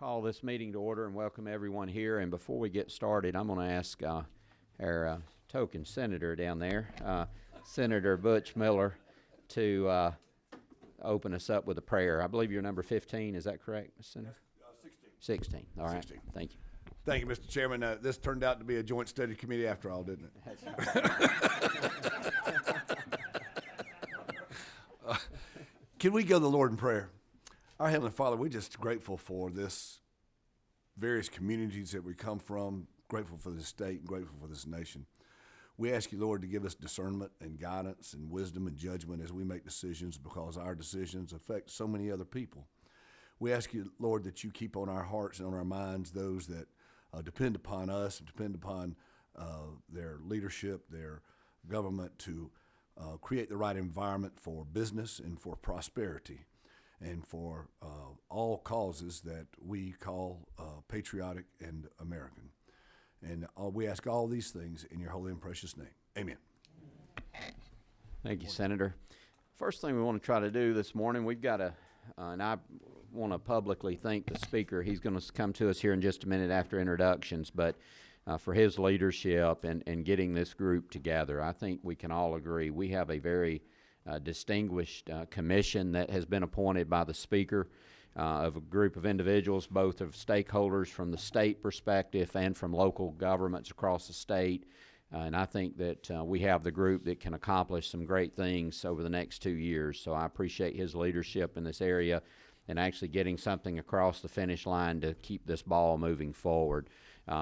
Call this meeting to order and welcome everyone here. And before we get started, I'm going to ask our token senator down there, Senator Butch Miller, to open us up with a prayer. I believe you're number 15. Is that correct, Mr. Senator? 16. All right. 16. Thank you. Thank you, Mr. Chairman. This turned out to be a joint study committee after all, didn't it? Can we go to the Lord in prayer? Our Heavenly Father, we're just grateful for this various communities that we come from, grateful for this state, and grateful for this nation. We ask you, Lord, to give us discernment and guidance and wisdom and judgment as we make decisions, because our decisions affect so many other people. We ask you, Lord, that you keep on our hearts and on our minds those that depend upon us, depend upon their leadership, their government to create the right environment for business and for prosperity and for all causes that we call patriotic and American. And we ask all these things in your holy and precious name. Amen. Thank you, Senator. First thing we want to try to do this morning, we've got a, and I want to publicly thank the speaker. He's going to come to us here in just a minute after introductions, but for his leadership and getting this group together. I think we can all agree we have a very distinguished commission that has been appointed by the speaker of a group of individuals, both of stakeholders from the state perspective and from local governments across the state. And I think that we have the group that can accomplish some great things over the next 2 years. So I appreciate his leadership in this area and actually getting something across the finish line to keep this ball moving forward.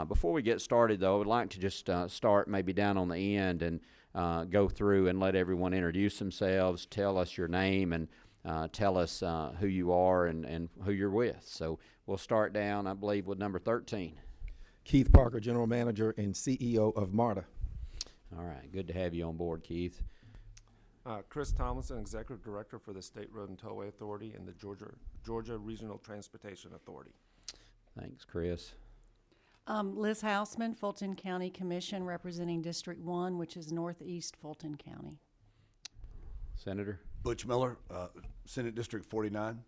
Before we get started, though, I would like to just start maybe down on the end and go through and let everyone introduce themselves, tell us your name, and tell us who you are and who you're with. So we'll start down, I believe, with number 13. Keith Parker, General Manager and CEO of MARTA. All right, good to have you on board, Keith. Chris Tomlinson, Executive Director for the State Road and Tollway Authority and the Georgia Regional Transportation Authority. Thanks, Chris. Liz Hausman, Fulton County Commission, representing District 1, which is northeast Fulton County. Senator? Butch Miller, Senate District 49.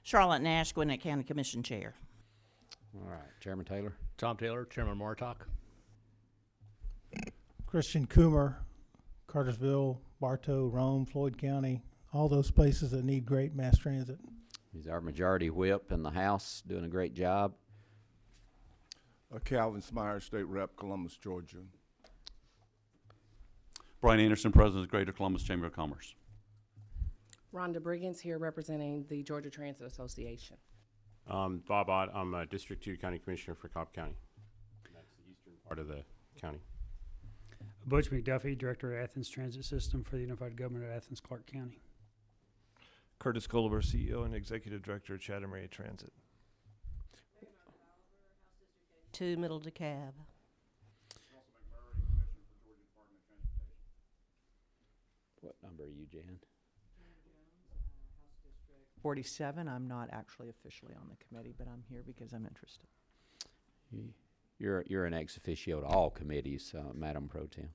Charlotte Nash, Gwinnett County Commission Chair. All right, Chairman Taylor? Tom Taylor, Chairman Martok. Christian Coomer, Cartersville, Bartow, Rome, Floyd County, all those places that need great mass transit. He's our majority whip in the House, doing a great job. Calvin Smyers, State Rep, Columbus, Georgia. Brian Anderson, President of Greater Columbus Chamber of Commerce. Rhonda Briggins here representing the Georgia Transit Association. Bob Ott, I'm a District 2 County Commissioner for Cobb County. That's the eastern part of the county. Butch McDuffie, Director of Athens Transit System for the Unified Government of Athens-Clarke County. Curtis Culliver, CEO and Executive Director of Chatham Area Transit. To Middle DeKalb. What number are you, Jan? 47. I'm not actually officially on the committee, but I'm here because I'm interested. You're an ex officio to all committees, Madam Pro Tem.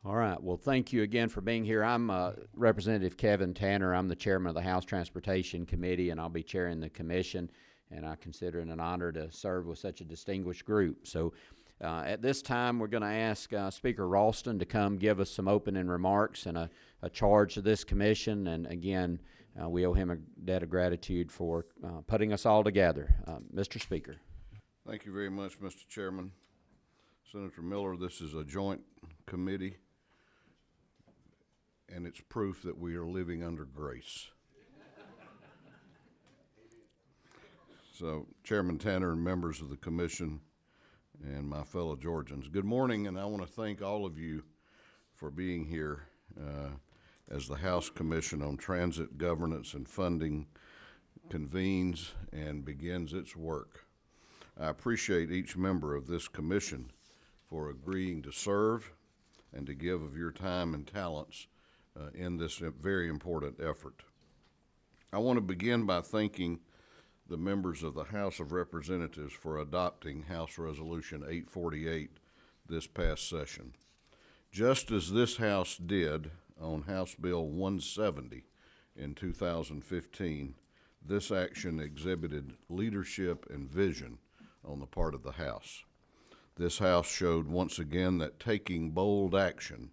All right. Well, thank you again for being here. I'm Representative Kevin Tanner. I'm the chairman of the House Transportation Committee, and I'll be chairing the commission. And I consider it an honor to serve with such a distinguished group. So at this time, we're going to ask Speaker Ralston to come give us some opening remarks and a charge to this commission. And again, we owe him a debt of gratitude for putting us all together. Mr. Speaker. Thank you very much, Mr. Chairman. Senator Miller, this is a joint committee, and it's proof that we are living under grace. So, Chairman Tanner and members of the commission and my fellow Georgians, good morning, and I want to thank all of you for being here as the House Commission on Transit Governance and Funding convenes and begins its work. I appreciate each member of this commission for agreeing to serve and to give of your time and talents in this very important effort. I want to begin by thanking the members of the House of Representatives for adopting House Resolution 848 this past session. Just as this House did on House Bill 170 in 2015, This action exhibited leadership and vision on the part of the House. This House showed once again that taking bold action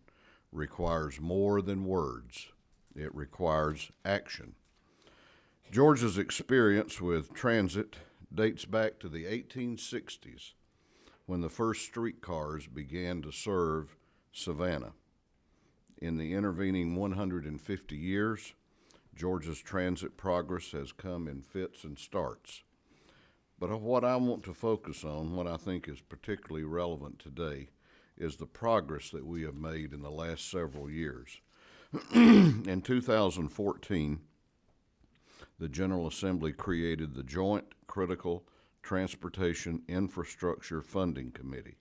requires more than words. It requires action. Georgia's experience with transit dates back to the 1860s, when the first streetcars began to serve Savannah. In the intervening 150 years, Georgia's transit progress has come in fits and starts. But what I want to focus on, what I think is particularly relevant today, is the progress that we have made in the last several years. In 2014, the General Assembly created the Joint Critical Transportation Infrastructure Funding Committee.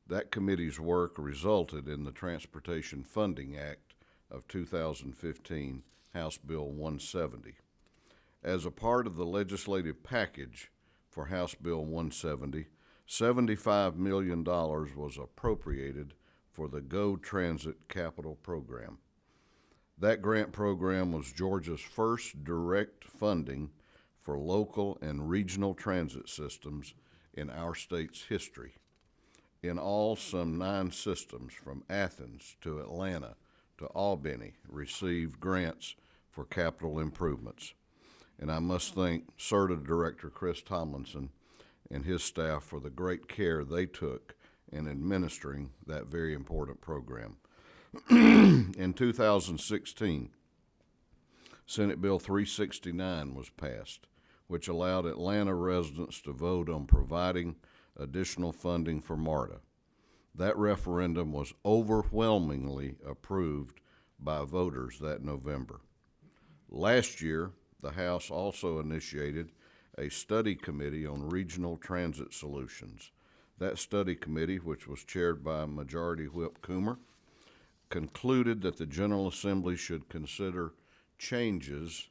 That committee's work resulted in the Transportation Funding Act of 2015, House Bill 170. As a part of the legislative package for House Bill 170, $75 million was appropriated for the Go Transit Capital Program. That grant program was Georgia's first direct funding for local and regional transit systems in our state's history. In all, some 9 systems from Athens to Atlanta to Albany received grants for capital improvements. And I must thank CERTA Director Chris Tomlinson and his staff for the great care they took in administering that very important program. In 2016, Senate Bill 369 was passed, which allowed Atlanta residents to vote on providing additional funding for MARTA. That referendum was overwhelmingly approved by voters that November. Last year, the House also initiated a study committee on regional transit solutions. That study committee, which was chaired by Majority Whip Coomer, concluded that the General Assembly should consider changes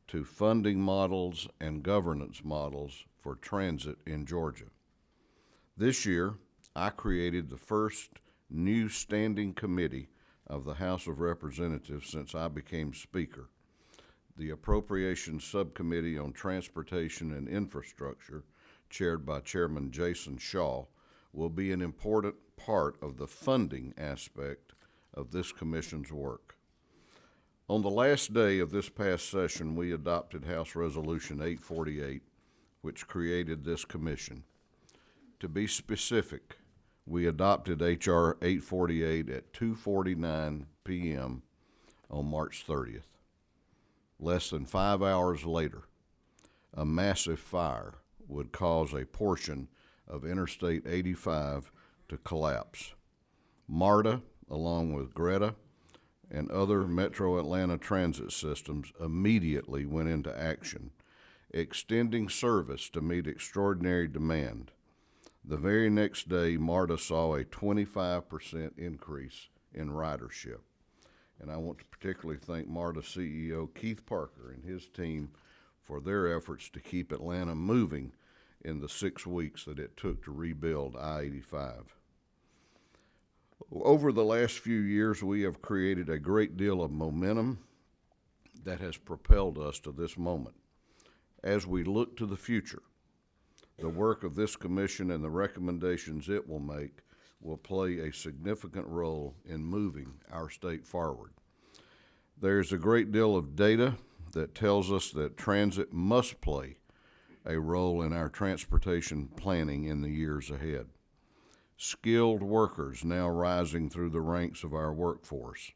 to funding models and governance models for transit in Georgia. This year, I created the first new standing committee of the House of Representatives since I became Speaker. The Appropriations Subcommittee on Transportation and Infrastructure, chaired by Chairman Jason Shaw, will be an important part of the funding aspect of this commission's work. On the last day of this past session, we adopted House Resolution 848, which created this commission. To be specific, we adopted H.R. 848 at 2:49 p.m. on March 30th. Less than 5 hours later, a massive fire would cause a portion of Interstate 85 to collapse. MARTA, along with Greta and other Metro Atlanta transit systems, immediately went into action, extending service to meet extraordinary demand. The very next day, MARTA saw a 25% increase in ridership. And I want to particularly thank MARTA CEO Keith Parker and his team for their efforts to keep Atlanta moving in the 6 weeks that it took to rebuild I-85. Over the last few years, we have created a great deal of momentum that has propelled us to this moment. As we look to the future, the work of this commission and the recommendations it will make will play a significant role in moving our state forward. There's a great deal of data that tells us that transit must play a role in our transportation planning in the years ahead. Skilled workers now rising through the ranks of our workforce,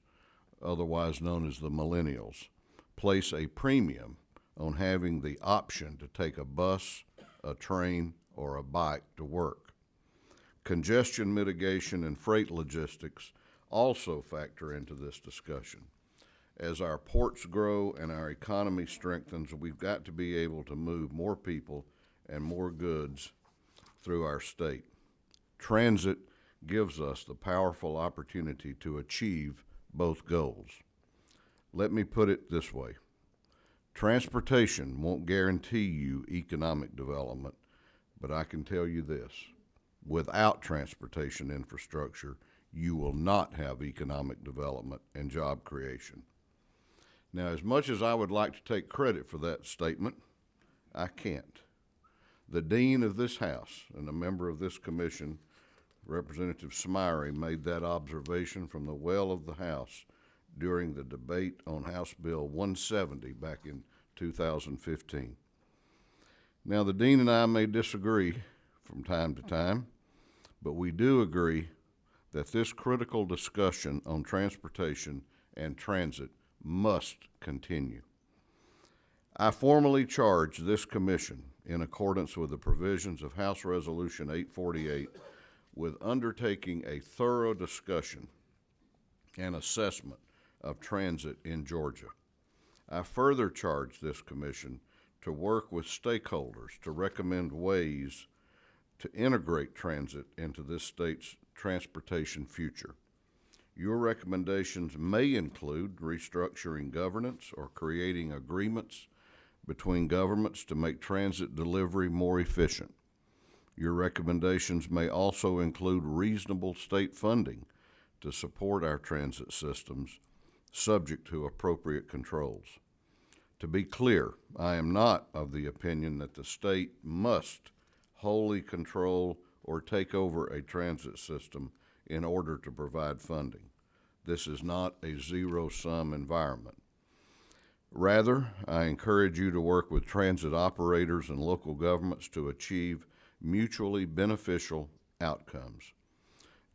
otherwise known as the millennials, place a premium on having the option to take a bus, a train, or a bike to work. Congestion mitigation and freight logistics also factor into this discussion. As our ports grow and our economy strengthens, we've got to be able to move more people and more goods through our state. Transit gives us the powerful opportunity to achieve both goals. Let me put it this way. Transportation won't guarantee you economic development, but I can tell you this. Without transportation infrastructure, you will not have economic development and job creation. Now, as much as I would like to take credit for that statement, I can't. The dean of this House and a member of this commission, Representative Smyrie, made that observation from the well of the House during the debate on House Bill 170 back in 2015. Now, the dean and I may disagree from time to time, but we do agree that this critical discussion on transportation and transit must continue. I formally charge this commission, in accordance with the provisions of House Resolution 848, with undertaking a thorough discussion and assessment of transit in Georgia. I further charge this commission to work with stakeholders to recommend ways to integrate transit into this state's transportation future. Your recommendations may include restructuring governance or creating agreements between governments to make transit delivery more efficient. Your recommendations may also include reasonable state funding to support our transit systems, subject to appropriate controls. To be clear, I am not of the opinion that the state must wholly control or take over a transit system in order to provide funding. This is not a zero-sum environment. Rather, I encourage you to work with transit operators and local governments to achieve mutually beneficial outcomes.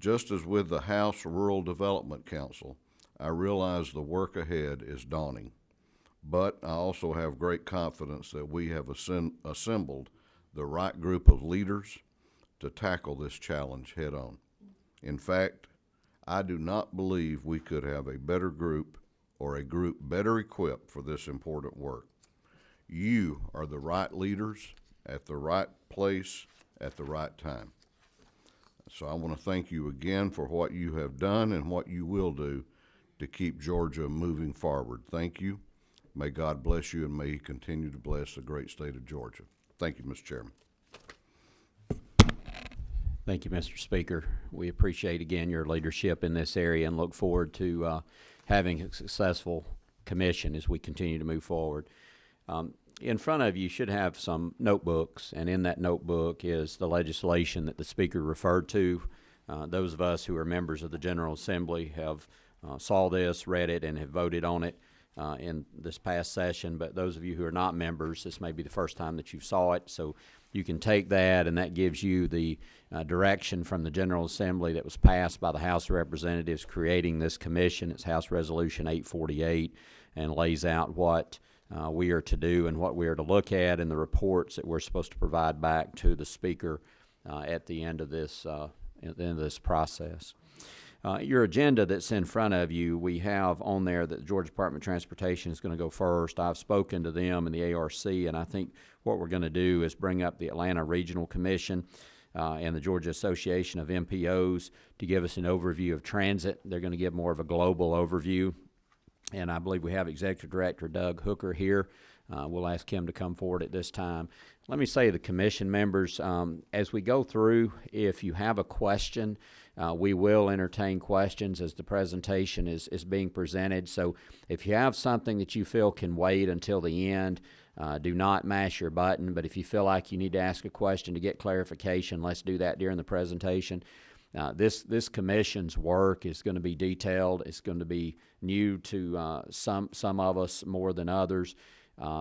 Just as with the House Rural Development Council, I realize the work ahead is daunting, but I also have great confidence that we have assembled the right group of leaders to tackle this challenge head on. In fact, I do not believe we could have a better group or a group better equipped for this important work. You are the right leaders at the right place at the right time. So I want to thank you again for what you have done and what you will do to keep Georgia moving forward. Thank you. May God bless you, and may He continue to bless the great state of Georgia. Thank you, Mr. Chairman. Thank you, Mr. Speaker. We appreciate again your leadership in this area and look forward to having a successful commission as we continue to move forward. In front of you should have some notebooks, and in that notebook is the legislation that the Speaker referred to. Those of us who are members of the General Assembly have saw this, read it, and have voted on it in this past session, but those of you who are not members, this may be the first time that you saw it, so you can take that, and that gives you the direction from the General Assembly that was passed by the House of Representatives creating this commission. It's House Resolution 848, and lays out what we are to do and what we are to look at, and the reports that we're supposed to provide back to the Speaker at the end of this process. Your agenda that's in front of you, we have on there that the Georgia Department of Transportation is going to go first. I've spoken to them in the ARC, and I think what we're going to do is bring up the Atlanta Regional Commission and the Georgia Association of MPOs to give us an overview of transit. They're going to give more of a global overview, and I believe we have Executive Director Doug Hooker here. We'll ask him to come forward at this time. Let me say to the commission members, as we go through, if you have a question, we will entertain questions as the presentation is being presented. So if you have something that you feel can wait until the end, do not mash your button. But if you feel like you need to ask a question to get clarification, let's do that during the presentation. This commission's work is going to be detailed. It's going to be new to some of us more than others.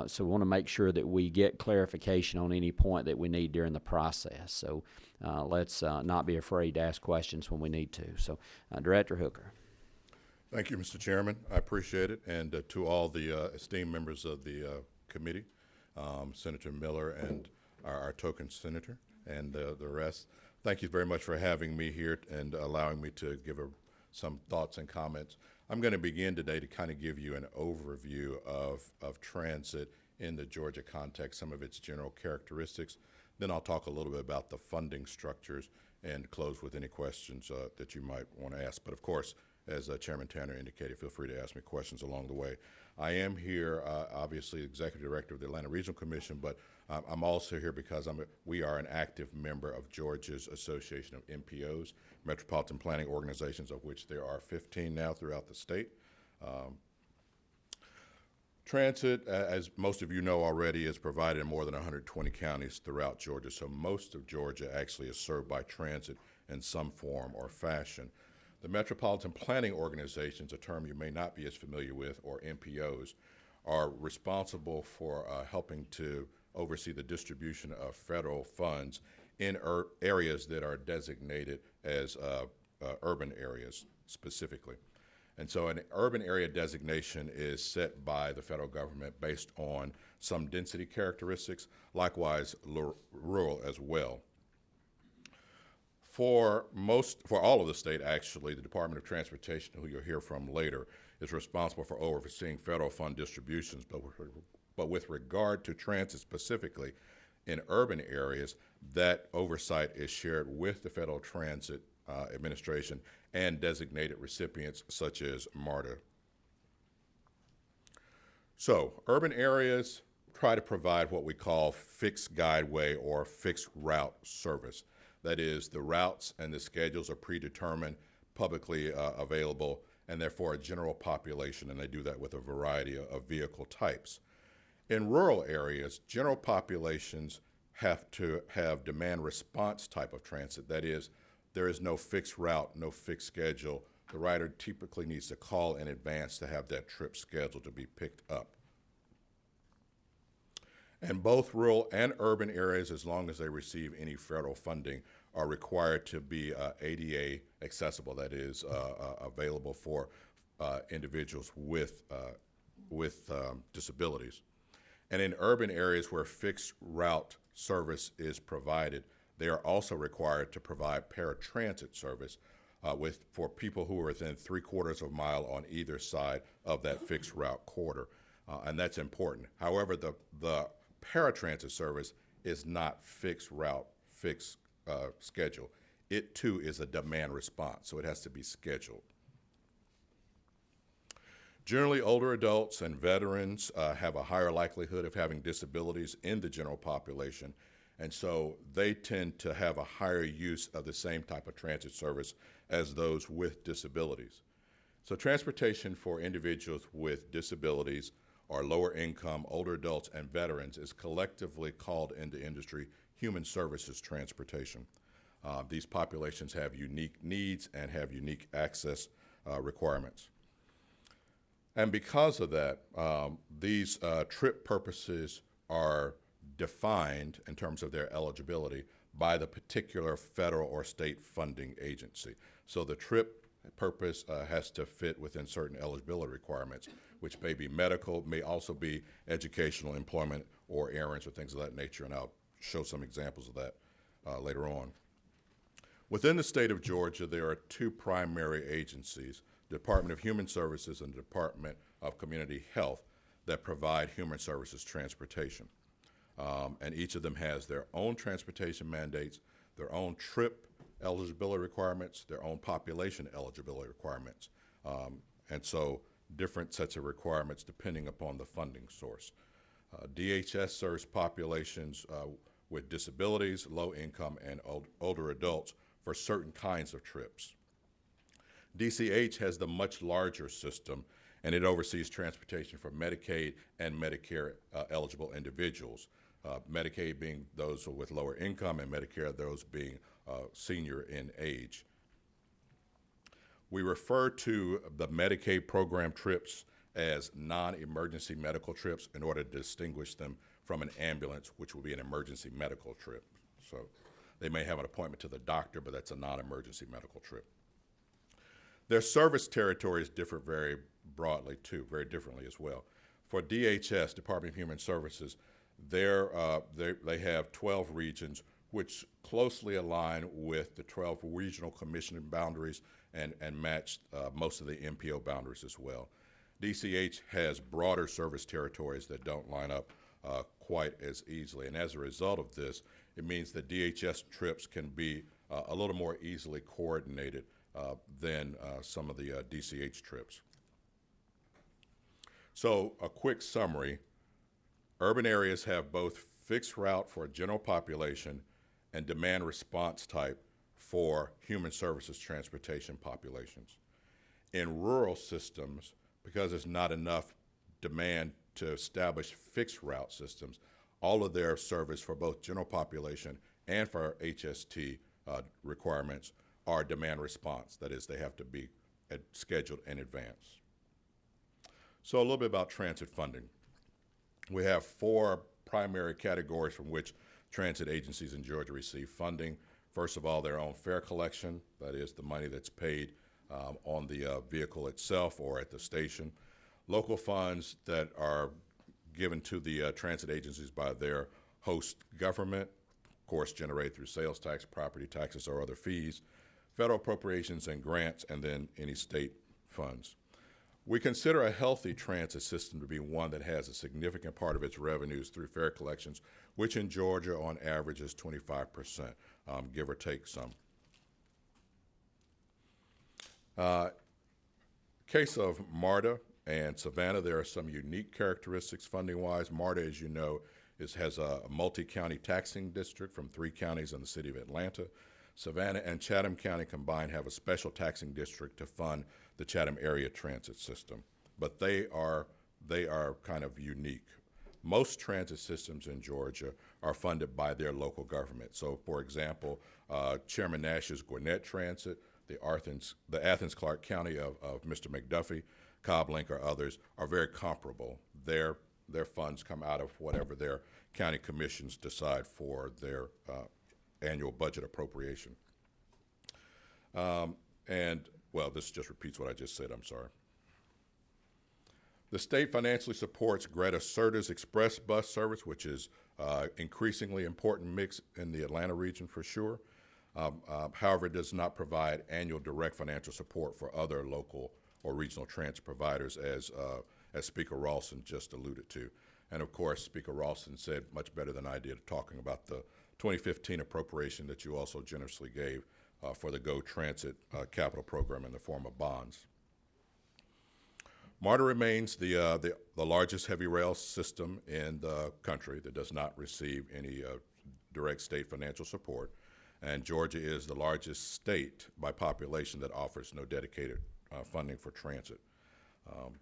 So we want to make sure that we get clarification on any point that we need during the process. So let's not be afraid to ask questions when we need to. So Director Hooker. Thank you, Mr. Chairman. I appreciate it. And to all the esteemed members of the committee, Senator Miller and our token senator and the rest, thank you very much for having me here and allowing me to give some thoughts and comments. I'm going to begin today to kind of give you an overview of transit in the Georgia context, some of its general characteristics. Then I'll talk a little bit about the funding structures and close with any questions that you might want to ask. But of course, as Chairman Tanner indicated, feel free to ask me questions along the way. I am here, obviously, Executive Director of the Atlanta Regional Commission, but I'm also here because we are an active member of Georgia's Association of MPOs, Metropolitan Planning Organizations, of which there are 15 now throughout the state. Transit, as most of you know already, is provided in more than 120 counties throughout Georgia, so most of Georgia actually is served by transit in some form or fashion. The Metropolitan Planning Organizations, a term you may not be as familiar with, or MPOs, are responsible for helping to oversee the distribution of federal funds in areas that are designated as urban areas specifically. And so an urban area designation is set by the federal government based on some density characteristics, likewise rural as well. For all of the state, actually, the Department of Transportation, who you'll hear from later, is responsible for overseeing federal fund distributions. But with regard to transit specifically, in urban areas, that oversight is shared with the Federal Transit Administration and designated recipients such as MARTA. So, urban areas try to provide what we call fixed guideway or fixed route service. That is, the routes and the schedules are predetermined, publicly available, and therefore a general population, and they do that with a variety of vehicle types. In rural areas, general populations have to have demand response type of transit. That is, there is no fixed route, no fixed schedule. The rider typically needs to call in advance to have that trip scheduled to be picked up. And both rural and urban areas, as long as they receive any federal funding, are required to be ADA accessible, that is, available for individuals with disabilities. And in urban areas where fixed route service is provided, they are also required to provide paratransit service for people who are within 3/4 of a mile on either side of that fixed route corridor, and that's important. However, the paratransit service is not fixed route, fixed schedule. It too is a demand response, so it has to be scheduled. Generally, older adults and veterans have a higher likelihood of having disabilities in the general population, and so they tend to have a higher use of the same type of transit service as those with disabilities. So transportation for individuals with disabilities or lower income, older adults, and veterans is collectively called in the industry human services transportation. These populations have unique needs and have unique access requirements. And because of that, these trip purposes are defined in terms of their eligibility by the particular federal or state funding agency. So the trip purpose has to fit within certain eligibility requirements, which may be medical, may also be educational, employment, or errands or things of that nature, and I'll show some examples of that later on. Within the state of Georgia, there are two primary agencies, the Department of Human Services and the Department of Community Health, that provide human services transportation. And each of them has their own transportation mandates, their own trip eligibility requirements, their own population eligibility requirements. And so different sets of requirements depending upon the funding source. DHS serves populations with disabilities, low income, and older adults for certain kinds of trips. DCH has the much larger system, and it oversees transportation for Medicaid and Medicare eligible individuals. Medicaid being those with lower income, and Medicare those being senior in age. We refer to the Medicaid program trips as non-emergency medical trips in order to distinguish them from an ambulance, which would be an emergency medical trip. So they may have an appointment to the doctor, but that's a non-emergency medical trip. Their service territories differ very broadly too, very differently as well. For DHS, Department of Human Services, they have 12 regions which closely align with the 12 regional commission boundaries and match most of the MPO boundaries as well. DCH has broader service territories that don't line up quite as easily, and as a result of this, it means that DHS trips can be a little more easily coordinated than some of the DCH trips. So a quick summary, urban areas have both fixed route for a general population and demand response type for human services transportation populations. In rural systems, because there's not enough demand to establish fixed route systems. All of their service for both general population and for HST requirements are demand response. That is, they have to be scheduled in advance. So a little bit about transit funding. We have 4 primary categories from which transit agencies in Georgia receive funding. First of all, their own fare collection, that is the money that's paid on the vehicle itself or at the station. Local funds that are given to the transit agencies by their host government, of course generated through sales tax, property taxes, or other fees. Federal appropriations and grants, and then any state funds. We consider a healthy transit system to be one that has a significant part of its revenues through fare collections, which in Georgia on average is 25%, give or take some. Case of MARTA and Savannah, there are some unique characteristics funding-wise. MARTA, as you know, has a multi-county taxing district from 3 counties in the city of Atlanta. Savannah and Chatham County combined have a special taxing district to fund the Chatham area transit system, but they are kind of unique. Most transit systems in Georgia are funded by their local government. So, for example, Chairman Nash's Gwinnett Transit, the Athens-Clarke County of Mr. McDuffie, CobbLink, or others are very comparable. Their funds come out of whatever their county commissions decide for their annual budget appropriation. Well, this just repeats what I just said, I'm sorry. The state financially supports Greta Cerda's express bus service, which is increasingly important mix in the Atlanta region for sure. However, it does not provide annual direct financial support for other local or regional transit providers, as Speaker Ralston just alluded to. And of course, Speaker Ralston said much better than I did talking about the 2015 appropriation that you also generously gave for the Go Transit capital program in the form of bonds. MARTA remains the largest heavy rail system in the country that does not receive any direct state financial support, and Georgia is the largest state by population that offers no dedicated funding for transit.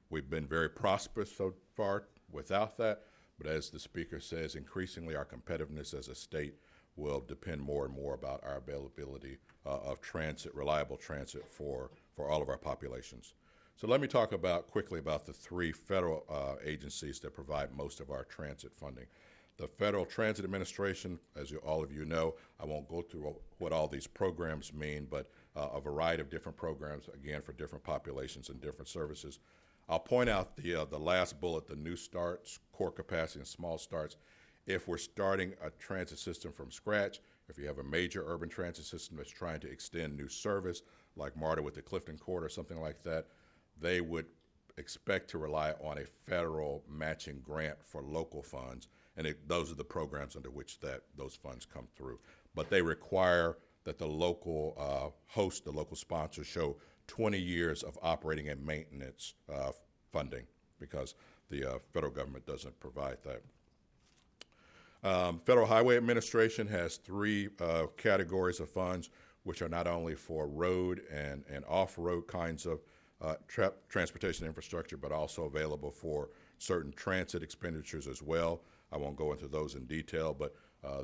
We've been very prosperous so far without that, but as the Speaker says, increasingly our competitiveness as a state will depend more and more about our availability of transit, reliable transit for all of our populations. So let me talk quickly about the 3 federal agencies that provide most of our transit funding. The Federal Transit Administration, as all of you know, I won't go through what all these programs mean, but a variety of different programs, again, for different populations and different services. I'll point out the last bullet, the new starts, core capacity, and small starts. If we're starting a transit system from scratch, if you have a major urban transit system that's trying to extend new service, like MARTA with the Clifton Court or something like that, they would expect to rely on a federal matching grant for local funds, and those are the programs under which those funds come through. But they require that the local host, the local sponsor, show 20 years of operating and maintenance funding, because the federal government doesn't provide that. Federal Highway Administration has 3 categories of funds, which are not only for road and off-road kinds of transportation infrastructure, but also available for certain transit expenditures as well. I won't go into those in detail, but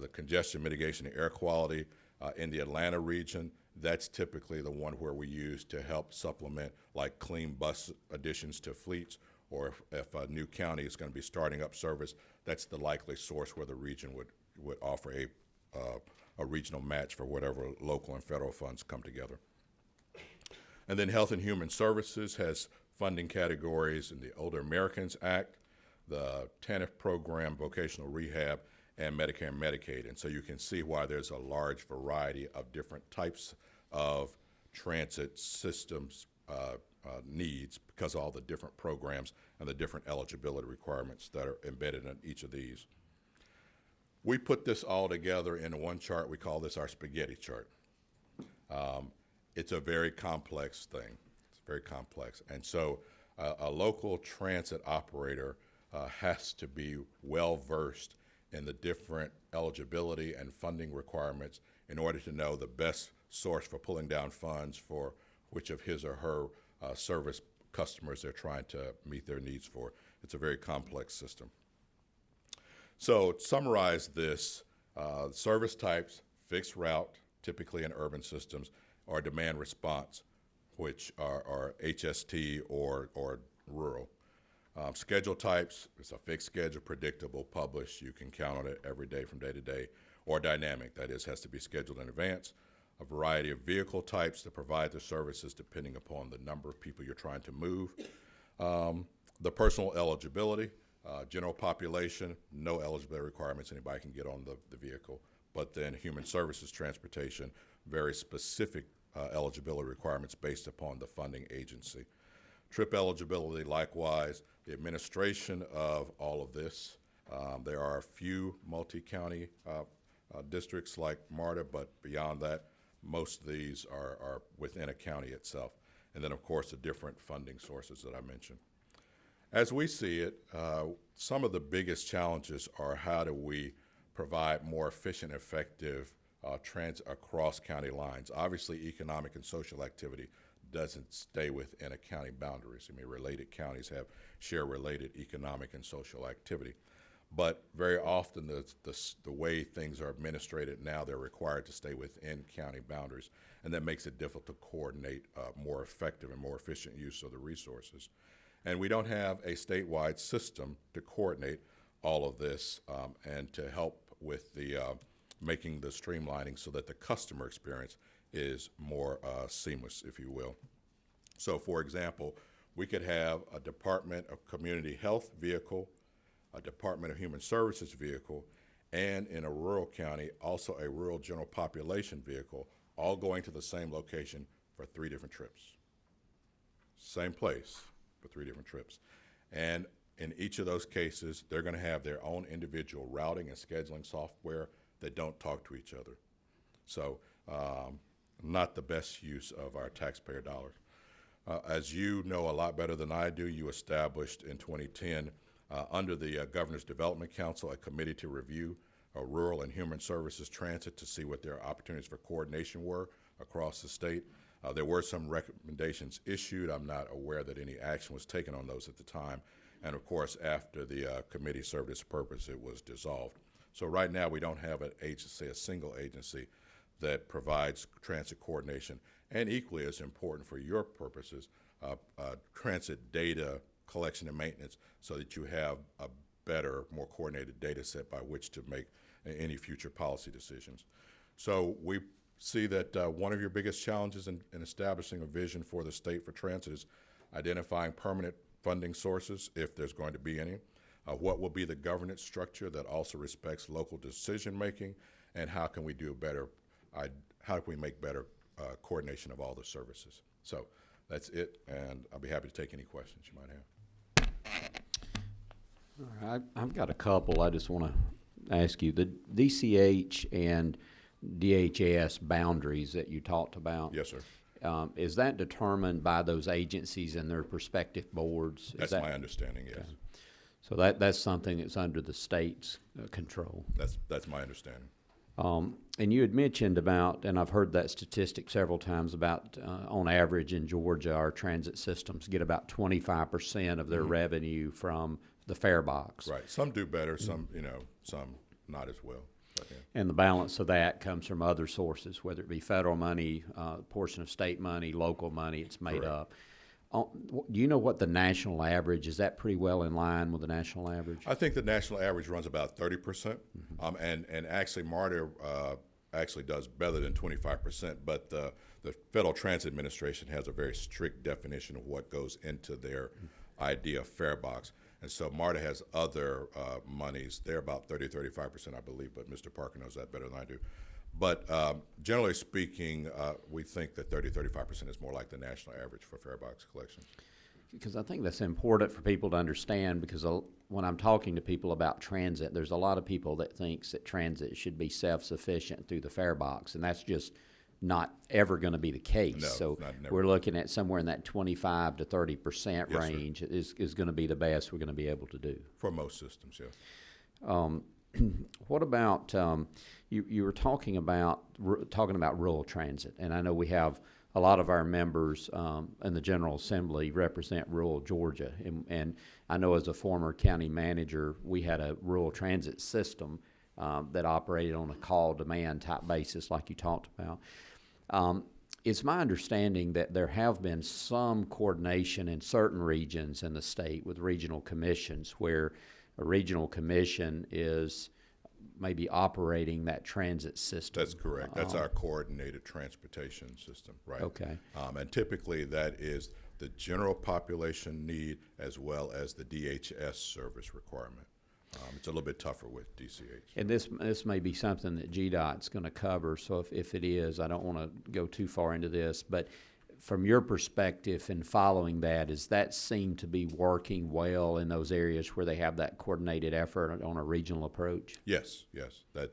the congestion mitigation and air quality in the Atlanta region, that's typically the one where we use to help supplement like clean bus additions to fleets, or if a new county is going to be starting up service, that's the likely source where the region would offer a regional match for whatever local and federal funds come together. And then Health and Human Services has funding categories in the Older Americans Act, the TANF program, vocational rehab, and Medicare and Medicaid. And so you can see why there's a large variety of different types of transit systems needs, because of all the different programs and the different eligibility requirements that are embedded in each of these. We put this all together in one chart. We call this our spaghetti chart. It's a very complex thing. It's very complex. And so a local transit operator has to be well-versed in the different eligibility and funding requirements in order to know the best source for pulling down funds for which of his or her service customers they're trying to meet their needs for. It's a very complex system. So to summarize this, service types, fixed route, typically in urban systems, or demand response, which are HST or rural. Schedule types, it's a fixed schedule, predictable, published, you can count on it every day from day to day, or dynamic, that is, has to be scheduled in advance. A variety of vehicle types that provide the services depending upon the number of people you're trying to move. The personal eligibility, general population, no eligibility requirements, anybody can get on the vehicle. But then human services transportation, very specific eligibility requirements based upon the funding agency. Trip eligibility, likewise, the administration of all of this. There are a few multi-county districts like MARTA, but beyond that, most of these are within a county itself. And then, of course, the different funding sources that I mentioned. As we see it, some of the biggest challenges are how do we provide more efficient, effective transit across county lines. Obviously, economic and social activity doesn't stay within a county boundaries. I mean, related counties share related economic and social activity. But very often the way things are administrated now, they're required to stay within county boundaries, and that makes it difficult to coordinate more effective and more efficient use of the resources. And we don't have a statewide system to coordinate all of this and to help with the making the streamlining so that the customer experience is more seamless, if you will. So, for example, we could have a Department of Community Health vehicle, a Department of Human Services vehicle, and in a rural county, also a rural general population vehicle, all going to the same location for 3 different trips. Same place, for 3 different trips. And in each of those cases, they're going to have their own individual routing and scheduling software that don't talk to each other. So not the best use of our taxpayer dollars. As you know a lot better than I do, you established in 2010 under the Governor's Development Council a committee to review rural and human services transit to see what their opportunities for coordination were across the state. There were some recommendations issued. I'm not aware that any action was taken on those at the time. And of course, after the committee served its purpose, it was dissolved. So right now, we don't have an agency, a single agency, that provides transit coordination. And equally as important for your purposes, transit data collection and maintenance so that you have a better, more coordinated data set by which to make any future policy decisions. So we see that one of your biggest challenges in establishing a vision for the state for transit is identifying permanent funding sources, if there's going to be any. What will be the governance structure that also respects local decision making, and how can we do better? How can we make better coordination of all the services? So that's it, and I'll be happy to take any questions you might have. All right, I've got a couple I just want to ask you. The DCH and DHS boundaries that you talked about. Yes, sir. Is that determined by those agencies and their respective boards? That's my understanding, yes. Okay. So that's something that's under the state's control. That's my understanding. And you had mentioned about, and I've heard that statistic several times, about on average in Georgia, our transit systems get about 25% of their revenue from the fare box. Right. Some do better, some, some not as well. But, yeah. And the balance of that comes from other sources, whether it be federal money, portion of state money, local money, it's made up. Do you know what the national average is? That pretty well in line with the national average? I think the national average runs about 30%, and actually MARTA actually does better than 25%. But the Federal Transit Administration has a very strict definition of what goes into their idea of fare box, and so MARTA has other monies. They're about 30-35%, I believe, but Mr. Parker knows that better than I do. But generally speaking, we think that 30-35% is more like the national average for fare box collection. Because I think that's important for people to understand, because when I'm talking to people about transit, there's a lot of people that thinks that transit should be self-sufficient through the fare box, and that's just not ever going to be the case. No, so never. We're looking at somewhere in that 25 to 30% range is going to be the best we're going to be able to do. For most systems, yes. What about you were talking about rural transit, and I know we have a lot of our members in the General Assembly represent rural Georgia. And I know as a former county manager, we had a rural transit system that operated on a call demand type basis like you talked about. It's my understanding that there have been some coordination in certain regions in the state with regional commissions where a regional commission is maybe operating that transit system. That's correct. That's our coordinated transportation system, right? Okay. And typically that is the general population need as well as the DHS service requirement. It's a little bit tougher with DCH. And this may be something that GDOT's going to cover, so if it is, I don't want to go too far into this, but from your perspective in following that, does that seem to be working well in those areas where they have that coordinated effort on a regional approach? Yes.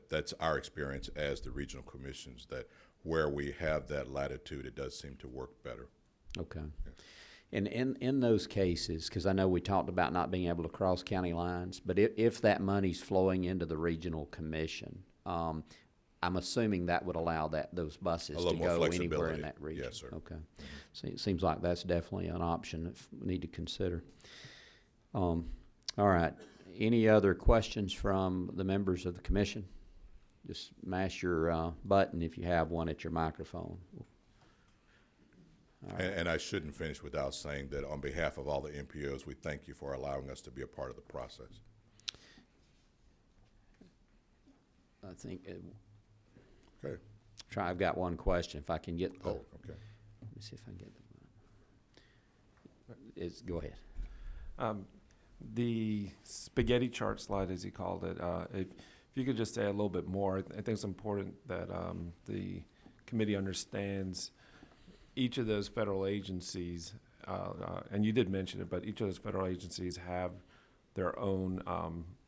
That's our experience as the regional commissions, that where we have that latitude, it does seem to work better. Okay. Yes. And in those cases, because I know we talked about not being able to cross county lines, but if that money's flowing into the regional commission, I'm assuming that would allow those buses to go anywhere in that region. Yes, sir. Okay. So it seems like that's definitely an option that we need to consider. All right. Any other questions from the members of the commission? Just mash your button if you have one at your microphone. Right. And I shouldn't finish without saying that on behalf of all the MPOs, we thank you for allowing us to be a part of the process. I think. Okay. I've got one question. If I can get the. Oh, okay. Let me see if I can get the. Go ahead. The spaghetti chart slide, as he called it, if you could just say a little bit more, I think it's important that the committee understands each of those federal agencies, and you did mention it, but each of those federal agencies have their own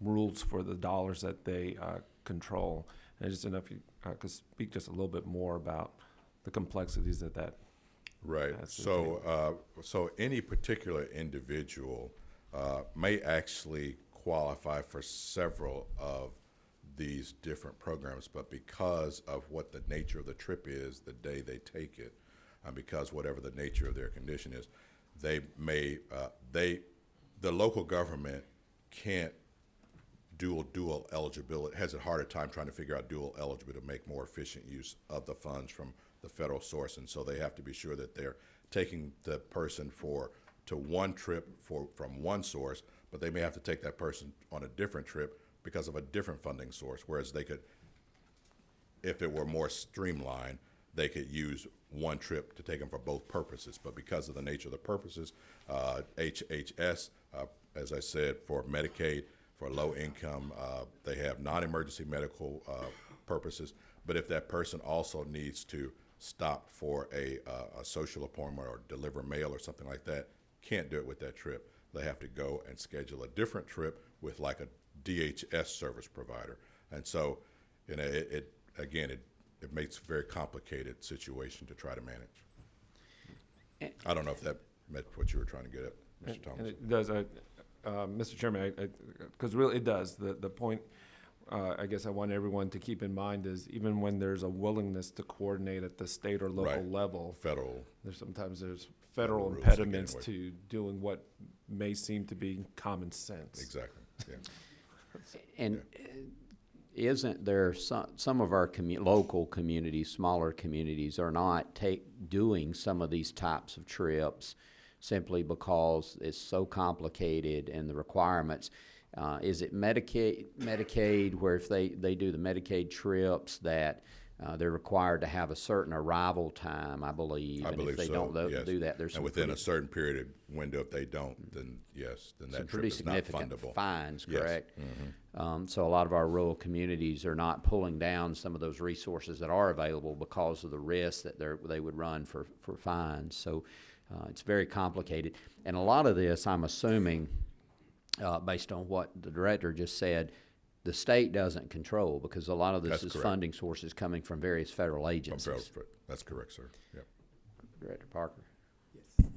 rules for the dollars that they control. And I just don't know if you could speak just a little bit more about the complexities that. Right. So any particular individual may actually qualify for several of these different programs, but because of what the nature of the trip is the day they take it, because whatever the nature of their condition is, they may the local government can't dual eligibility, has a harder time trying to figure out dual eligibility to make more efficient use of the funds from the federal source, and so they have to be sure that they're taking the person to one trip from one source, but they may have to take that person on a different trip because of a different funding source, whereas they could, if it were more streamlined, they could use one trip to take them for both purposes. But because of the nature of the purposes, HHS, as I said, for Medicaid, for low income, they have non-emergency medical purposes. But if that person also needs to stop for a social appointment or deliver mail or something like that, can't do it with that trip. They have to go and schedule a different trip with like a DHS service provider. And so, it makes a very complicated situation to try to manage. I don't know if that met what you were trying to get at, Mr. Thomas. And it does, Mr. Chairman, because really it does. The point, I guess I want everyone to keep in mind is even when there's a willingness to coordinate at the state or local level, there's federal impediments to doing what may seem to be common sense. Exactly. Yeah. And isn't there some of our local communities, smaller communities, are not doing some of these types of trips simply because it's so complicated and the requirements? Is it Medicaid where if they do the Medicaid trips that they're required to have a certain arrival time, I believe. I believe if they so, don't yes. do that, there's and within a certain period of window, if they don't, then yes, then that trip is not fundable. Pretty significant fines, correct? Yes. Mm-hmm. So a lot of our rural communities are not pulling down some of those resources that are available because of the risk that they would run for fines. So it's very complicated. And a lot of this, I'm assuming, based on what the director just said, the state doesn't control because a lot of this is funding sources coming from various federal agencies. That's correct, sir. Yep. Director Parker. Yes.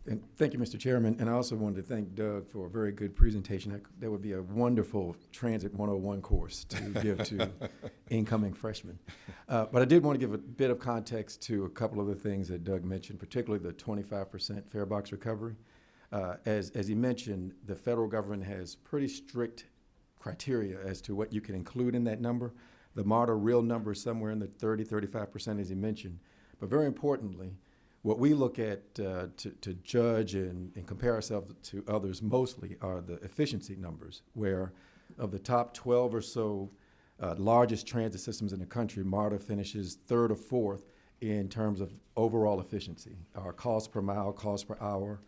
And thank you, Mr. Chairman. And I also wanted to thank Doug for a very good presentation. That would be a wonderful Transit 101 course to give to incoming freshmen. But I did want to give a bit of context to a couple of the things that Doug mentioned, particularly the 25% fare box recovery. As he mentioned, the federal government has pretty strict criteria as to what you can include in that number. The MARTA real number is somewhere in the 35%, as he mentioned. But very importantly, what we look at to judge and compare ourselves to others mostly are the efficiency numbers, where of the top 12 or so largest transit systems in the country, MARTA finishes third or fourth in terms of overall efficiency. Our cost per mile, cost per hour,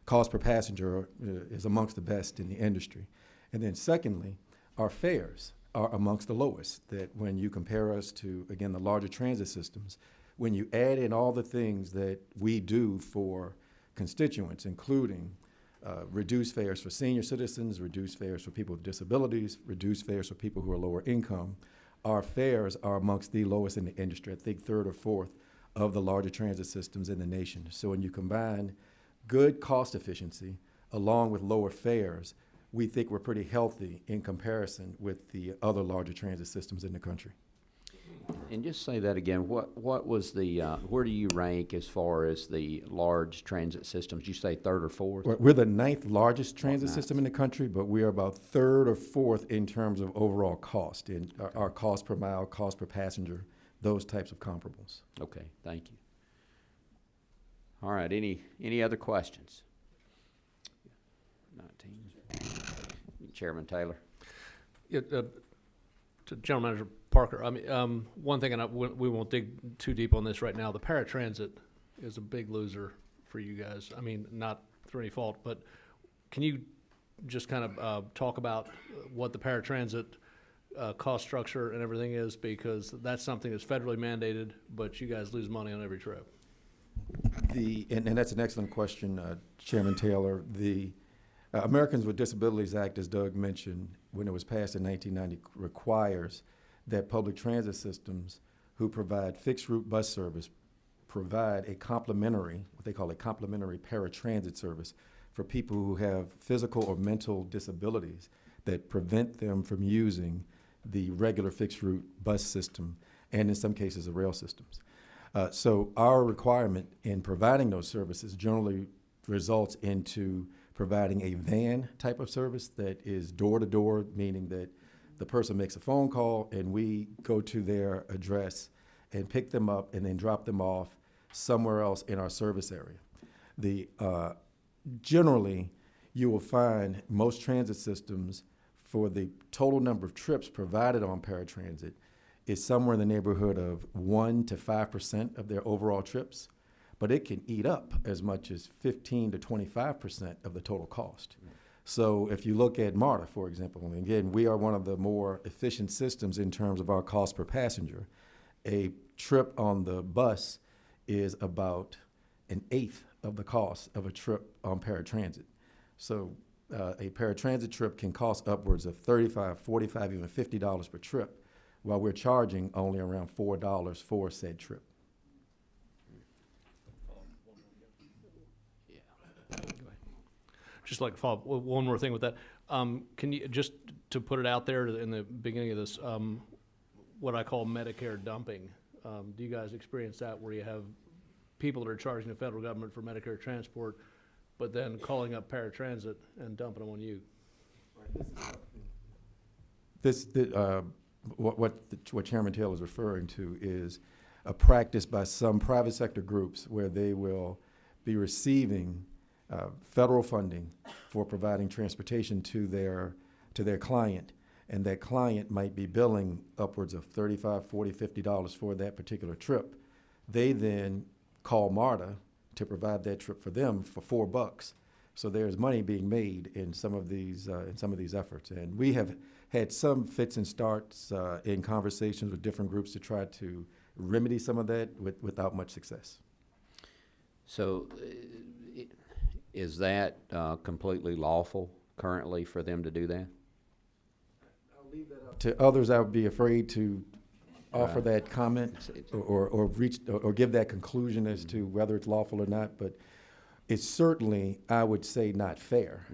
cost per passenger is amongst the best in the industry. And then secondly, our fares are amongst the lowest, that when you compare us to, again, the larger transit systems, when you add in all the things that we do for constituents, including reduced fares for senior citizens, reduced fares for people with disabilities, reduced fares for people who are lower income, our fares are amongst the lowest in the industry, I think third or fourth of the larger transit systems in the nation. So when you combine good cost efficiency along with lower fares, we think we're pretty healthy in comparison with the other larger transit systems in the country. And just say that again, what was the, where do you rank as far as the large transit systems? You say third or fourth? We're the 9th largest transit ninth. system in the country, but we are about third or fourth in terms of overall cost, in our cost per mile, cost per passenger, those types of comparables. Okay, thank you. All right, any other questions? 19. Chairman Taylor. To General Manager Parker, I mean, one thing, and we won't dig too deep on this right now, the paratransit is a big loser for you guys. I mean, not through any fault, but can you just kind of talk about what the paratransit cost structure and everything is? Because that's something that's federally mandated, but you guys lose money on every trip. And that's an excellent question, Chairman Taylor. The Americans with Disabilities Act, as Doug mentioned, when it was passed in 1990, requires that public transit systems who provide fixed route bus service provide a complementary, what they call a complementary paratransit service for people who have physical or mental disabilities that prevent them from using the regular fixed route bus system and in some cases the rail systems. So our requirement in providing those services generally results into providing a van type of service that is door-to-door, meaning that the person makes a phone call and we go to their address and pick them up and then drop them off somewhere else in our service area. Generally, you will find most transit systems, for the total number of trips provided on paratransit, is somewhere in the neighborhood of 1 to 5% of their overall trips, but it can eat up as much as 15 to 25% of the total cost. So if you look at MARTA, for example, and again, we are one of the more efficient systems in terms of our cost per passenger. A trip on the bus is about 1/8 of the cost of a trip on paratransit. So a paratransit trip can cost upwards of $35, $45, even $50 per trip, while we're charging only around $4 for said trip. Just like to follow up, one more thing with that. Can you, just to put it out there in the beginning of this, what I call Medicare dumping, do you guys experience that where you have people that are charging the federal government for Medicare transport, but then calling up paratransit and dumping them on you? What Chairman Taylor is referring to is a practice by some private sector groups where they will be receiving federal funding for providing transportation to their client, and that client might be billing upwards of $35, $40, $50 for that particular trip. They then call MARTA to provide that trip for them for $4. So there's money being made in some of these efforts, and we have had some fits and starts in conversations with different groups to try to remedy some of that without much success. So is that completely lawful currently for them to do that? I'll leave that up to others. I would be afraid to offer that comment or give that conclusion as to whether it's lawful or not. But it's certainly, I would say, not fair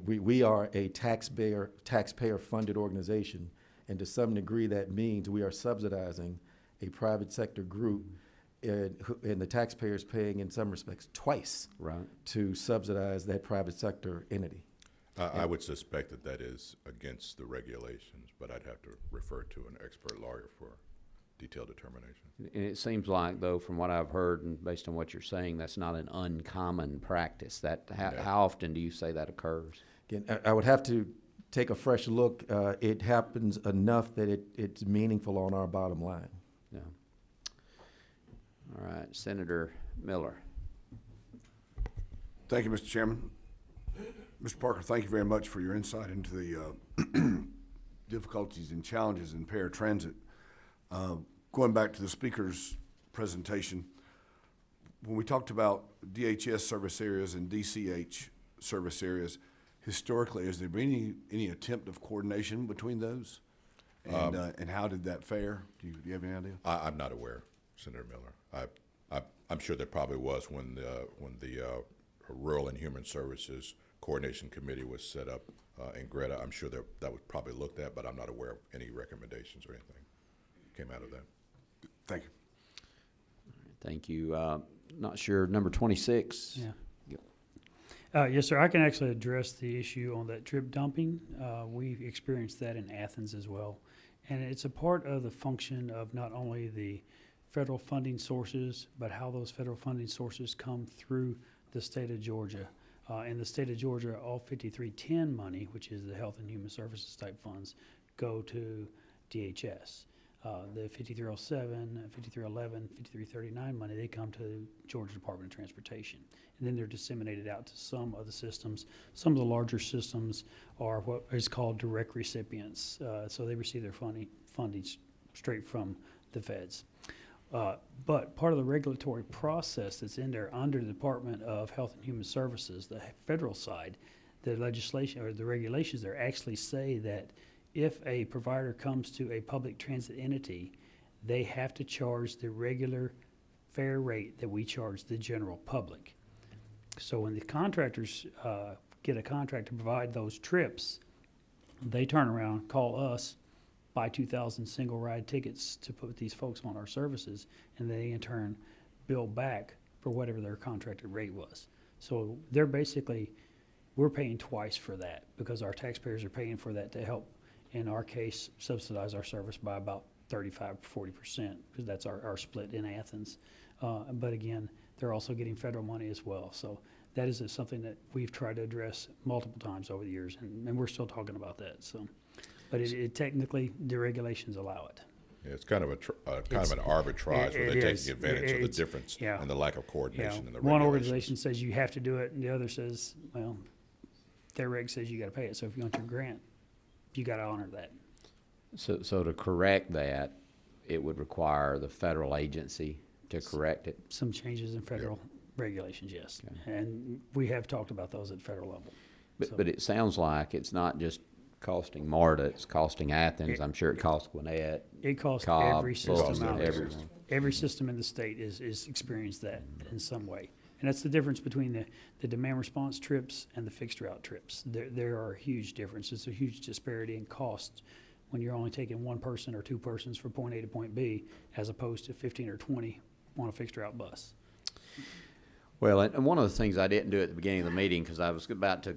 we are a taxpayer-funded organization, and to some degree that means we are subsidizing a private sector group, and the taxpayers paying in some respects twice to subsidize that private sector entity. I would suspect that that is against the regulations, but I'd have to refer to an expert lawyer for detailed determination. And it seems like, though, from what I've heard and based on what you're saying, that's not an uncommon practice. How often do you say that occurs? Again, I would have to take a fresh look. It happens enough that it's meaningful on our bottom line. Yeah. All right, Senator Miller. Thank you, Mr. Chairman. Mr. Parker, thank you very much for your insight into the difficulties and challenges in paratransit. Going back to the speaker's presentation, when we talked about DHS service areas and DCH service areas, historically, has there been any attempt of coordination between those? And how did that fare? Do you have any idea? I'm not aware, Senator Miller. I'm sure there probably was when the Rural and Human Services Coordination Committee was set up in Greta. I'm sure that was probably looked at, but I'm not aware of any recommendations or anything came out of that. Thank you. Thank you. Not sure, number 26. Yeah. Yes, sir. I can actually address the issue on that trip dumping. We experienced that in Athens as well. And it's a part of the function of not only the federal funding sources, but how those federal funding sources come through the state of Georgia. In the state of Georgia, all 5310 money, which is the Health and Human Services type funds, go to DHS. The 5307, 5311, 5339 money, they come to Georgia Department of Transportation. And then they're disseminated out to some of the systems. Some of the larger systems are what is called direct recipients. So they receive their funding straight from the feds. But part of the regulatory process that's in there under the Department of Health and Human Services, the federal side, the legislation or the regulations there actually say that if a provider comes to a public transit entity, they have to charge the regular fair rate that we charge the general public. So when the contractors get a contract to provide those trips, they turn around, call us, buy 2,000 single ride tickets to put these folks on our services, and they in turn bill back for whatever their contracted rate was. So they're basically, we're paying twice for that because our taxpayers are paying for that to help, in our case, subsidize our service by about 35-40%, because that's our split in Athens. But again, they're also getting federal money as well. So that is something that we've tried to address multiple times over the years, and we're still talking about that. So, but it technically, the regulations allow it. Yeah, it's kind of an arbitrage where they're taking advantage of the difference and the lack of coordination in the regulations. One organization says you have to do it, and the other says, well, their reg says you got to pay it. So if you want your grant, you got to honor that. So to correct that, it would require the federal agency to correct it? Some changes in federal regulations, yes. Okay. And we have talked about those at federal level. But it sounds like it's not just costing MARTA, it's costing Athens. I'm sure it costs Gwinnett. It costs Cobb, every system out there. everyone. Every system in the state is experienced that in some way. And that's the difference between the demand response trips and the fixed route trips. There are huge differences, a huge disparity in cost when you're only taking one person or two persons from point A to point B, as opposed to 15 or 20 on a fixed route bus. Well, and one of the things I didn't do at the beginning of the meeting, because I was about to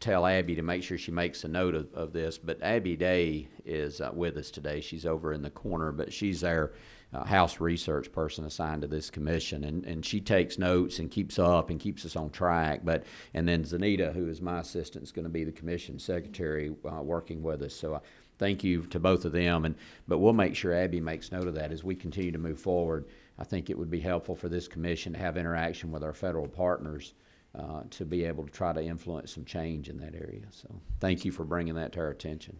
tell Abby to make sure she makes a note of this, but Abby Day is with us today. She's over in the corner, but she's our House research person assigned to this commission, and she takes notes and keeps up and keeps us on track. And then Zanita, who is my assistant, is going to be the commission secretary working with us. So thank you to both of them, but we'll make sure Abby makes note of that as we continue to move forward. I think it would be helpful for this commission to have interaction with our federal partners to be able to try to influence some change in that area. So thank you for bringing that to our attention.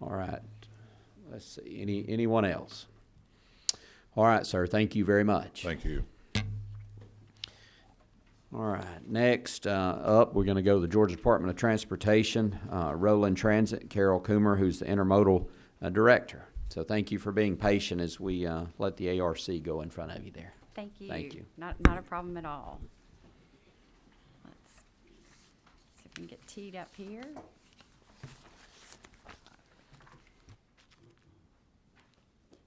All right. Let's see. Anyone else? All right, sir. Thank you very much. Thank you. All right. Next up, we're going to go to the Georgia Department of Transportation, Roland Transit, Carol Coomer, who's the intermodal director. So thank you for being patient as we let the ARC go in front of you there. Thank you. Thank you. Not a problem at all. Let's see if we can get teed up here.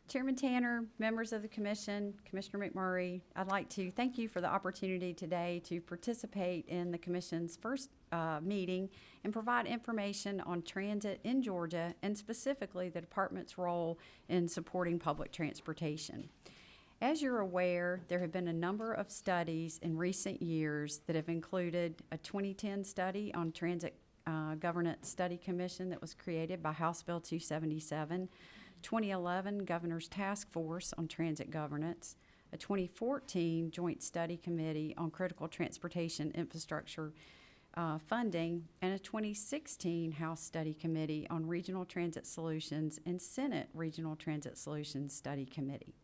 Chairman Tanner, members of the commission, Commissioner McMurray, I'd like to thank you for the opportunity today to participate in the commission's first meeting and provide information on transit in Georgia and specifically the department's role in supporting public transportation. As you're aware, there have been a number of studies in recent years that have included a 2010 study on Transit Governance Study Commission that was created by House Bill 277, 2011 Governor's Task Force on Transit Governance, a 2014 Joint Study Committee on Critical Transportation Infrastructure Funding, and a 2016 House Study Committee on Regional Transit Solutions and Senate Regional Transit Solutions Study Committee.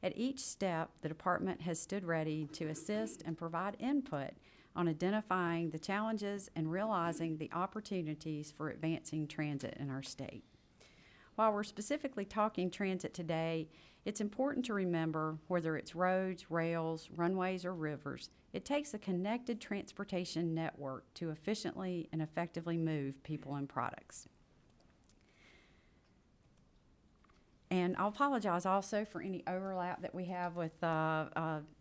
At each step, the department has stood ready to assist and provide input on identifying the challenges and realizing the opportunities for advancing transit in our state. While we're specifically talking transit today, it's important to remember whether it's roads, rails, runways, or rivers, it takes a connected transportation network to efficiently and effectively move people and products. And I'll apologize also for any overlap that we have with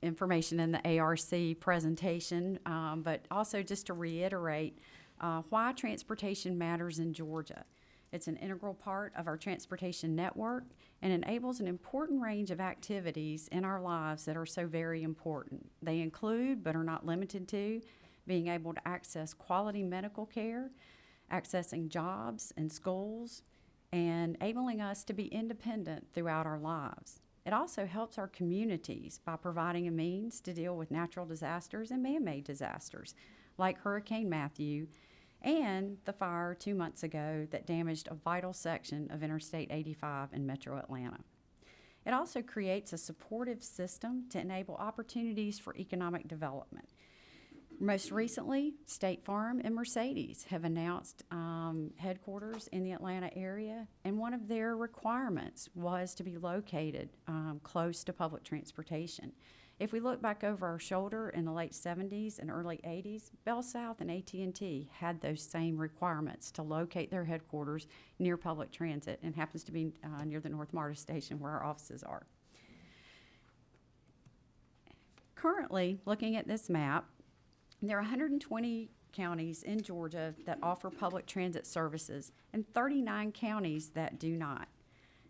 information in the ARC presentation, but also just to reiterate why transportation matters in Georgia. It's an integral part of our transportation network and enables an important range of activities in our lives that are so very important. They include, but are not limited to, being able to access quality medical care, accessing jobs and schools, and enabling us to be independent throughout our lives. It also helps our communities by providing a means to deal with natural disasters and man-made disasters, like Hurricane Matthew, and the fire 2 months ago that damaged a vital section of Interstate 85 in Metro Atlanta. It also creates a supportive system to enable opportunities for economic development. Most recently, State Farm and Mercedes have announced headquarters in the Atlanta area, and one of their requirements was to be located close to public transportation. If we look back over our shoulder in the late 70s and early 80s, Bell South and AT&T had those same requirements to locate their headquarters near public transit, and happens to be near the North MARTA station where our offices are. Currently, looking at this map, there are 120 counties in Georgia that offer public transit services and 39 counties that do not.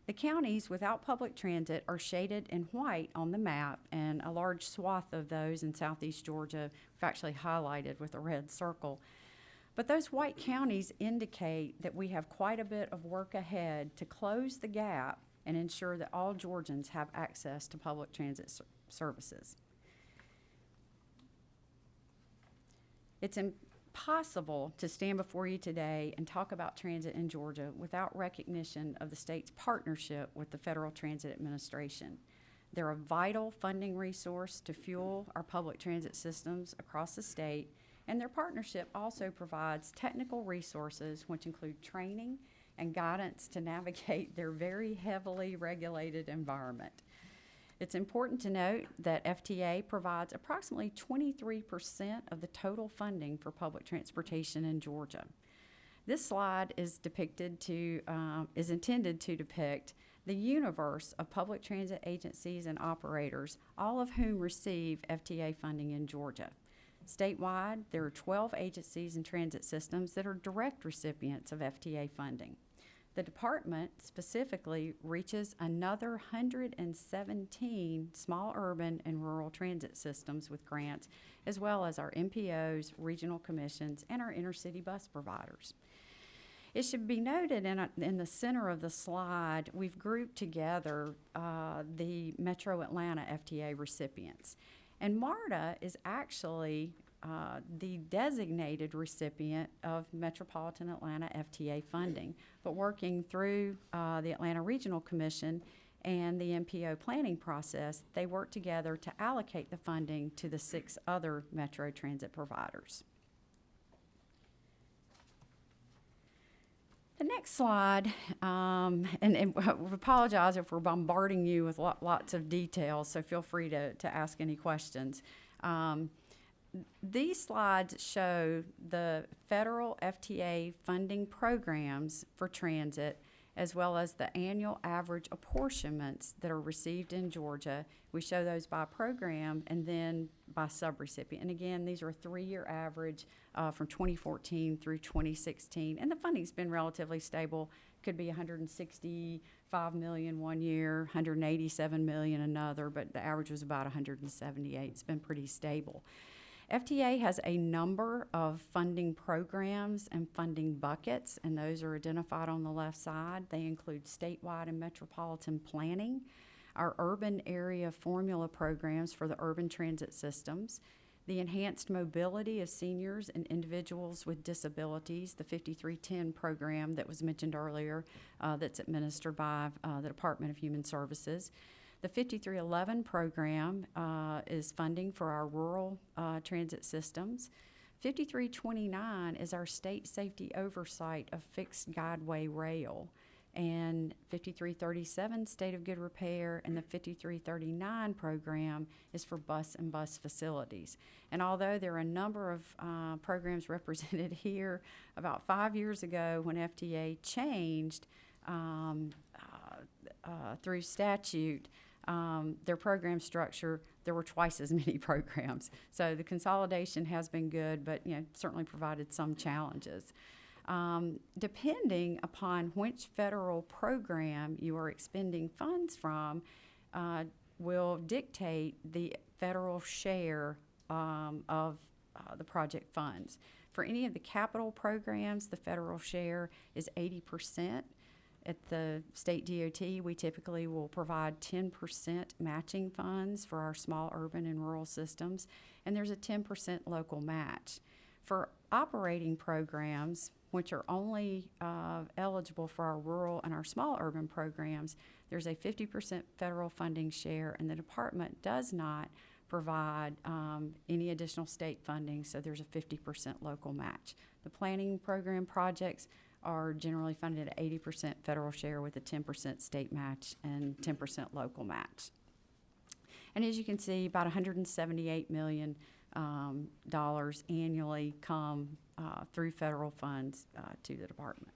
The counties without public transit are shaded in white on the map, and a large swath of those in southeast Georgia we've actually highlighted with a red circle. But those white counties indicate that we have quite a bit of work ahead to close the gap and ensure that all Georgians have access to public transit services. It's impossible to stand before you today and talk about transit in Georgia without recognition of the state's partnership with the Federal Transit Administration. They're a vital funding resource to fuel our public transit systems across the state, and their partnership also provides technical resources which include training and guidance to navigate their very heavily regulated environment. It's important to note that FTA provides approximately 23% of the total funding for public transportation in Georgia. This slide is intended to depict the universe of public transit agencies and operators, all of whom receive FTA funding in Georgia. Statewide, there are 12 agencies and transit systems that are direct recipients of FTA funding. The department specifically reaches another 117 small urban and rural transit systems with grants, as well as our MPOs, regional commissions, and our intercity bus providers. It should be noted in the center of the slide, we've grouped together the Metro Atlanta FTA recipients. And MARTA is actually the designated recipient of Metropolitan Atlanta FTA funding, but working through the Atlanta Regional Commission and the MPO planning process, they work together to allocate the funding to the 6 other Metro Transit providers. The next slide, and we apologize if we're bombarding you with lots of details, so feel free to ask any questions. These slides show the federal FTA funding programs for transit, as well as the annual average apportionments that are received in Georgia. We show those by program and then by subrecipient. And again, these are a 3-year average from 2014 through 2016. And the funding's been relatively stable. Could be 165 million one year, 187 million another, but the average was about 178. It's been pretty stable. FTA has a number of funding programs and funding buckets, and those are identified on the left side. They include statewide and metropolitan planning, our urban area formula programs for the urban transit systems, the enhanced mobility of seniors and individuals with disabilities, the 5310 program that was mentioned earlier that's administered by the Department of Human Services. The 5311 program is funding for our rural transit systems. 5329 is our state safety oversight of fixed guideway rail. And 5337, State of Good Repair, and the 5339 program is for bus and bus facilities. And although there are a number of programs represented here, about 5 years ago when FTA changed through statute, their program structure, there were twice as many programs. So the consolidation has been good, but certainly provided some challenges. Depending upon which federal program you are expending funds from, will dictate the federal share of the project funds. For any of the capital programs, the federal share is 80%. At the state DOT, we typically will provide 10% matching funds for our small urban and rural systems, and there's a 10% local match. For operating programs, which are only eligible for our rural and our small urban programs, there's a 50% federal funding share, and the department does not provide any additional state funding, so there's a 50% local match. The planning program projects are generally funded at 80% federal share with a 10% state match and 10% local match. And as you can see, about $178 million annually come through federal funds to the department.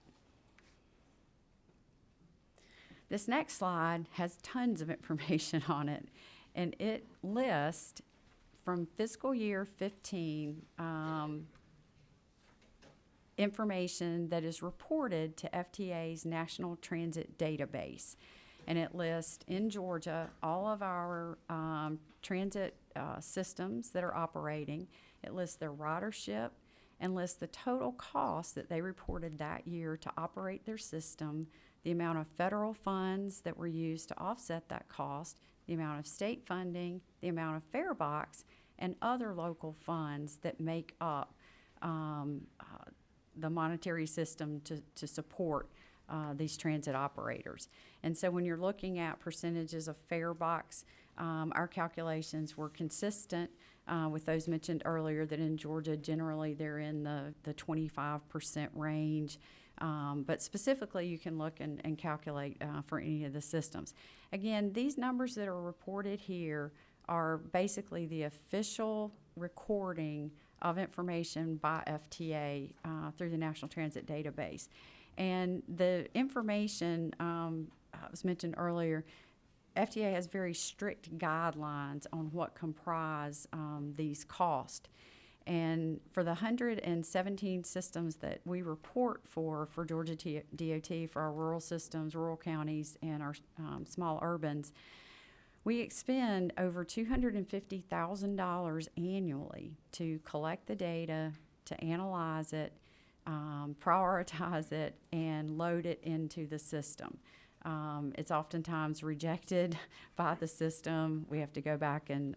This next slide has tons of information on it, and it lists from fiscal year 15 information that is reported to FTA's National Transit Database. And it lists in Georgia all of our transit systems that are operating. It lists their ridership and lists the total cost that they reported that year to operate their system, the amount of federal funds that were used to offset that cost, the amount of state funding, the amount of fare box, and other local funds that make up the monetary system to support these transit operators. And so when you're looking at percentages of fare box, our calculations were consistent with those mentioned earlier, that in Georgia generally they're in the 25% range. But specifically you can look and calculate for any of the systems. Again, these numbers that are reported here are basically the official recording of information by FTA through the National Transit Database. And the information was mentioned earlier, FTA has very strict guidelines on what comprise these costs. And for the 117 systems that we report for Georgia DOT, for our rural systems, rural counties, and our small urbans, we expend over $250,000 annually to collect the data, to analyze it, prioritize it, and load it into the system. It's oftentimes rejected by the system. We have to go back and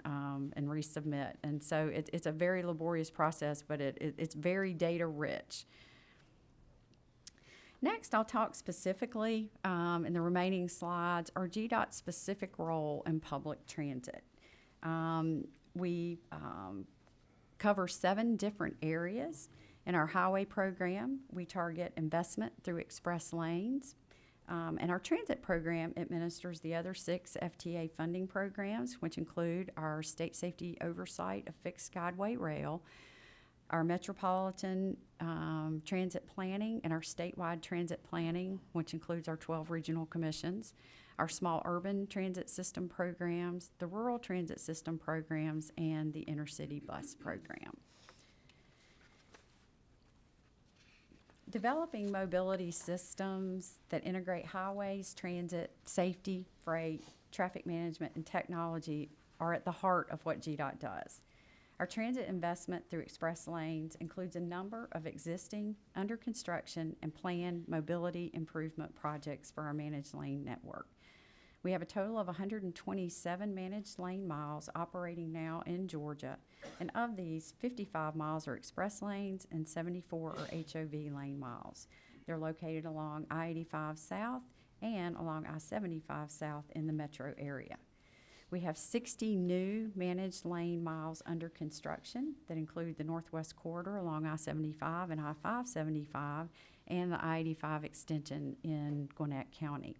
resubmit. And so it's a very laborious process, but it's very data rich. Next, I'll talk specifically in the remaining slides, our GDOT's specific role in public transit. We cover 7 different areas, In our highway program, we target investment through express lanes. And our transit program administers the other 6 FTA funding programs, which include our state safety oversight of fixed guideway rail, our metropolitan transit planning, and our statewide transit planning, which includes our 12 regional commissions, our small urban transit system programs, the rural transit system programs, and the intercity bus program. Developing mobility systems that integrate highways, transit, safety, freight, traffic management, and technology are at the heart of what GDOT does. Our transit investment through express lanes includes a number of existing, under construction, and planned mobility improvement projects for our managed lane network. We have a total of 127 managed lane miles operating now in Georgia, and of these, 55 miles are express lanes and 74 are HOV lane miles. They're located along I-85 South and along I-75 South in the metro area. We have 60 new managed lane miles under construction that include the Northwest Corridor along I-75 and I-575 and the I-85 extension in Gwinnett County.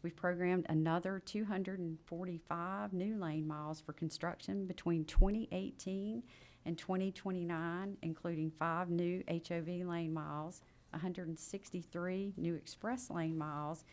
We've programmed another 245 new lane miles for construction between 2018 and 2029, including 5 new HOV lane miles, 163 new express lane miles,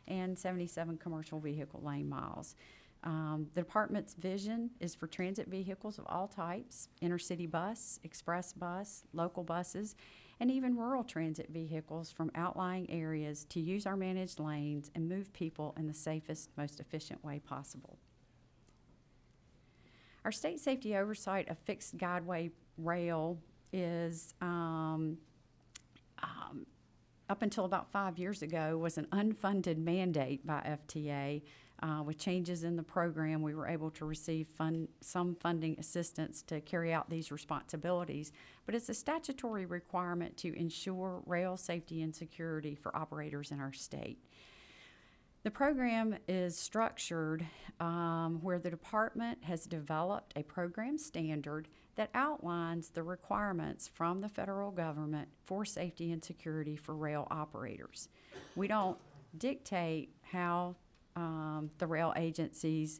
and 77 commercial vehicle lane miles. The department's vision is for transit vehicles of all types, intercity bus, express bus, local buses, and even rural transit vehicles from outlying areas to use our managed lanes and move people in the safest, most efficient way possible. Our state safety oversight of fixed guideway rail is, up until about 5 years ago, was an unfunded mandate by FTA. With changes in the program, we were able to receive some funding assistance to carry out these responsibilities, but it's a statutory requirement to ensure rail safety and security for operators in our state. The program is structured where the department has developed a program standard that outlines the requirements from the federal government for safety and security for rail operators. We don't dictate how the rail agencies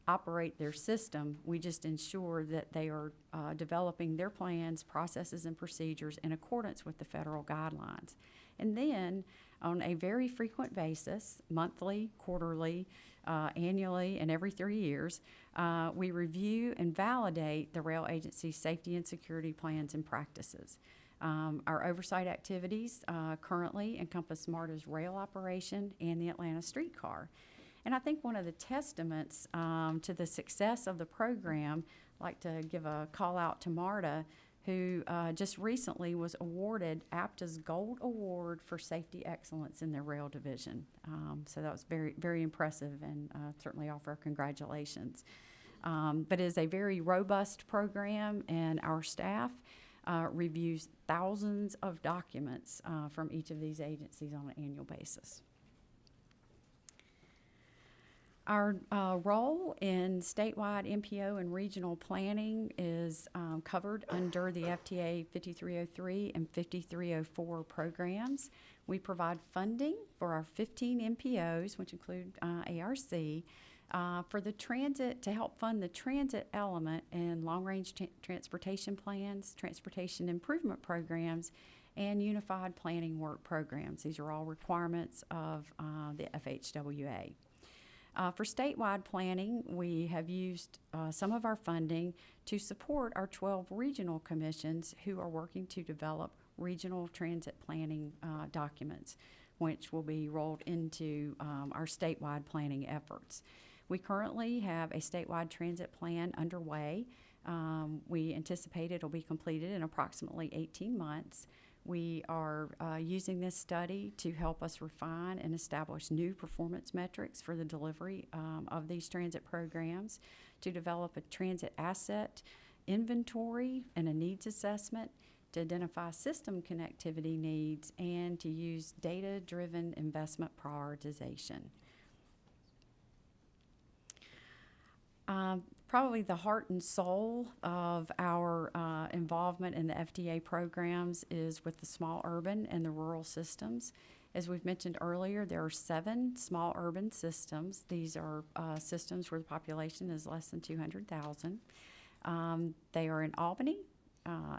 operate their system. We just ensure that they are developing their plans, processes, and procedures in accordance with the federal guidelines. And then, on a very frequent basis, monthly, quarterly, annually, and every 3 years, we review and validate the rail agency's safety and security plans and practices. Our oversight activities currently encompass MARTA's rail operation and the Atlanta streetcar. And I think one of the testaments to the success of the program, I'd like to give a call out to MARTA, who just recently was awarded APTA's Gold Award for Safety Excellence in their rail division. So that was very, very impressive, and certainly offer our congratulations. But it is a very robust program, and our staff reviews thousands of documents from each of these agencies on an annual basis. Our role in statewide MPO and regional planning is covered under the FTA 5303 and 5304 programs. We provide funding for our 15 MPOs, which include ARC, for the transit, to help fund the transit element in long-range transportation plans, transportation improvement programs, and unified planning work programs. These are all requirements of the FHWA. For statewide planning, we have used some of our funding to support our 12 regional commissions who are working to develop regional transit planning documents, which will be rolled into our statewide planning efforts. We currently have a statewide transit plan underway. We anticipate it'll be completed in approximately 18 months. We are using this study to help us refine and establish new performance metrics for the delivery of these transit programs, to develop a transit asset inventory and a needs assessment, to identify system connectivity needs, and to use data-driven investment prioritization. probably the heart and soul of our involvement in the FDA programs is with the small urban and the rural systems. As we've mentioned earlier, there are 7 small urban systems. These are systems where the population is less than 200,000. They are in Albany,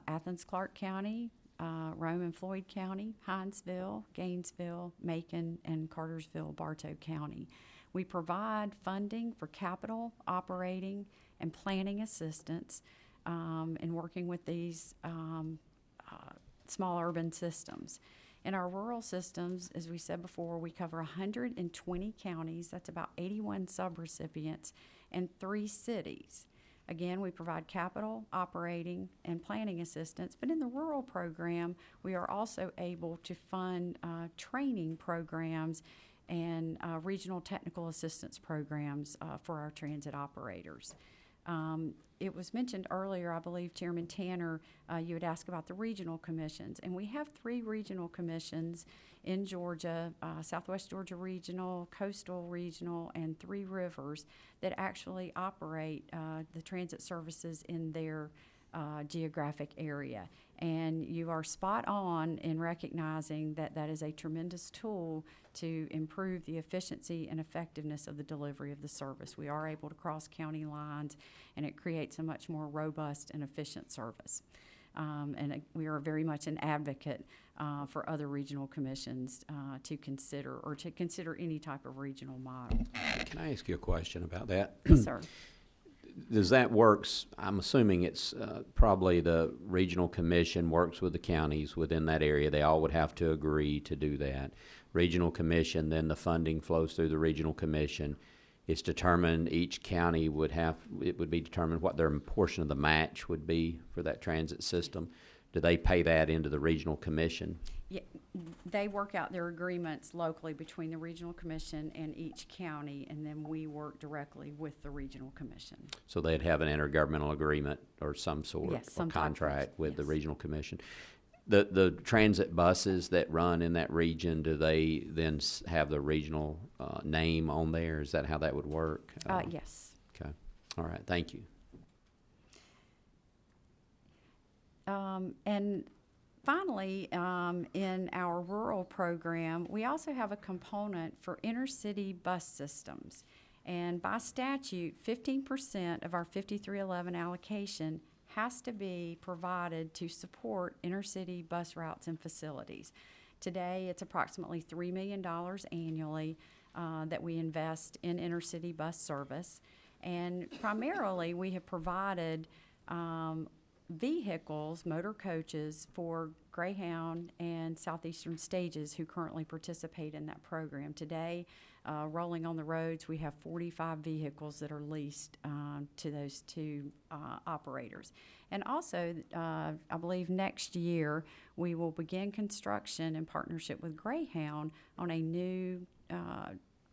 Athens, Clarke County, Rome and Floyd County, Hinesville, Gainesville, Macon, and Cartersville, Bartow County. We provide funding for capital, operating, and planning assistance in working with these small urban systems. In our rural systems, as we said before, we cover 120 counties. That's about 81 subrecipients and 3 cities. Again, we provide capital, operating, and planning assistance, but in the rural program, we are also able to fund training programs and regional technical assistance programs for our transit operators. It was mentioned earlier, I believe, Chairman Tanner, you had asked about the regional commissions, and we have 3 regional commissions in Georgia, Southwest Georgia Regional, Coastal Regional, and 3 Rivers that actually operate the transit services in their geographic area. And you are spot on in recognizing that that is a tremendous tool to improve the efficiency and effectiveness of the delivery of the service. We are able to cross county lines, and it creates a much more robust and efficient service. We are very much an advocate for other regional commissions to consider any type of regional model. Can I ask you a question about that? Yes, sir. Does that works, I'm assuming it's probably the regional commission works with the counties within that area. They all would have to agree to do that. Regional commission, then the funding flows through the regional commission. It's determined, each county it would be determined what their portion of the match would be for that transit system. Do they pay that into the regional commission? Yeah, they work out their agreements locally between the regional commission and each county, and then we work directly with the regional commission. So they'd have an intergovernmental agreement or some sort Yes, of some type of- contract with the yes. regional commission. The transit buses that run in that region, do they then have the regional name on there? Is that how that would work? Yes. Okay. All right. Thank you. And finally, in our rural program, we also have a component for intercity bus systems. And by statute, 15% of our 5311 allocation has to be provided to support intercity bus routes and facilities. Today, it's approximately $3 million annually that we invest in intercity bus service. And primarily, we have provided vehicles, motor coaches, for Greyhound and Southeastern Stages who currently participate in that program. Today, rolling on the roads, we have 45 vehicles that are leased to those 2 operators. And also, I believe next year, we will begin construction in partnership with Greyhound on a new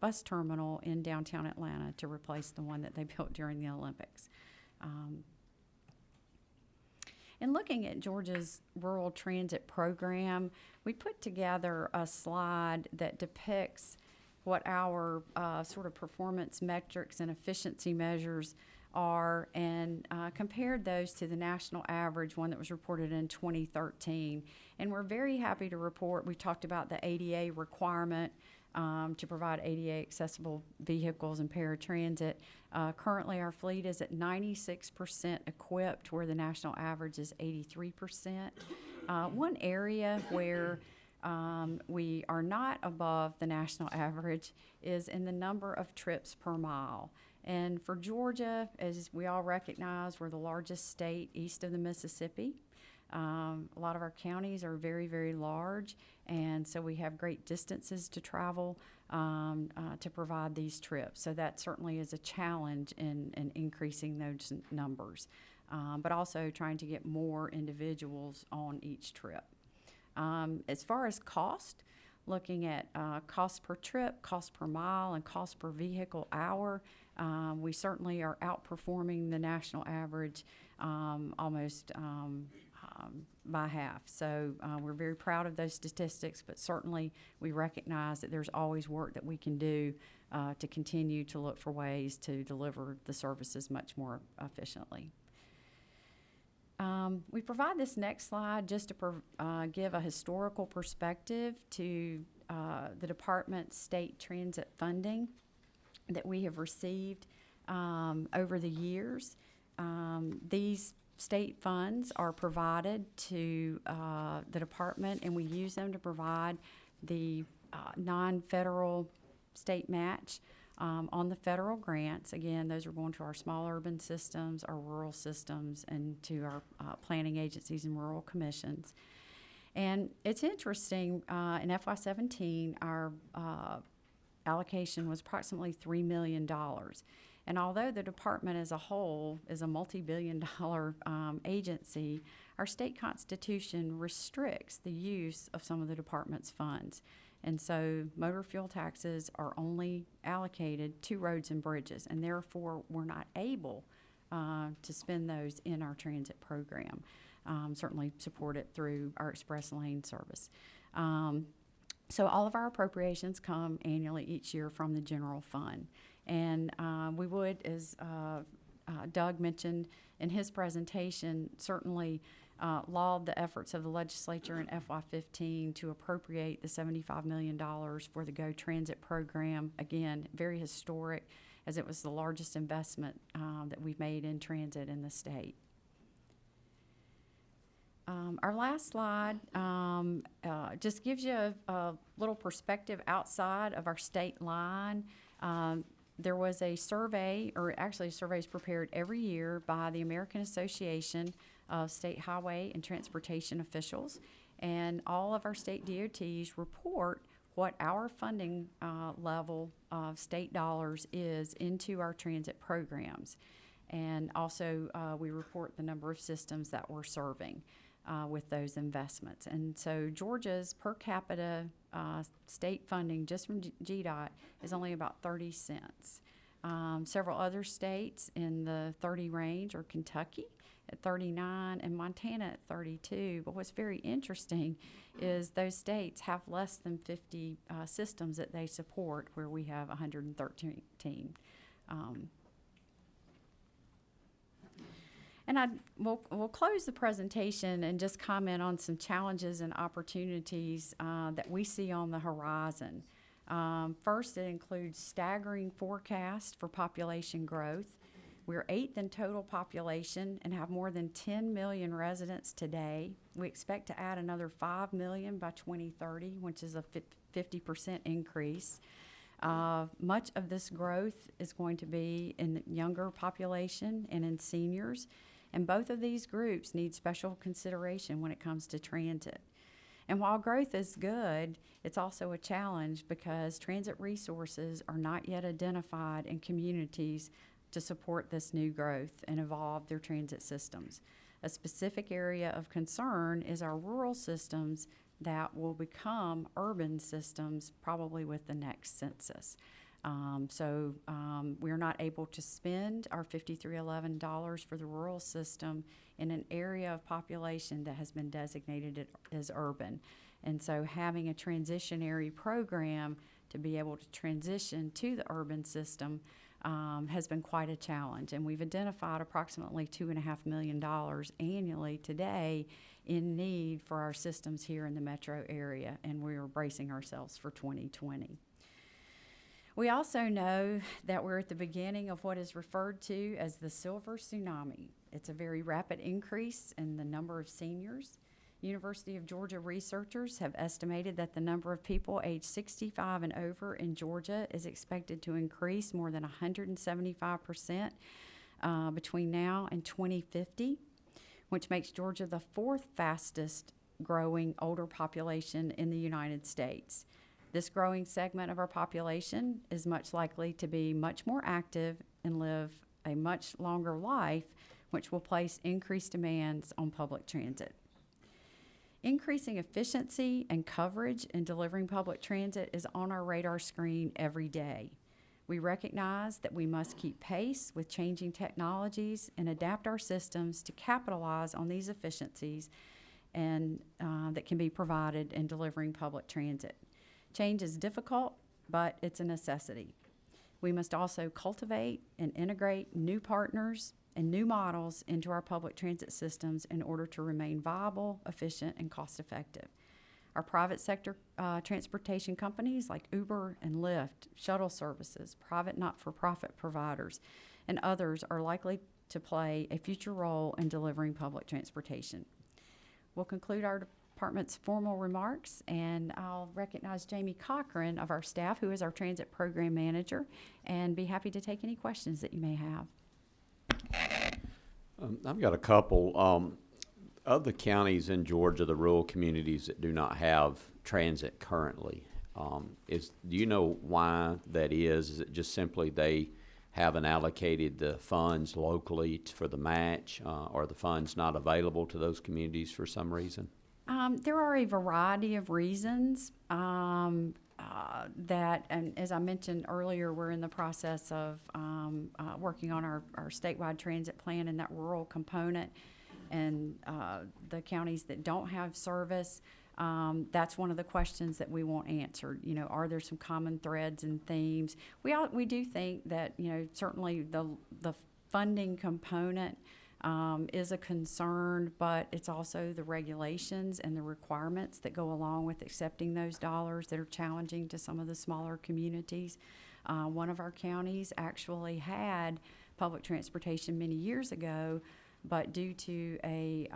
bus terminal in downtown Atlanta to replace the one that they built during the Olympics. In looking at Georgia's rural transit program, we put together a slide that depicts what our sort of performance metrics and efficiency measures are, and compared those to the national average, one that was reported in 2013. And we're very happy to report, we talked about the ADA requirement to provide ADA accessible vehicles and paratransit. Currently, our fleet is at 96% equipped, where the national average is 83%. One area where we are not above the national average is in the number of trips per mile. And for Georgia, as we all recognize, we're the largest state east of the Mississippi. A lot of our counties are very, very large, and so we have great distances to travel to provide these trips. So that certainly is a challenge in increasing those numbers, but also trying to get more individuals on each trip. As far as cost, looking at cost per trip, cost per mile, and cost per vehicle hour, we certainly are outperforming the national average almost by half. So we're very proud of those statistics, but certainly we recognize that there's always work that we can do to continue to look for ways to deliver the services much more efficiently. We provide this next slide just to give a historical perspective to the department's state transit funding that we have received over the years. These state funds are provided to the department, and we use them to provide the non-federal state match on the federal grants. Again, those are going to our small urban systems, our rural systems, and to our planning agencies and rural commissions. And it's interesting, in FY17, our allocation was approximately $3 million. And although the department as a whole is a multi-billion-dollar agency, our state constitution restricts the use of some of the department's funds. And so motor fuel taxes are only allocated to roads and bridges, and therefore we're not able to spend those in our transit program. Certainly support it through our express lane service. So all of our appropriations come annually each year from the general fund. And we would, as Doug mentioned in his presentation, certainly laud the efforts of the legislature in FY15 to appropriate the $75 million for the Go Transit program. Again, very historic, as it was the largest investment that we've made in transit in the state. Our last slide just gives you a little perspective outside of our state line. There was a survey, or actually a survey is prepared every year by the American Association of State Highway and Transportation Officials, and all of our state DOTs report what our funding level of state dollars is into our transit programs. And also we report the number of systems that we're serving with those investments. And so Georgia's per capita state funding just from GDOT is only about 30 cents. Several other states in the 30 range are Kentucky at 39 and Montana at 32. But what's very interesting is those states have less than 50 systems that they support, where we have 113. And we'll close the presentation and just comment on some challenges and opportunities that we see on the horizon. First, it includes staggering forecasts for population growth. We're 8th in total population and have more than 10 million residents today. We expect to add another 5 million by 2030, which is a 50% increase. Much of this growth is going to be in the younger population and in seniors. And both of these groups need special consideration when it comes to transit. And while growth is good, it's also a challenge because transit resources are not yet identified in communities to support this new growth and evolve their transit systems. A specific area of concern is our rural systems that will become urban systems probably with the next census. We're not able to spend our $5311 for the rural system in an area of population that has been designated as urban. And so having a transitionary program to be able to transition to the urban system has been quite a challenge. And we've identified approximately $2.5 million annually today in need for our systems here in the metro area, and we are bracing ourselves for 2020. We also know that we're at the beginning of what is referred to as the silver tsunami. It's a very rapid increase in the number of seniors. University of Georgia researchers have estimated that the number of people aged 65 and over in Georgia is expected to increase more than 175% between now and 2050, which makes Georgia the 4th fastest growing older population in the United States. This growing segment of our population is much likely to be much more active and live a much longer life, which will place increased demands on public transit. Increasing efficiency and coverage in delivering public transit is on our radar screen every day. We recognize that we must keep pace with changing technologies and adapt our systems to capitalize on these efficiencies and that can be provided in delivering public transit. Change is difficult, but it's a necessity. We must also cultivate and integrate new partners and new models into our public transit systems in order to remain viable, efficient, and cost-effective. Our private sector transportation companies like Uber and Lyft, shuttle services, private not-for-profit providers, and others are likely to play a future role in delivering public transportation. We'll conclude our department's formal remarks, and I'll recognize Jamie Cochran of our staff, who is our transit program manager, and be happy to take any questions that you may have. I've got a couple. Of the counties in Georgia, the rural communities that do not have transit currently, do you know why that is? Is it just simply they haven't allocated the funds locally for the match, or the funds not available to those communities for some reason? There are a variety of reasons that, and as I mentioned earlier, we're in the process of working on our statewide transit plan and that rural component. And the counties that don't have service, that's one of the questions that we want answered. You know, are there some common threads and themes? We do think that, you know, certainly the funding component is a concern, but it's also the regulations and the requirements that go along with accepting those dollars that are challenging to some of the smaller communities. One of our counties actually had public transportation many years ago, but due to a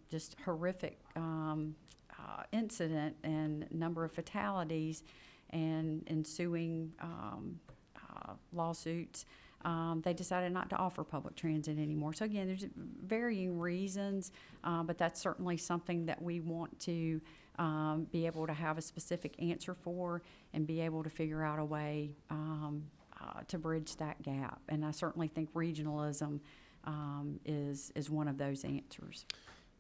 just horrific incident and number of fatalities and ensuing lawsuits, they decided not to offer public transit anymore. So again, there's varying reasons, but that's certainly something that we want to be able to have a specific answer for and be able to figure out a way to bridge that gap. And I certainly think regionalism is one of those answers.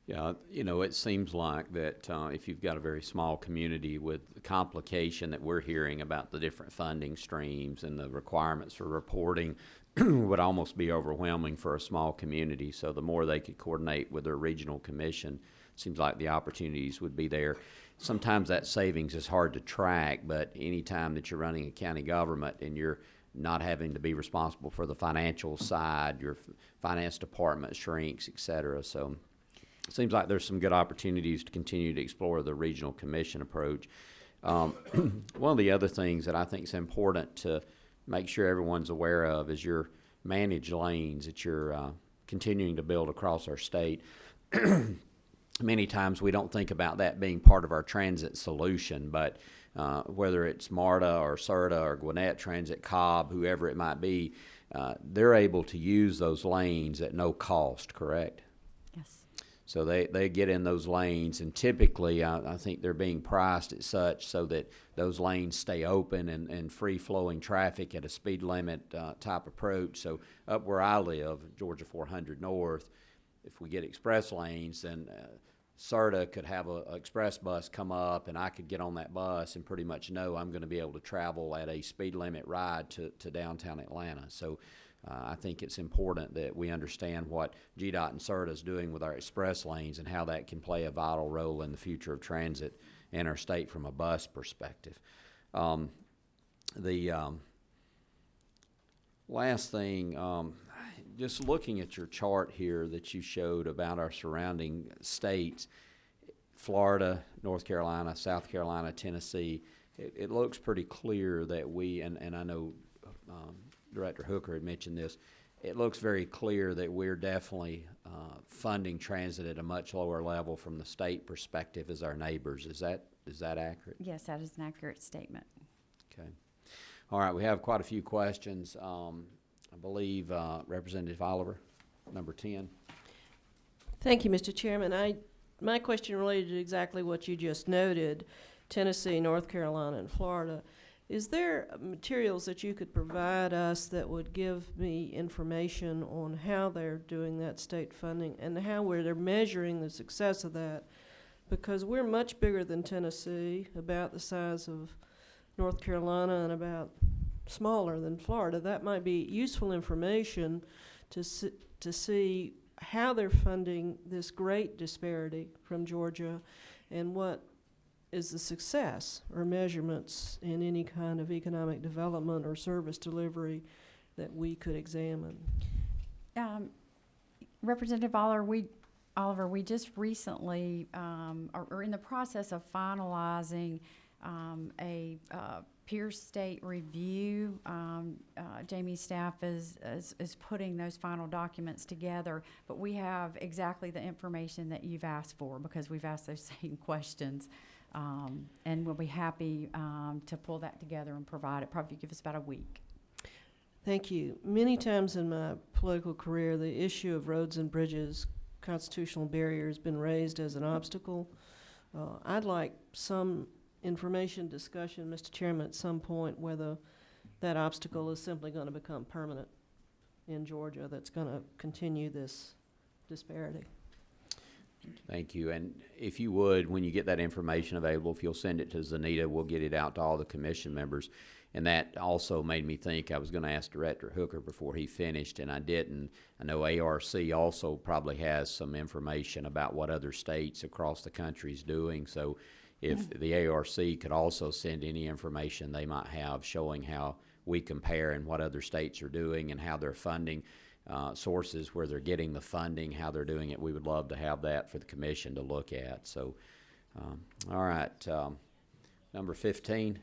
Yeah, you know, it seems like that if you've got a very small community with the complication that we're hearing about the different funding streams and the requirements for reporting would almost be overwhelming for a small community. So the more they could coordinate with their regional commission, seems like the opportunities would be there. Sometimes that savings is hard to track, but any time that you're running a county government and you're not having to be responsible for the financial side, your finance department shrinks, et cetera. So it seems like there's some good opportunities to continue to explore the regional commission approach. One of the other things that I think is important to make sure everyone's aware of is your managed lanes that you're continuing to build across our state. Many times we don't think about that being part of our transit solution, but whether it's MARTA or CERTA or Gwinnett Transit, Cobb, whoever it might be, they're able to use those lanes at no cost, correct? Yes. So they get in those lanes, and typically I think they're being priced at such so that those lanes stay open and free-flowing traffic at a speed limit type approach. So up where I live, Georgia 400 North, if we get express lanes, then CERTA could have an express bus come up, and I could get on that bus and pretty much know I'm going to be able to travel at a speed limit ride to downtown Atlanta. So I think it's important that we understand what GDOT and CERTA is doing with our express lanes and how that can play a vital role in the future of transit in our state from a bus perspective. Last thing, just looking at your chart here that you showed about our surrounding states, Florida, North Carolina, South Carolina, Tennessee, it looks pretty clear that we, and I know Director Hooker had mentioned this, it looks very clear that we're definitely funding transit at a much lower level from the state perspective as our neighbors. Is that accurate? Yes, that is an accurate statement. Okay. All right, we have quite a few questions. I believe Representative Oliver, number 10. Thank you, Mr. Chairman. My question related to exactly what you just noted, Tennessee, North Carolina, and Florida. Is there materials that you could provide us that would give me information on how they're doing that state funding and how they're measuring the success of that? Because we're much bigger than Tennessee, about the size of North Carolina and about smaller than Florida, that might be useful information to see how they're funding this great disparity from Georgia and what is the success or measurements in any kind of economic development or service delivery that we could examine. Representative Oliver, we just recently are in the process of finalizing a peer state review. Jamie's staff is putting those final documents together, but we have exactly the information that you've asked for because we've asked those same questions. And we'll be happy to pull that together and provide it. Probably give us about a week. Thank you. Many times in my political career, the issue of roads and bridges, constitutional barrier, has been raised as an obstacle. I'd like some information discussion, Mr. Chairman, at some point whether that obstacle is simply going to become permanent in Georgia that's going to continue this disparity. Thank you. And if you would, when you get that information available, if you'll send it to Zanita, we'll get it out to all the commission members. And that also made me think I was going to ask Director Hooker before he finished, and I didn't. I know ARC also probably has some information about what other states across the country is doing. So if the ARC could also send any information they might have showing how we compare and what other states are doing and how they're funding sources, where they're getting the funding, how they're doing it, we would love to have that for the commission to look at. So, all right, number 15.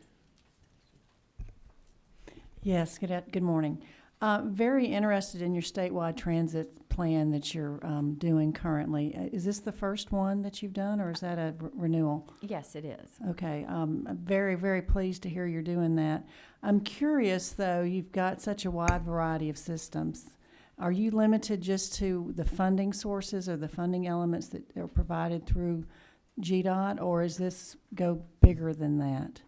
Yes, good morning. Very interested in your statewide transit plan that you're doing currently. Is this the first one that you've done, or is that a renewal? Yes, it is. Okay. I'm very, very pleased to hear you're doing that. I'm curious, though, you've got such a wide variety of systems. Are you limited just to the funding sources or the funding elements that are provided through GDOT, or is this go bigger than that?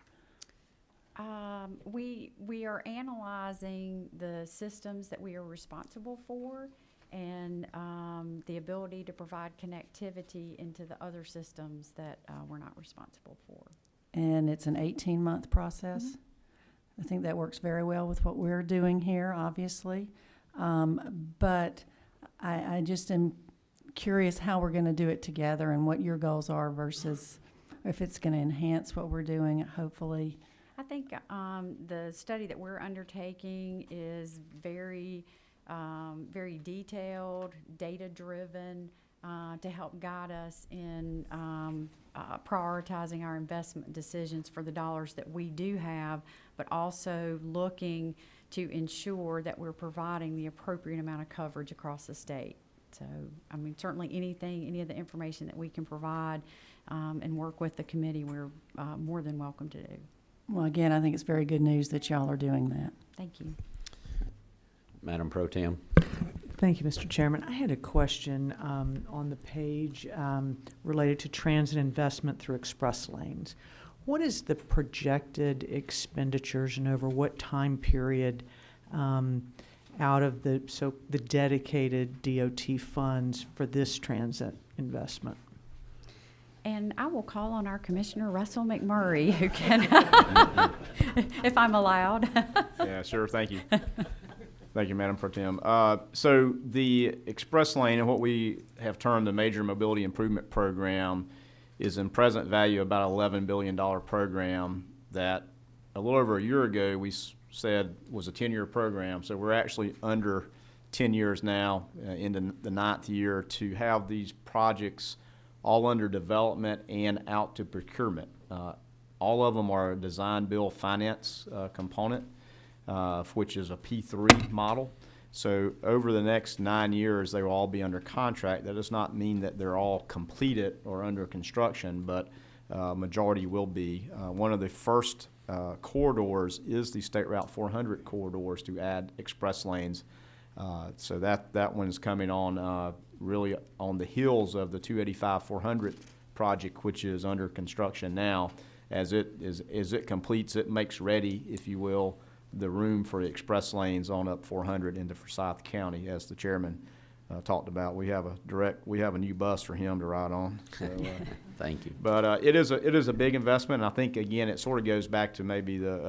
We are analyzing the systems that we are responsible for and the ability to provide connectivity into the other systems that we're not responsible for. And it's an 18-month process? Mm-hmm. I think that works very well with what we're doing here, obviously. But I just am curious how we're going to do it together and what your goals are versus if it's going to enhance what we're doing, hopefully. I think the study that we're undertaking is very detailed, data-driven, to help guide us in prioritizing our investment decisions for the dollars that we do have, but also looking to ensure that we're providing the appropriate amount of coverage across the state. So, I mean, certainly any of the information that we can provide and work with the committee, we're more than welcome to do. Well, again, I think it's very good news that y'all are doing that. Thank you. Madam Pro Tem. Thank you, Mr. Chairman. I had a question on the page related to transit investment through express lanes. What is the projected expenditures and over what time period out of the dedicated DOT funds for this transit investment? And I will call on our Commissioner Russell McMurray, who can, if I'm allowed. Yeah, sure. Thank you. Thank you, Madam Pro Tem. So the express lane and what we have termed the Major Mobility Improvement Program is in present value about $11 billion program that a little over a year ago we said was a 10-year program. So we're actually under 10 years now, into the 9th year, to have these projects all under development and out to procurement. All of them are a design build finance component, which is a P3 model. So over the next 9 years, they will all be under contract. That does not mean that they're all completed or under construction, but majority will be. One of the first corridors is the State Route 400 corridors to add express lanes. So that one is coming on really on the heels of the 285-400 project, which is under construction now. As it completes, it makes ready, if you will, the room for the express lanes on up 400 into Forsyth County, as the chairman talked about. We have a new bus for him to ride on. So, Thank you. But it is a big investment, and I think again it sort of goes back to maybe the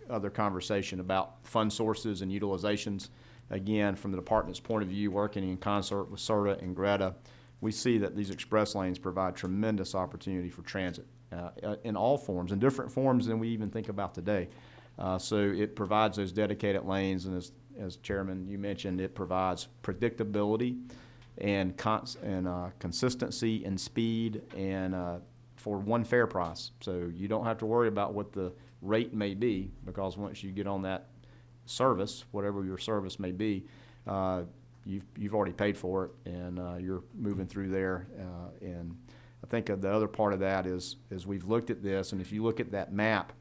other conversation about fund sources and utilizations. Again, from the department's point of view, working in concert with CERTA and Greta, we see that these express lanes provide tremendous opportunity for transit in all forms, in different forms than we even think about today. So it provides those dedicated lanes, and as Chairman, you mentioned, it provides predictability and consistency and speed and for one fair price. So you don't have to worry about what the rate may be, because once you get on that service, whatever your service may be, you've already paid for it, and you're moving through there. And I think the other part of that is we've looked at this, and if you look at that map,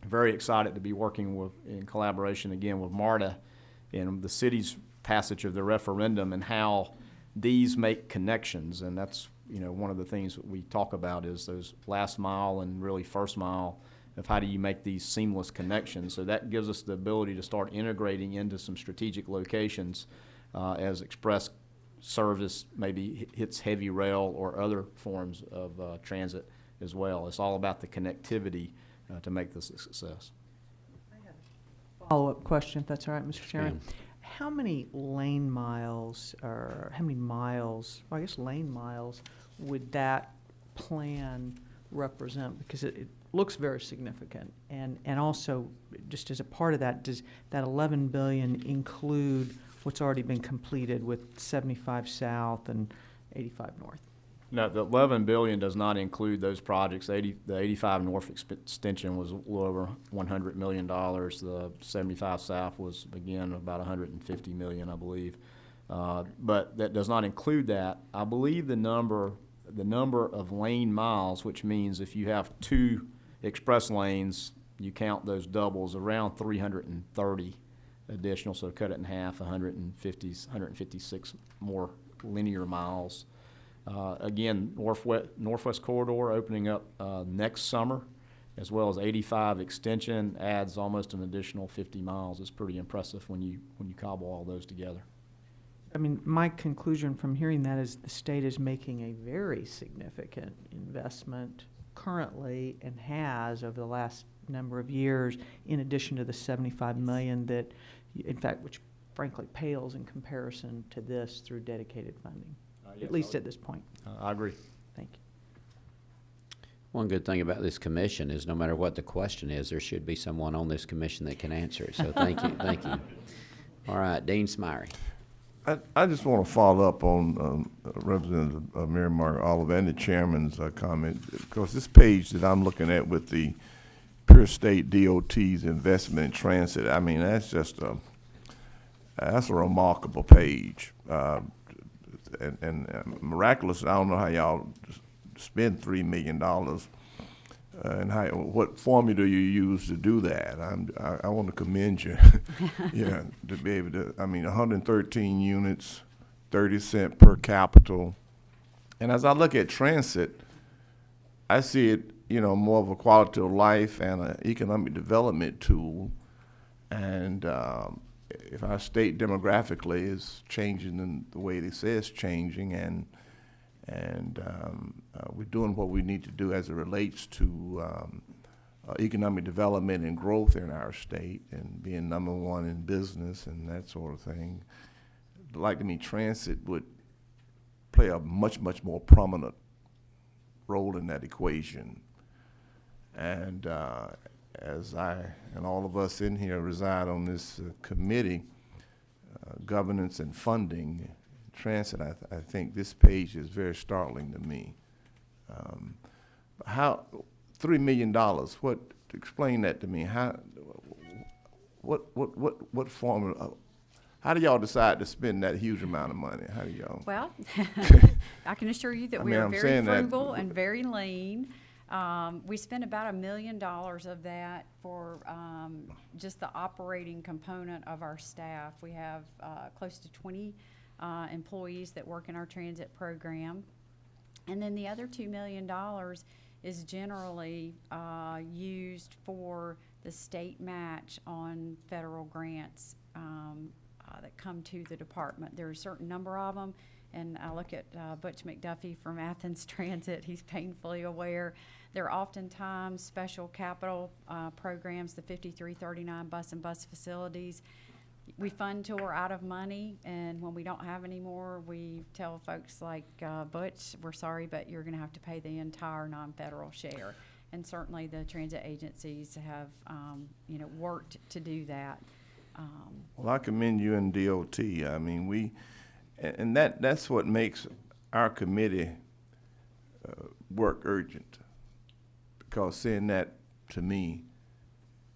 very excited to be working in collaboration again with MARTA and the city's passage of the referendum and how these make connections. And that's, one of the things that we talk about is those last mile and really first mile of how do you make these seamless connections. So that gives us the ability to start integrating into some strategic locations as express service maybe hits heavy rail or other forms of transit as well. It's all about the connectivity to make this a success. Follow-up question, if that's all right, Mr. Chairman. ma'am. How many lane miles, or how many miles, well, I guess lane miles, would that plan represent? Because it looks very significant. And also, just as a part of that, does that $11 billion include what's already been completed with 75 South and 85 North? No, the $11 billion does not include those projects. The 85 North extension was a little over $100 million. The 75 South was, again, about $150 million, I believe. But that does not include that. I believe the number of lane miles, which means if you have 2 express lanes, you count those doubles, around 330 additional, so cut it in half, 156 more linear miles. Again, Northwest Corridor opening up next summer, as well as 85 extension adds almost an additional 50 miles. It's pretty impressive when you cobble all those together. I mean, my conclusion from hearing that is the state is making a very significant investment currently and has over the last number of years, in addition to the $75 million that, in fact, which frankly pales in comparison to this through dedicated funding. Yes, at least at this point. I agree. Thank you. One good thing about this commission is no matter what the question is, there should be someone on this commission that can answer it. So thank you, thank you. All right, Dean Smyrie. I just want to follow up on Representative Mary Margaret Oliver and the chairman's comment, because this page that I'm looking at with the Pure State DOT's investment in transit, I mean, that's just that's a remarkable page. And miraculous, I don't know how y'all spend $3 million and what formula do you use to do that? I want to commend you, yeah, to be able to. I mean, 113 units, 30 cents per capital, and as I look at transit, I see it, more of a quality of life and an economic development tool, and if our state demographically is changing in the way they say it's changing, and we're doing what we need to do as it relates to economic development and growth in our state and being #1 in business and that sort of thing. Like to me, transit would play a much, much more prominent role in that equation. And as I and all of us in here reside on this committee, governance and funding, transit, I think this page is very startling to me. How $3 million? What? Explain that to me. How? What formula? How do y'all decide to spend that huge amount of money? How do y'all? Well, I can assure you that we mean, are I'm very saying that- frugal and very lean. We spend about $1 million of that for just the operating component of our staff. We have close to 20 employees that work in our transit program. And then the other $2 million is generally used for the state match on federal grants. that come to the department. There are a certain number of them, and I look at Butch McDuffie from Athens Transit. He's painfully aware. There are oftentimes special capital programs, the 5339 bus and bus facilities. We fund till we're out of money, and when we don't have any more, we tell folks like Butch, we're sorry, but you're going to have to pay the entire non-federal share. And certainly the transit agencies have, worked to do that. Well, I commend you and DOT. I mean, and that's what makes our committee work urgent. Because saying that to me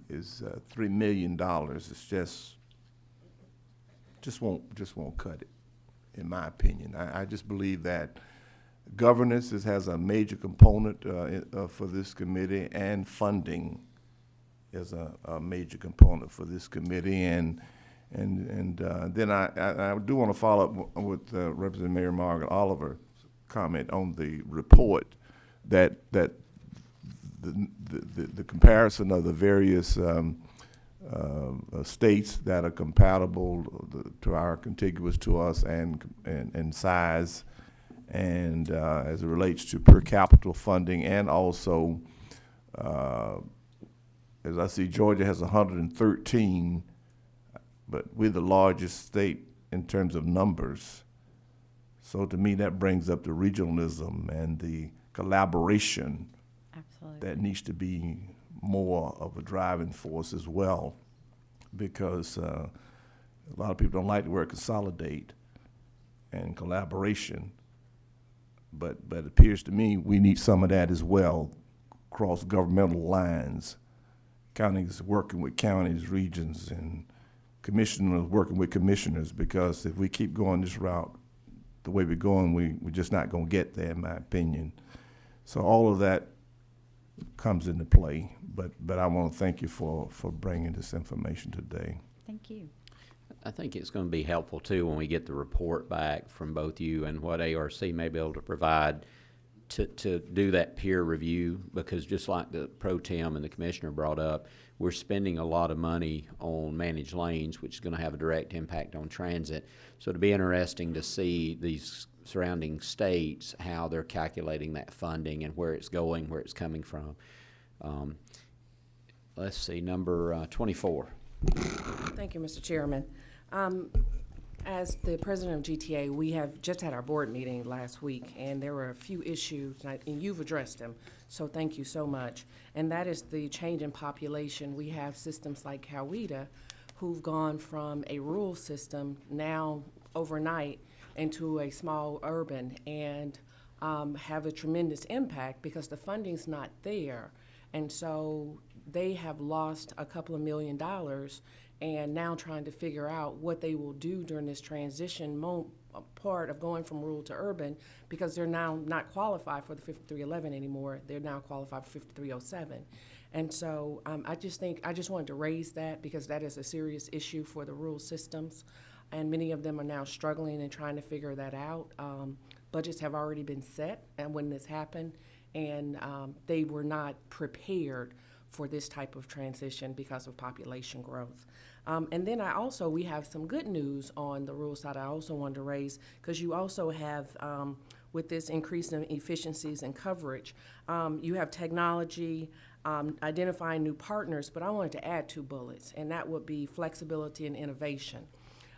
is $3 million. It's just won't cut it, in my opinion. I just believe that governance has a major component for this committee, and funding is a major component for this committee. And then I do want to follow up with Representative Mayor Margaret Oliver's comment on the report that the comparison of the various states that are compatible to our contiguous to us and size, and as it relates to per capita funding, and also as I see, Georgia has 113, but we're the largest state in terms of numbers. So to me, that brings up the regionalism and the collaboration. Absolutely. That needs to be more of a driving force as well, because a lot of people don't like the word consolidate and collaboration, but it appears to me we need some of that as well, across governmental lines. Counties working with counties, regions, and commissioners working with commissioners, because if we keep going this route the way we're going, we're just not going to get there, in my opinion. So all of that comes into play, but I want to thank you for bringing this information today. Thank you. I think it's going to be helpful too when we get the report back from both you and what ARC may be able to provide to do that peer review, because just like the pro tem and the commissioner brought up, we're spending a lot of money on managed lanes, which is going to have a direct impact on transit. So it'll be interesting to see these surrounding states, how they're calculating that funding and where it's going, where it's coming from. Let's see, number 24. Thank you, Mr. Chairman. As the president of GTA, we have just had our board meeting last week, and there were a few issues, and you've addressed them, so thank you so much. And that is the change in population. We have systems like Coweta, who've gone from a rural system now overnight into a small urban, and have a tremendous impact because the funding's not there. And so they have lost a couple of $1 million, and now trying to figure out what they will do during this transition part of going from rural to urban, because they're now not qualified for the 5311 anymore. They're now qualified for 5307. And so I just wanted to raise that, because that is a serious issue for the rural systems, and many of them are now struggling and trying to figure that out. Budgets have already been set and when this happened, and they were not prepared for this type of transition because of population growth. And then we have some good news on the rural side I also wanted to raise, because you also have, with this increase in efficiencies and coverage, you have technology, identifying new partners, but I wanted to add 2 bullets, and that would be flexibility and innovation.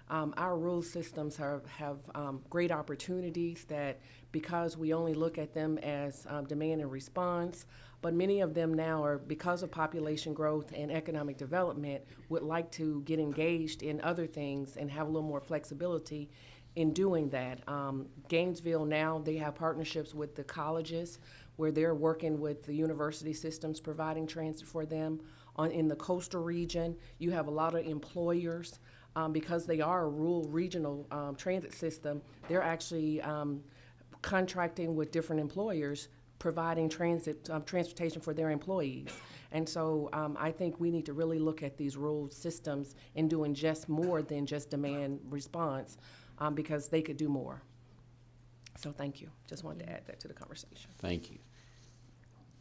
Our rural systems have great opportunities that, because we only look at them as demand and response, but many of them now are, because of population growth and economic development, would like to get engaged in other things and have a little more flexibility in doing that. Gainesville now, they have partnerships with the colleges where they're working with the university systems providing transit for them. In the coastal region, you have a lot of employers, because they are a rural regional transit system, they're actually contracting with different employers, providing transportation for their employees. And so I think we need to really look at these rural systems and doing just more than just demand response, because they could do more. So thank you. Just wanted to add that to the conversation. Thank you.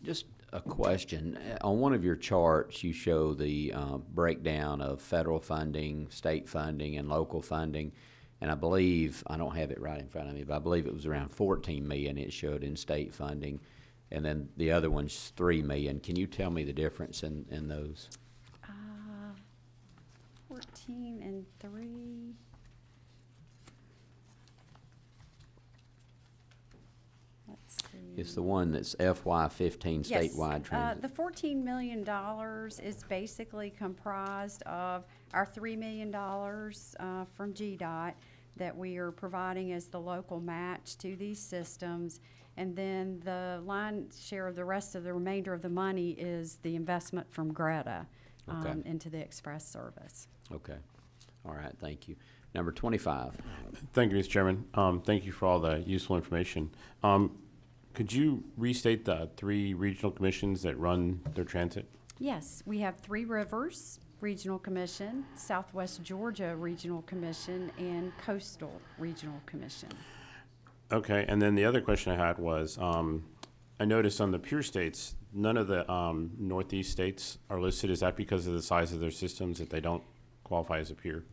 Just a question. On one of your charts, you show the breakdown of federal funding, state funding, and local funding. And I believe, I don't have it right in front of me, but I believe it was around 14 million it showed in state funding. And then the other one's 3 million. Can you tell me the difference in those? 14 and 3. Let's see. It's the one that's FY15 Yes, statewide transit. the $14 million is basically comprised of our $3 million from GDOT that we are providing as the local match to these systems. And then the lion's share of the rest of the remainder of the money is the investment from Greta Okay. into the express service. Okay. All right, thank you. Number 25. Thank you, Mr. Chairman. Thank you for all the useful information. Could you restate the 3 regional commissions that run their transit? Yes, we have Three Rivers Regional Commission, Southwest Georgia Regional Commission, and Coastal Regional Commission. Okay, and then the other question I had was, I noticed on the peer states, none of the northeast states are listed. Is that because of the size of their systems that they don't qualify as a peer?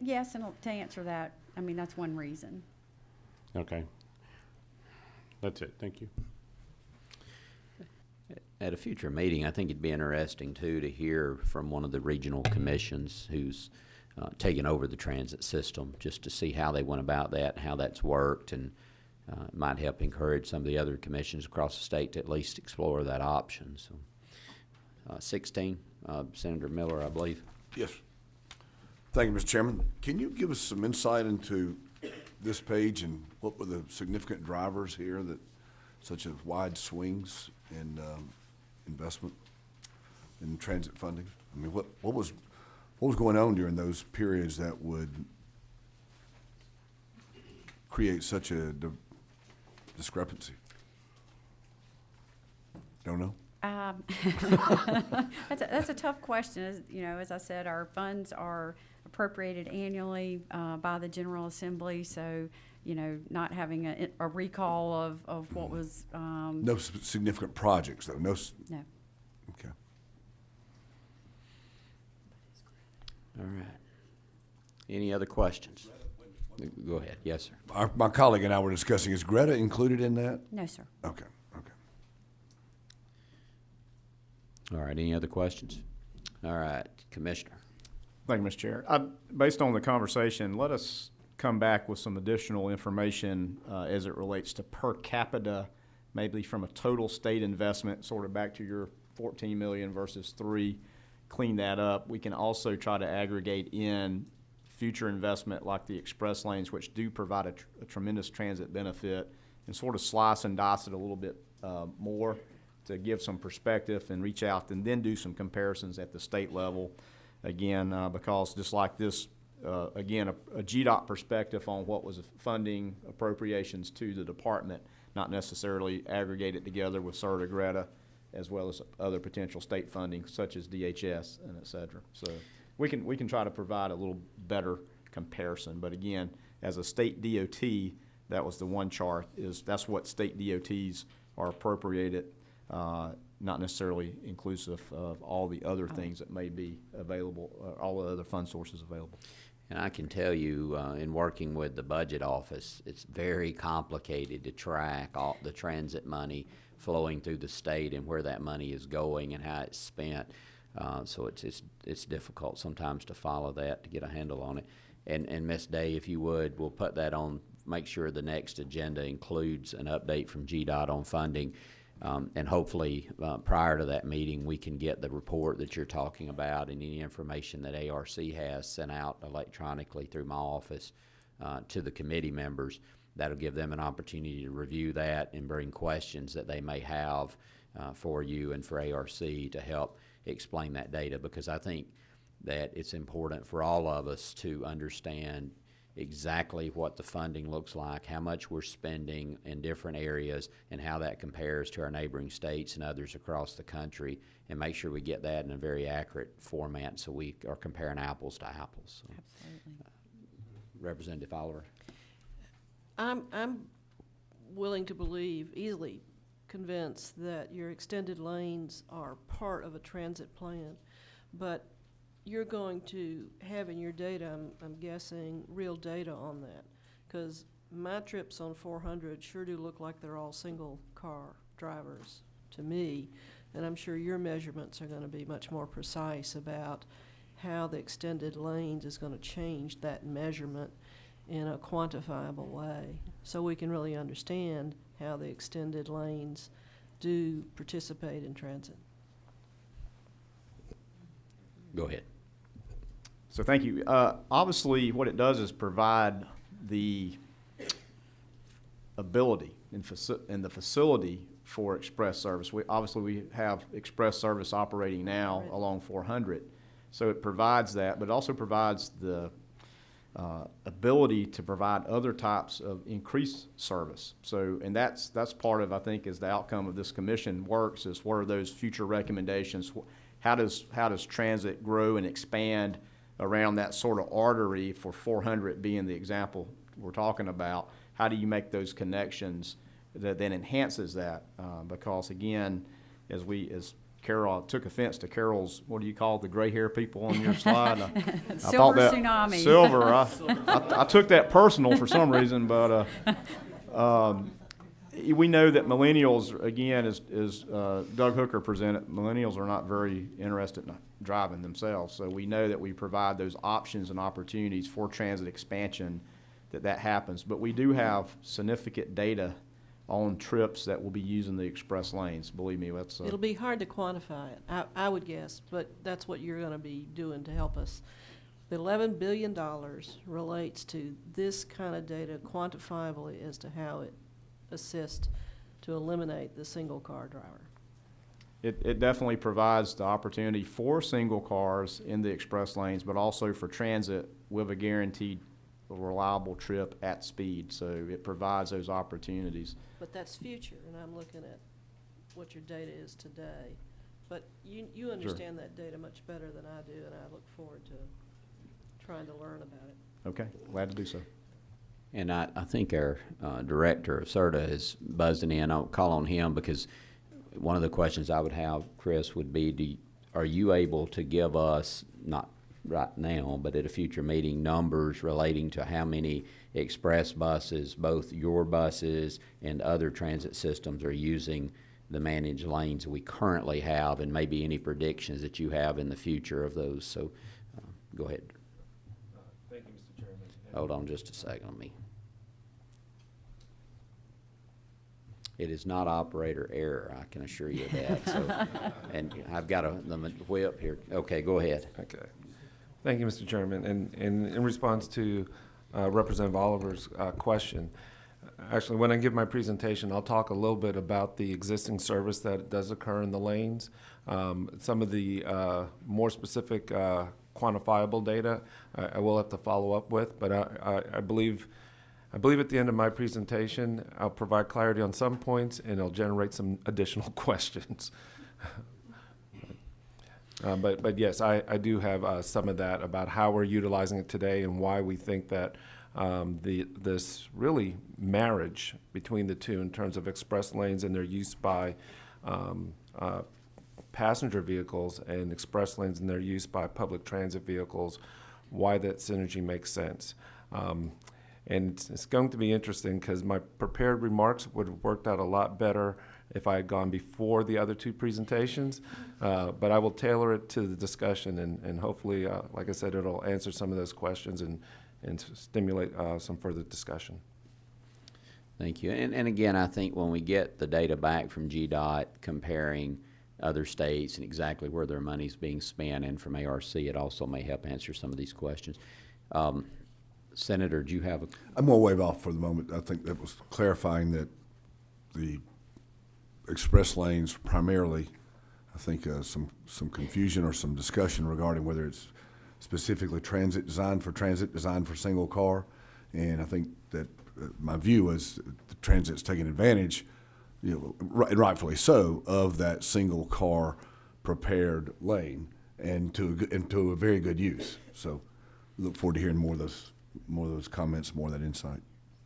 Yes, and to answer that, I mean, that's one reason. Okay. That's it. Thank you. At a future meeting, I think it'd be interesting, too, to hear from one of the regional commissions who's taken over the transit system, just to see how they went about that, how that's worked, and it might help encourage some of the other commissions across the state to at least explore that option. So, 16, Senator Miller, I believe. Yes. Thank you, Mr. Chairman. Can you give us some insight into this page and what were the significant drivers here that, such as wide swings in investment in transit funding? I mean, what was going on during those periods that would create such a discrepancy? Don't know. That's a tough question. As you know, as I said, our funds are appropriated annually by the General Assembly, so you know, not having a recall of what was No significant projects, though. No. Okay. All right. Any other questions? Go ahead. Yes, sir. My colleague and I were discussing, is Greta included in that? No, sir. Okay. All right. Any other questions? All right, Commissioner. Thank you, Mr. Chair. Based on the conversation, let us come back with some additional information as it relates to per capita, maybe from a total state investment, sort of back to your 14 million versus 3, clean that up. We can also try to aggregate in future investment like the express lanes, which do provide a tremendous transit benefit, and sort of slice and dice it a little bit more to give some perspective and reach out and then do some comparisons at the state level. Again, because just like this, again, a GDOT perspective on what was funding appropriations to the department, not necessarily aggregated together with SERTA, Greta, as well as other potential state funding such as DHS and et cetera. So we can try to provide a little better comparison. But again, as a state DOT, that was the one chart, that's what state DOTs are appropriated, not necessarily inclusive of all the other things that may be available, all the other fund sources available. And I can tell you, in working with the budget office, it's very complicated to track all the transit money flowing through the state and where that money is going and how it's spent. So it's difficult sometimes to follow that, to get a handle on it. And Ms. Day, if you would, we'll put that on, make sure the next agenda includes an update from GDOT on funding. And hopefully, prior to that meeting, we can get the report that you're talking about and any information that ARC has sent out electronically through my office to the committee members. That'll give them an opportunity to review that and bring questions that they may have for you and for ARC to help explain that data, because I think that it's important for all of us to understand exactly what the funding looks like, how much we're spending in different areas, and how that compares to our neighboring states and others across the country, and make sure we get that in a very accurate format so we are comparing apples to apples. So, absolutely. Representative Oliver. I'm willing to believe, easily convinced that your extended lanes are part of a transit plan, but you're going to have in your data, I'm guessing, real data on that, because my trips on 400 sure do look like they're all single car drivers to me, and I'm sure your measurements are going to be much more precise about how the extended lanes is going to change that measurement in a quantifiable way, so we can really understand how the extended lanes do participate in transit. Go ahead. So thank you. Obviously, what it does is provide the ability and the facility for express service. We have express service operating now along 400, so it provides that, but it also provides the ability to provide other types of increased service. So, and that's part of, I think, is the outcome of this commission works, is what are those future recommendations? How does transit grow and expand around that sort of artery, for 400 being the example we're talking about? How do you make those connections that then enhances that? Because again, as Carol, I took offense to Carol's, what do you call the gray hair people on your slide? I Silver tsunami. Silver. I took that personal for some reason, but we know that millennials, again, as Doug Hooker presented, millennials are not very interested in driving themselves. So we know that we provide those options and opportunities for transit expansion, that happens. But we do have significant data on trips that will be using the express lanes. Believe me, that's It'll be hard to quantify it, I would guess, but that's what you're going to be doing to help us. The $11 billion relates to this kind of data quantifiably as to how it assists to eliminate the single car driver. It definitely provides the opportunity for single cars in the express lanes, but also for transit with a guaranteed reliable trip at speed. So it provides those opportunities. But that's future, and I'm looking at what your data is today. But you understand that data much better than I do, and I look forward to trying to learn about it. Okay, glad to do so. And I think our director of CERTA is buzzing in. I'll call on him, because one of the questions I would have, Chris, would be, are you able to give us, not right now, but at a future meeting, numbers relating to how many express buses, both your buses and other transit systems, are using the managed lanes we currently have, and maybe any predictions that you have in the future of those? So go ahead. Thank you, Mr. Chairman. Hold on just a second on me. It is not operator error, I can assure you of that. So, and I've got the whip here. Okay, go ahead. Okay. Thank you, Mr. Chairman. And in response to Representative Oliver's question, actually, when I give my presentation, I'll talk a little bit about the existing service that does occur in the lanes. Some of the more specific quantifiable data I will have to follow up with, but I believe at the end of my presentation, I'll provide clarity on some points, and it'll generate some additional questions. But yes, I do have some of that about how we're utilizing it today and why we think that this really marriage between the two in terms of express lanes and their use by passenger vehicles and express lanes and their use by public transit vehicles, why that synergy makes sense. And it's going to be interesting, because my prepared remarks would have worked out a lot better if I had gone before the other two presentations, but I will tailor it to the discussion, and hopefully, like I said, it'll answer some of those questions and stimulate some further discussion. Thank you. And again, I think when we get the data back from GDOT comparing other states and exactly where their money's being spent, and from ARC, it also may help answer some of these questions. Senator, do you have a... I'm going to wave off for the moment. I think that was clarifying that the express lanes primarily, I think some confusion or some discussion regarding whether it's specifically designed for single car. And I think that my view is the transit's taking advantage, and rightfully so, of that single car prepared lane, and to a very good use. So look forward to hearing more of those comments, more of that insight.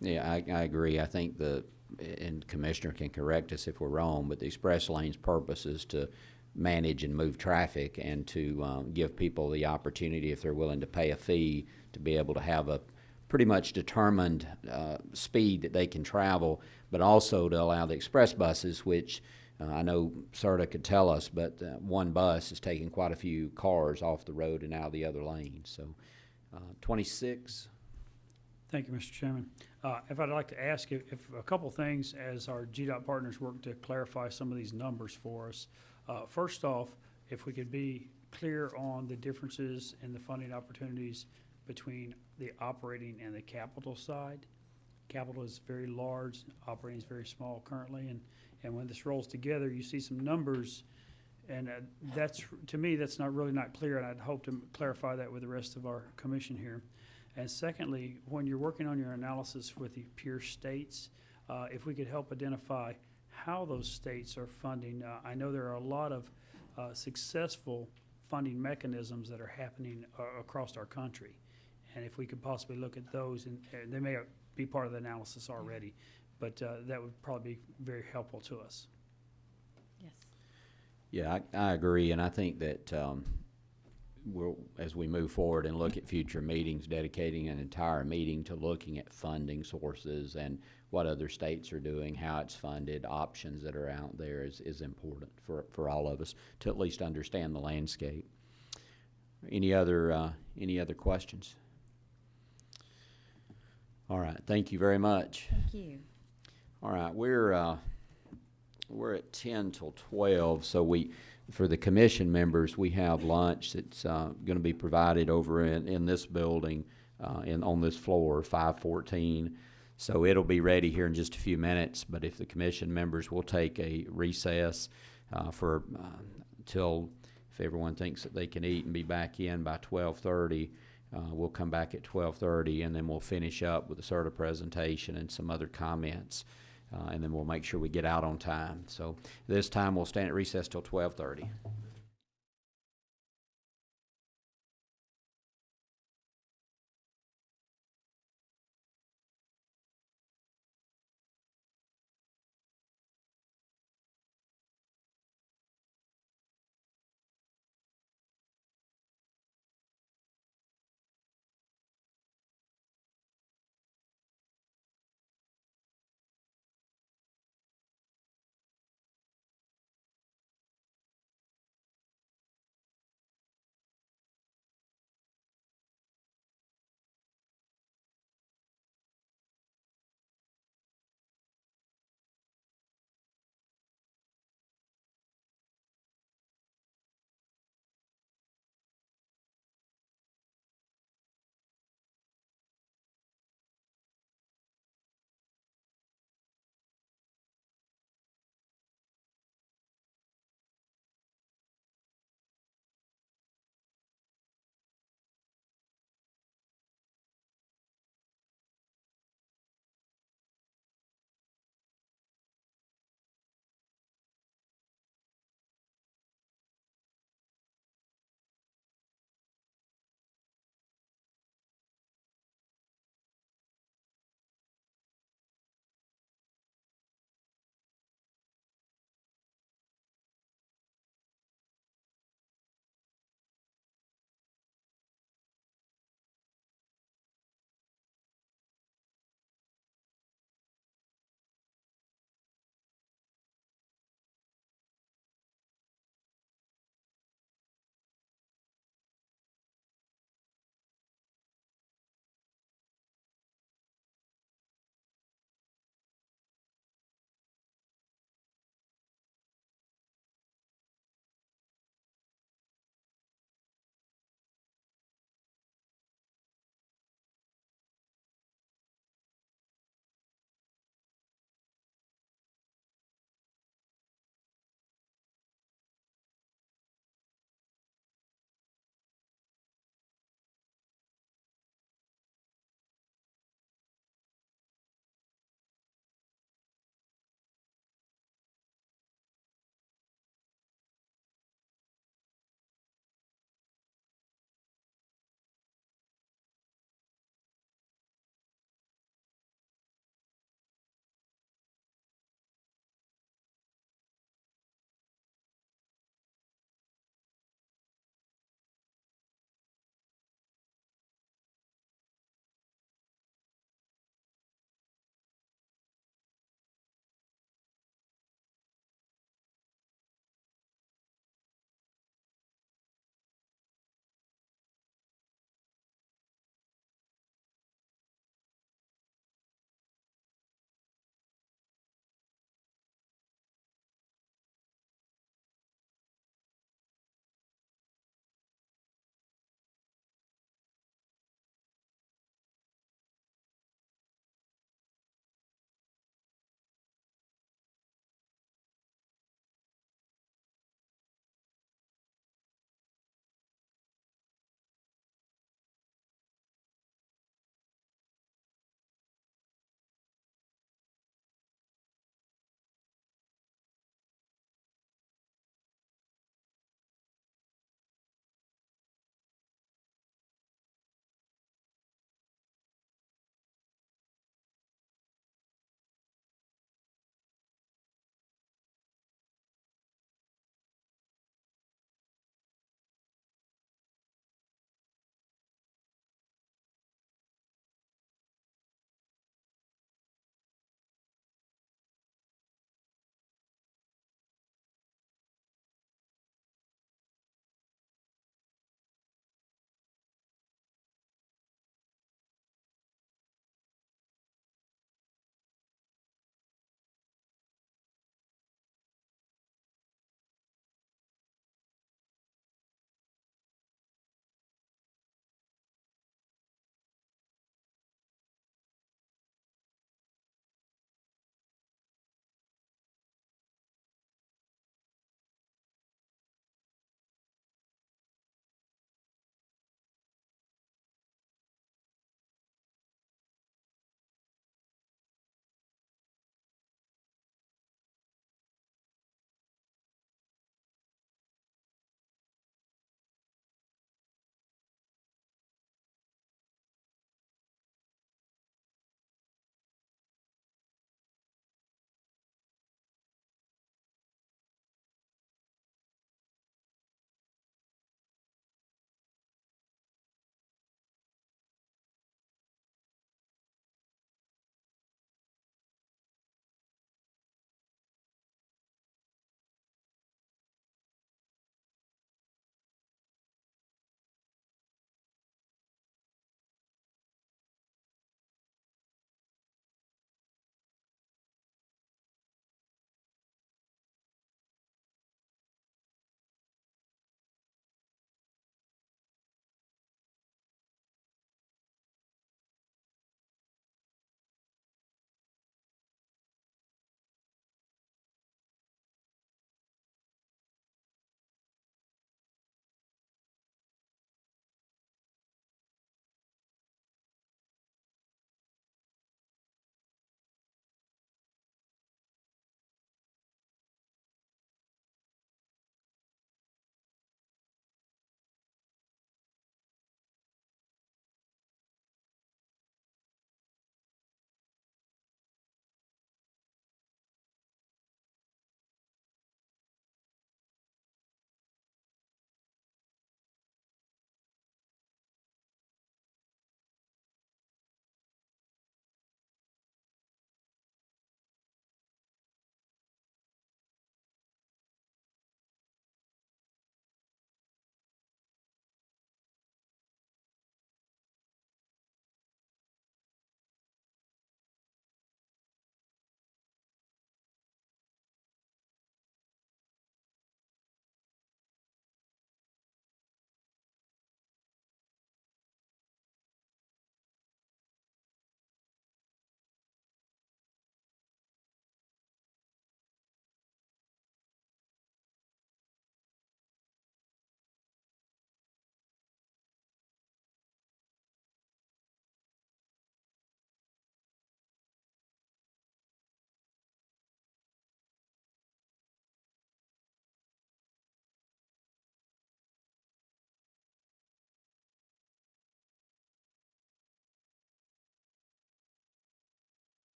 Yeah, I agree. I think the and Commissioner can correct us if we're wrong, but the express lane's purpose is to manage and move traffic and to give people the opportunity, if they're willing to pay a fee, to be able to have a pretty much determined speed that they can travel, but also to allow the express buses, which I know Serta could tell us, but one bus is taking quite a few cars off the road and out of the other lanes. So 26. Thank you, Mr. Chairman. If I'd like to ask if a couple things as our GDOT partners work to clarify some of these numbers for us. First off, if we could be clear on the differences in the funding opportunities between the operating and the capital side. Capital is very large, operating is very small currently, and when this rolls together, you see some numbers, and that's, to me, that's not clear, and I'd hope to clarify that with the rest of our commission here. And secondly, when you're working on your analysis with the peer states, if we could help identify how those states are funding. I know there are a lot of successful funding mechanisms that are happening across our country. And if we could possibly look at those, and they may be part of the analysis already, but that would probably be very helpful to us. Yes. Yeah, I agree, and I think that as we move forward and look at future meetings, dedicating an entire meeting to looking at funding sources and what other states are doing, how it's funded, options that are out there is important for all of us to at least understand the landscape. Any other questions? All right, thank you very much. Thank you. All right, we're at 10 till 12, so for the commission members, we have lunch that's going to be provided over in this building, on this floor, 514. So it'll be ready here in just a few minutes, but if the commission members will take a recess till if everyone thinks that they can eat and be back in by 12:30, we'll come back at 12:30, and then we'll finish up with the Serta presentation and some other comments. And then we'll make sure we get out on time. So this time we'll stand at recess till 12:30.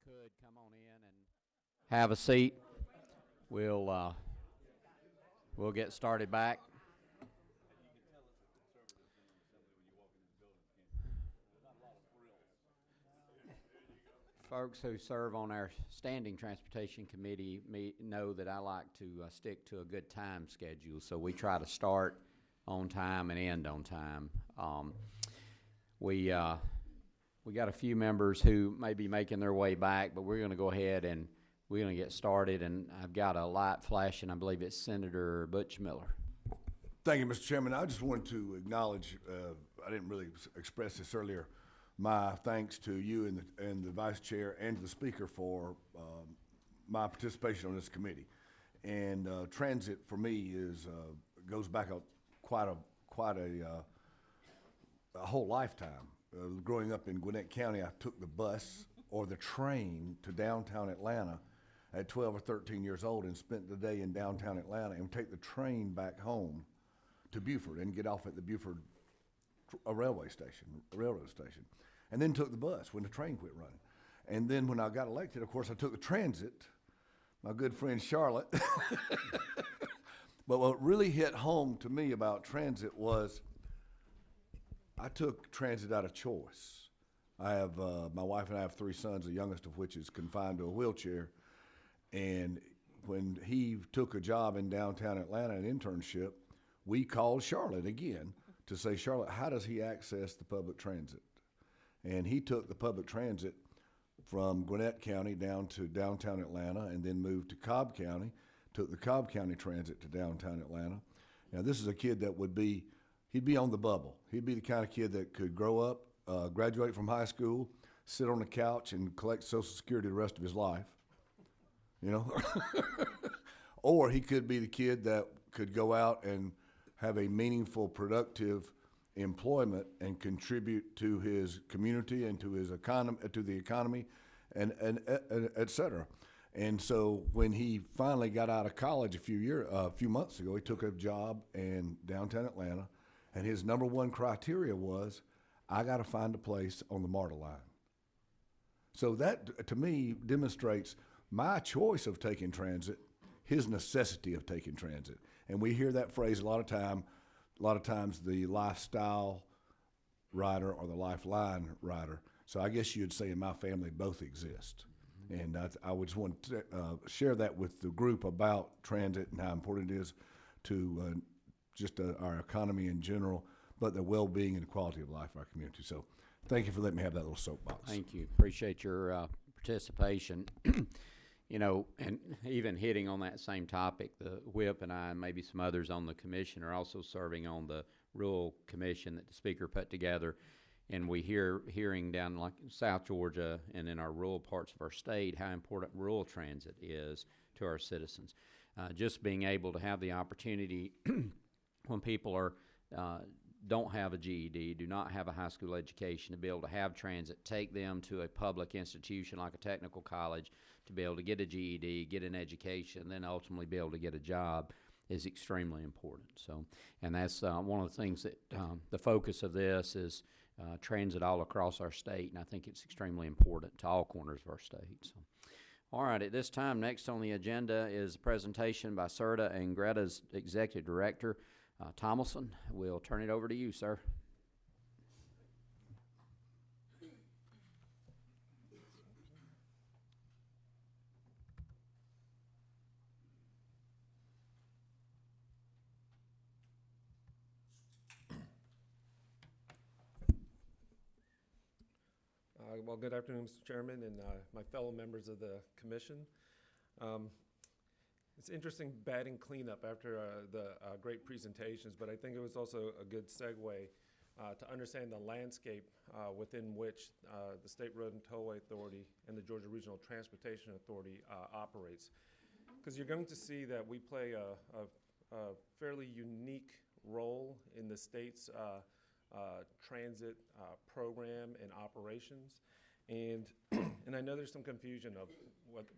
could come on in and have a seat, we'll get started back. Folks who serve on our Standing Transportation Committee know that I like to stick to a good time schedule, so we try to start on time and end on time. We got a few members who may be making their way back, but we're going to go ahead and we're going to get started, and I've got a light flashing. I believe it's Senator Butch Miller. Thank you, Mr. Chairman. I just wanted to acknowledge, I didn't really express this earlier, my thanks to you and the Vice Chair and to the Speaker for my participation on this committee. And transit for me goes back quite a whole lifetime. Growing up in Gwinnett County, I took the bus or the train to downtown Atlanta at 12 or 13 years old and spent the day in downtown Atlanta and would take the train back home to Buford and get off at the Buford railroad station, and then took the bus when the train quit running. And then when I got elected, of course, I took the transit, my good friend Charlotte. But what really hit home to me about transit was I took transit out of choice. I have, my wife and I have 3 sons, the youngest of which is confined to a wheelchair. And when he took a job in downtown Atlanta, an internship, we called Charlotte again to say, Charlotte, how does he access the public transit? And he took the public transit from Gwinnett County down to downtown Atlanta and then moved to Cobb County, took the Cobb County Transit to downtown Atlanta. Now, this is a kid that he'd be on the bubble. He'd be the kind of kid that could grow up, graduate from high school, sit on the couch and collect Social Security the rest of his life, you know? Or he could be the kid that could go out and have a meaningful, productive employment and contribute to his community and to his economy, to the economy, and et cetera. And so when he finally got out of college a few months ago, he took a job in downtown Atlanta, and his number one criteria was, I got to find a place on the MARTA line. So that, to me, demonstrates my choice of taking transit, his necessity of taking transit. And we hear that phrase a lot of times, the lifestyle rider or the lifeline rider. So I guess you'd say in my family both exist. And I would just want to share that with the group about transit and how important it is to just our economy in general, but the well-being and quality of life of our community. So thank you for letting me have that little soapbox. Thank you. Appreciate your participation. You know, and even hitting on that same topic, the whip and I and maybe some others on the commission are also serving on the rural commission that the speaker put together. And we hearing down like South Georgia and in our rural parts of our state how important rural transit is to our citizens. Just being able to have the opportunity when people are don't have a GED, do not have a high school education, to be able to have transit, take them to a public institution like a technical college, to be able to get a GED, get an education, then ultimately be able to get a job is extremely important. So, and that's one of the things that the focus of this is transit all across our state, and I think it's extremely important to all corners of our state. So, all right, at this time, next on the agenda is a presentation by CERTA and Greta's Executive Director, Tomlinson. We'll turn it over to you, sir. Well, good afternoon, Mr. Chairman, and my fellow members of the commission. It's interesting batting cleanup after the great presentations, but I think it was also a good segue to understand the landscape within which the State Road and Tollway Authority and the Georgia Regional Transportation Authority operates. Because you're going to see that we play a fairly unique role in the state's transit program and operations. And I know there's some confusion of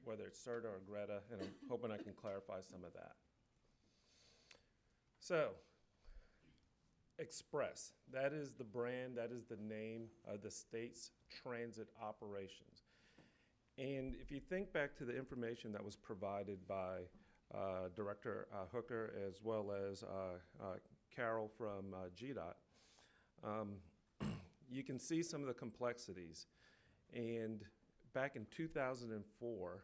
whether it's CERTA or Greta, and I'm hoping I can clarify some of that. So, Express, that is the brand, that is the name of the state's transit operations. And if you think back to the information that was provided by Director Hooker as well as Carol from GDOT, you can see some of the complexities. And back in 2004,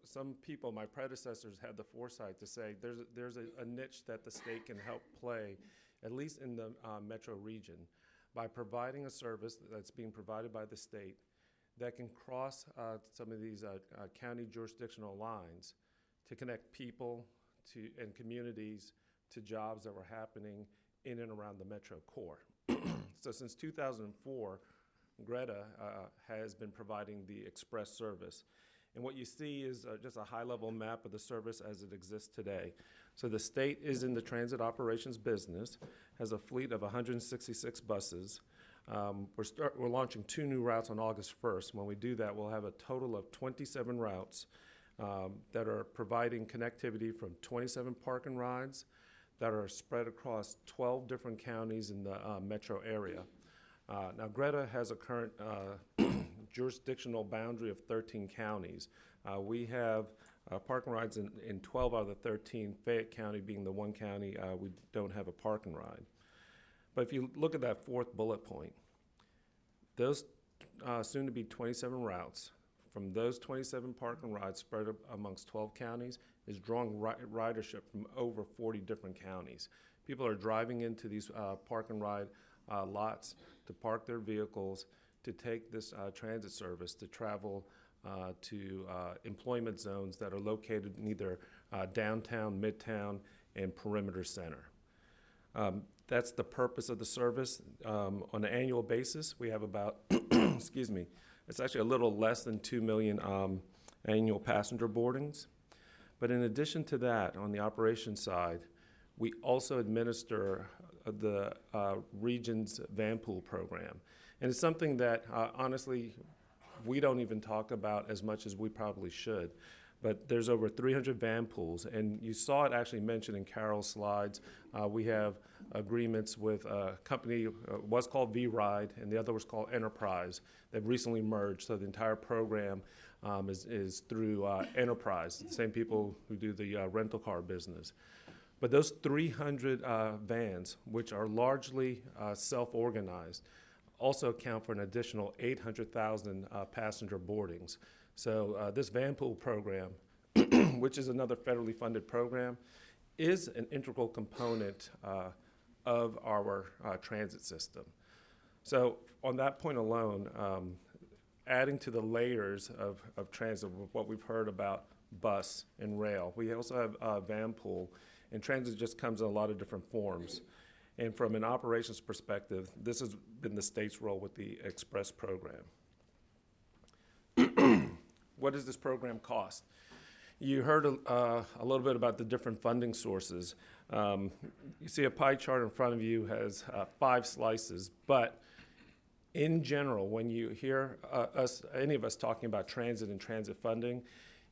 some people, my predecessors, had the foresight to say there's a niche that the state can help play, at least in the metro region, by providing a service that's being provided by the state that can cross some of these county jurisdictional lines to connect people and communities to jobs that were happening in and around the metro core. So since 2004, Greta has been providing the express service. And what you see is just a high-level map of the service as it exists today. So the state is in the transit operations business, has a fleet of 166 buses. We're launching 2 new routes on August 1st. When we do that, we'll have a total of 27 routes that are providing connectivity from 27 park and rides that are spread across 12 different counties in the metro area. Now, Greta has a current jurisdictional boundary of 13 counties. We have park and rides in 12 out of the 13, Fayette County being the one county we don't have a park and ride. But if you look at that 4th bullet point, those soon-to-be 27 routes, from those 27 park and rides spread amongst 12 counties, is drawing ridership from over 40 different counties. People are driving into these park and ride lots to park their vehicles, to take this transit service to travel to employment zones that are located in either downtown, midtown, and perimeter center. That's the purpose of the service. On an annual basis, we have about, excuse me, it's actually a little less than 2 million annual passenger boardings. But in addition to that, on the operations side, we also administer the region's van pool program. And it's something that, honestly, we don't even talk about as much as we probably should. But there's over 300 van pools, and you saw it actually mentioned in Carol's slides. We have agreements with a company, was called V-Ride, and the other was called Enterprise, that recently merged. So the entire program is through Enterprise, the same people who do the rental car business. But those 300 vans, which are largely self-organized, also account for an additional 800,000 passenger boardings. So this van pool program, which is another federally funded program, is an integral component of our transit system. So on that point alone, adding to the layers of transit, what we've heard about bus and rail, we also have van pool, and transit just comes in a lot of different forms. And from an operations perspective, this has been the state's role with the express program. What does this program cost? You heard a little bit about the different funding sources. You see a pie chart in front of you has 5 slices, but in general, when you hear any of us talking about transit and transit funding,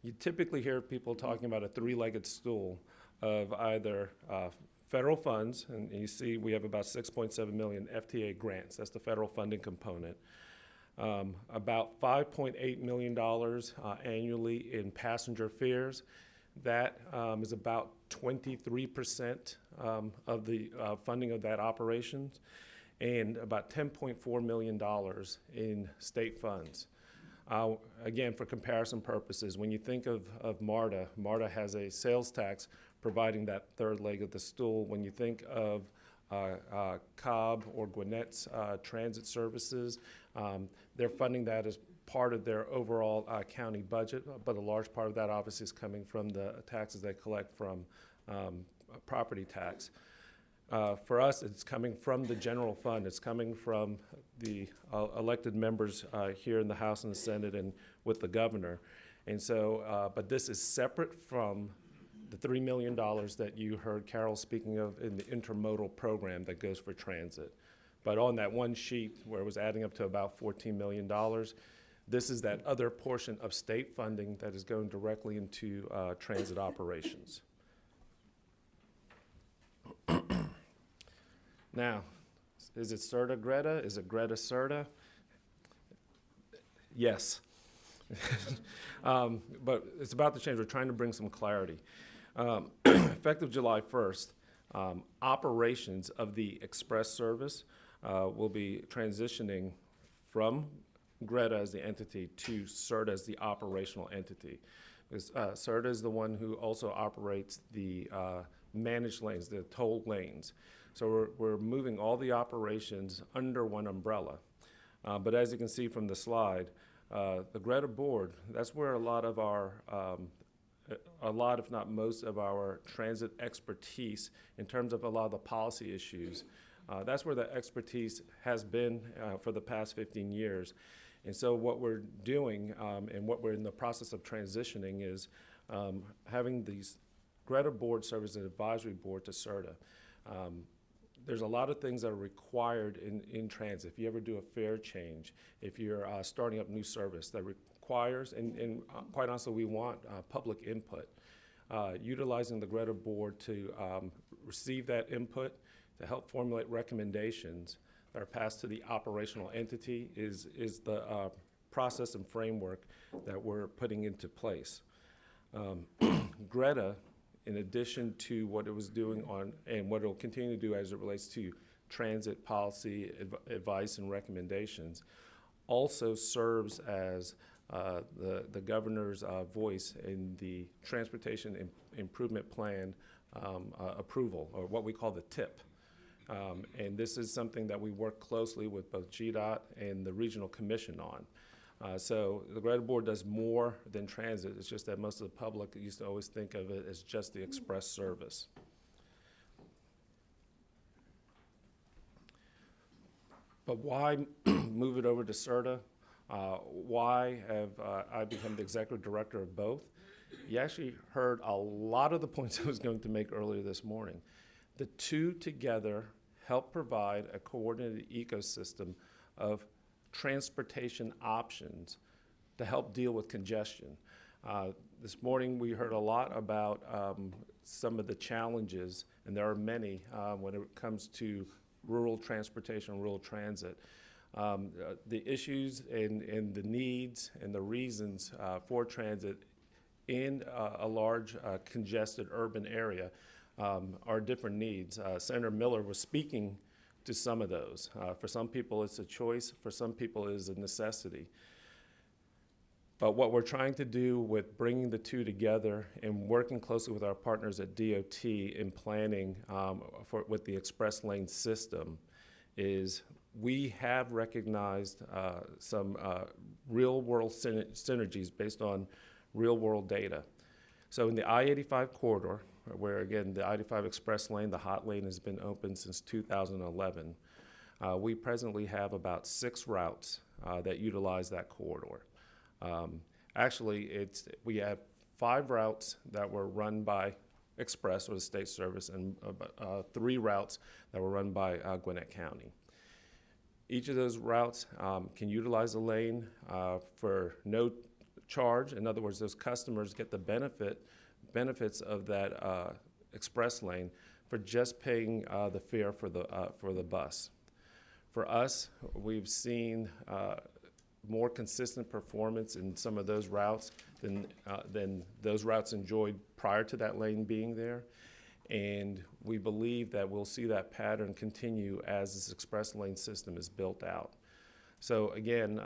you typically hear people talking about a 3-legged stool of either federal funds, and you see we have about 6.7 million FTA grants. That's the federal funding component. About $5.8 million annually in passenger fares. That is about 23% of the funding of that operations, and about $10.4 million in state funds. Again, for comparison purposes, when you think of MARTA, MARTA has a sales tax providing that 3rd leg of the stool. When you think of Cobb or Gwinnett's transit services, they're funding that as part of their overall county budget, but a large part of that obviously is coming from the taxes they collect from property tax. For us, it's coming from the general fund. It's coming from the elected members here in the House and the Senate and with the governor. And so, but this is separate from the $3 million that you heard Carol speaking of in the intermodal program that goes for transit. But on that one sheet where it was adding up to about $14 million, this is that other portion of state funding that is going directly into transit operations. Now, is it CERTA Greta? Is it Greta CERTA? Yes. But it's about to change. We're trying to bring some clarity. Effective July 1st, operations of the express service will be transitioning from Greta as the entity to CERTA as the operational entity. Because CERTA is the one who also operates the managed lanes, the toll lanes. So we're moving all the operations under one umbrella. But as you can see from the slide, the Greta board, that's where a lot, if not most, of our transit expertise in terms of a lot of the policy issues, that's where the expertise has been for the past 15 years. And so what we're doing and what we're in the process of transitioning is having these Greta board serve as an advisory board to CERTA. There's a lot of things that are required in transit. If you ever do a fare change, if you're starting up new service, that requires, and quite honestly, we want public input. Utilizing the Greta board to receive that input, to help formulate recommendations that are passed to the operational entity is the process and framework that we're putting into place. Greta, in addition to what it was doing on, and what it will continue to do as it relates to transit policy, advice, and recommendations, also serves as the governor's voice in the Transportation Improvement Plan approval, or what we call the TIP. And this is something that we work closely with both GDOT and the Regional Commission on. So the Greta board does more than transit. It's just that most of the public used to always think of it as just the express service. But why move it over to CERTA? Why have I become the executive director of both? You actually heard a lot of the points I was going to make earlier this morning. The two together help provide a coordinated ecosystem of transportation options to help deal with congestion. This morning we heard a lot about some of the challenges, and there are many when it comes to rural transportation, rural transit. The issues and the needs and the reasons for transit in a large congested urban area are different needs. Senator Miller was speaking to some of those. For some people it's a choice, for some people it is a necessity. But what we're trying to do with bringing the two together and working closely with our partners at DOT in planning with the express lane system is we have recognized some real-world synergies based on real-world data. So in the I-85 corridor, where again the I-85 express lane, the hot lane, has been open since 2011, we presently have about 6 routes that utilize that corridor. Actually, we have 5 routes that were run by Express or the state service, and 3 routes that were run by Gwinnett County. Each of those routes can utilize a lane for no charge. In other words, those customers get the benefits of that express lane for just paying the fare for the bus. For us, we've seen more consistent performance in some of those routes than those routes enjoyed prior to that lane being there. And we believe that we'll see that pattern continue as this express lane system is built out. So again,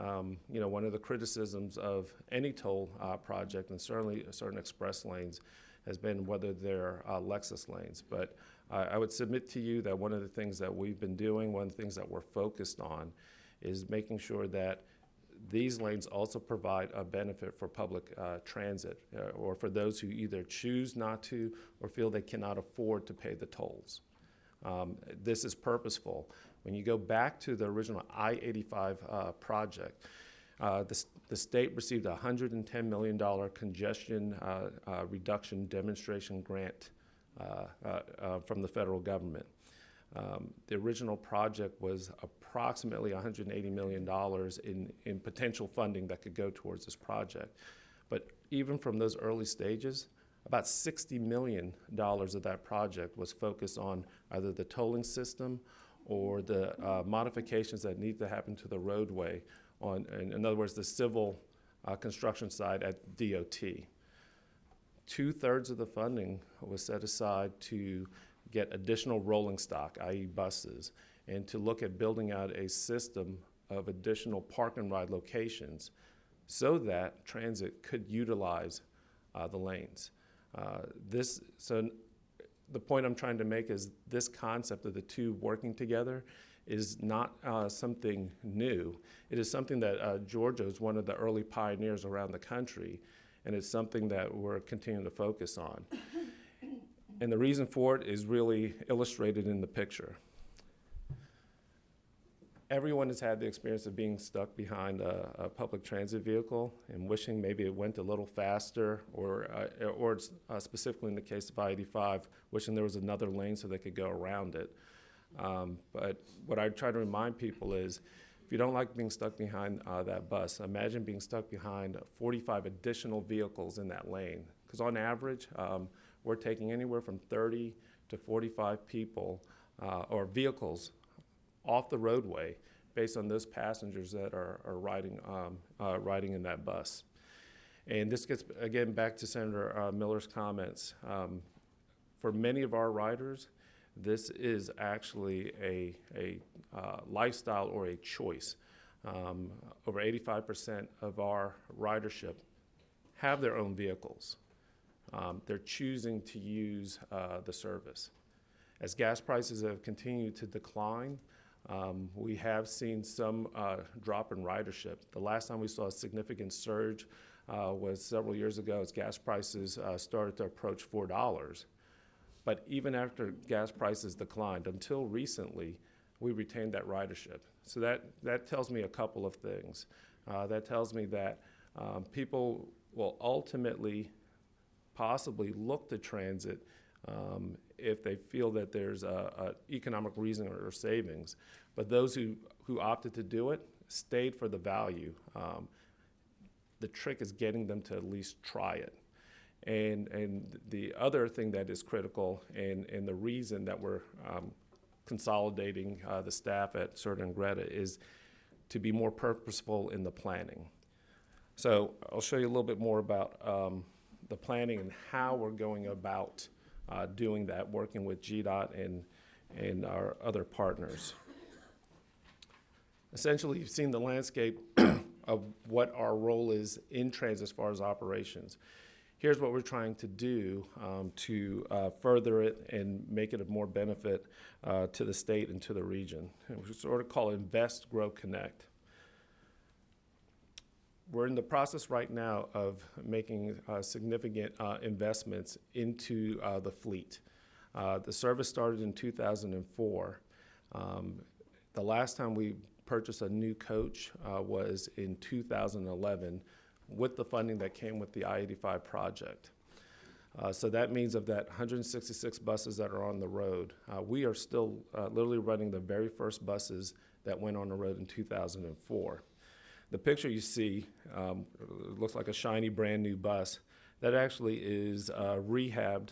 one of the criticisms of any toll project, and certainly certain express lanes, has been whether they're Lexus lanes. But I would submit to you that one of the things that we've been doing, one of the things that we're focused on, is making sure that these lanes also provide a benefit for public transit, or for those who either choose not to or feel they cannot afford to pay the tolls. This is purposeful. When you go back to the original I-85 project, the state received a $110 million congestion reduction demonstration grant from the federal government. The original project was approximately $180 million in potential funding that could go towards this project. But even from those early stages, about $60 million of that project was focused on either the tolling system or the modifications that need to happen to the roadway in other words, the civil construction side at DOT. 2/3 of the funding was set aside to get additional rolling stock, i.e. buses, and to look at building out a system of additional park and ride locations so that transit could utilize the lanes. So the point I'm trying to make is this concept of the two working together is not something new. It is something that Georgia is one of the early pioneers around the country, and it's something that we're continuing to focus on. And the reason for it is really illustrated in the picture. Everyone has had the experience of being stuck behind a public transit vehicle and wishing maybe it went a little faster, or specifically in the case of I-85, wishing there was another lane so they could go around it. But what I try to remind people is, if you don't like being stuck behind that bus, imagine being stuck behind 45 additional vehicles in that lane. Because on average, we're taking anywhere from 30 to 45 people or vehicles off the roadway based on those passengers that are riding in that bus. And this gets, again, back to Senator Miller's comments. For many of our riders, this is actually a lifestyle or a choice. Over 85% of our ridership have their own vehicles. They're choosing to use the service. As gas prices have continued to decline, we have seen some drop in ridership. The last time we saw a significant surge was several years ago as gas prices started to approach $4. But even after gas prices declined, until recently, we retained that ridership. So that tells me a couple of things. That tells me that people will ultimately possibly look to transit if they feel that there's a economic reason or savings. But those who opted to do it stayed for the value. The trick is getting them to at least try it. And the other thing that is critical, and the reason that we're consolidating the staff at CERTA and Greta, is to be more purposeful in the planning. So I'll show you a little bit more about the planning and how we're going about doing that, working with GDOT and our other partners. Essentially, you've seen the landscape of what our role is in transit as far as operations. Here's what we're trying to do to further it and make it of more benefit to the state and to the region. And we sort of call it Invest, Grow, Connect. We're in the process right now of making significant investments into the fleet. The service started in 2004. The last time we purchased a new coach was in 2011 with the funding that came with the I-85 project. So that means of that 166 buses that are on the road, we are still literally running the very first buses that went on the road in 2004. The picture you see looks like a shiny brand new bus. That actually is a rehabbed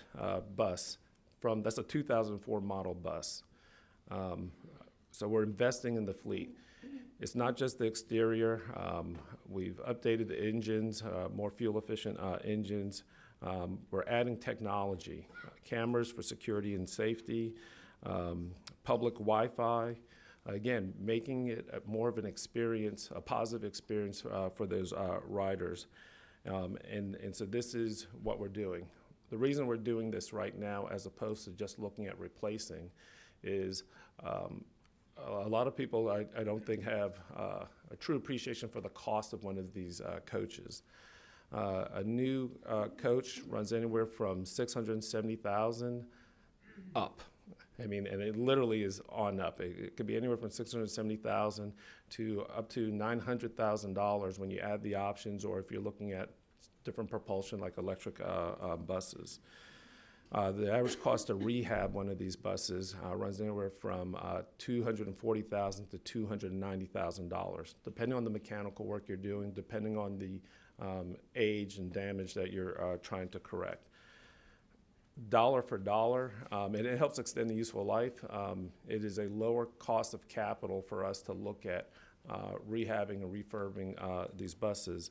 bus that's a 2004 model bus. So we're investing in the fleet. It's not just the exterior. We've updated the engines, more fuel efficient engines. We're adding technology, cameras for security and safety, public Wi-Fi. Again, making it more of an experience, a positive experience for those riders. And so this is what we're doing. The reason we're doing this right now, as opposed to just looking at replacing, is a lot of people I don't think have a true appreciation for the cost of one of these coaches. A new coach runs anywhere from $670,000 up. I mean, and it literally is on up. It could be anywhere from $670,000 to up to $900,000 when you add the options, or if you're looking at different propulsion like electric buses. The average cost to rehab one of these buses runs anywhere from $240,000 to $290,000, depending on the mechanical work you're doing, depending on the age and damage that you're trying to correct. Dollar for dollar, and it helps extend the useful life. It is a lower cost of capital for us to look at rehabbing and refurbing these buses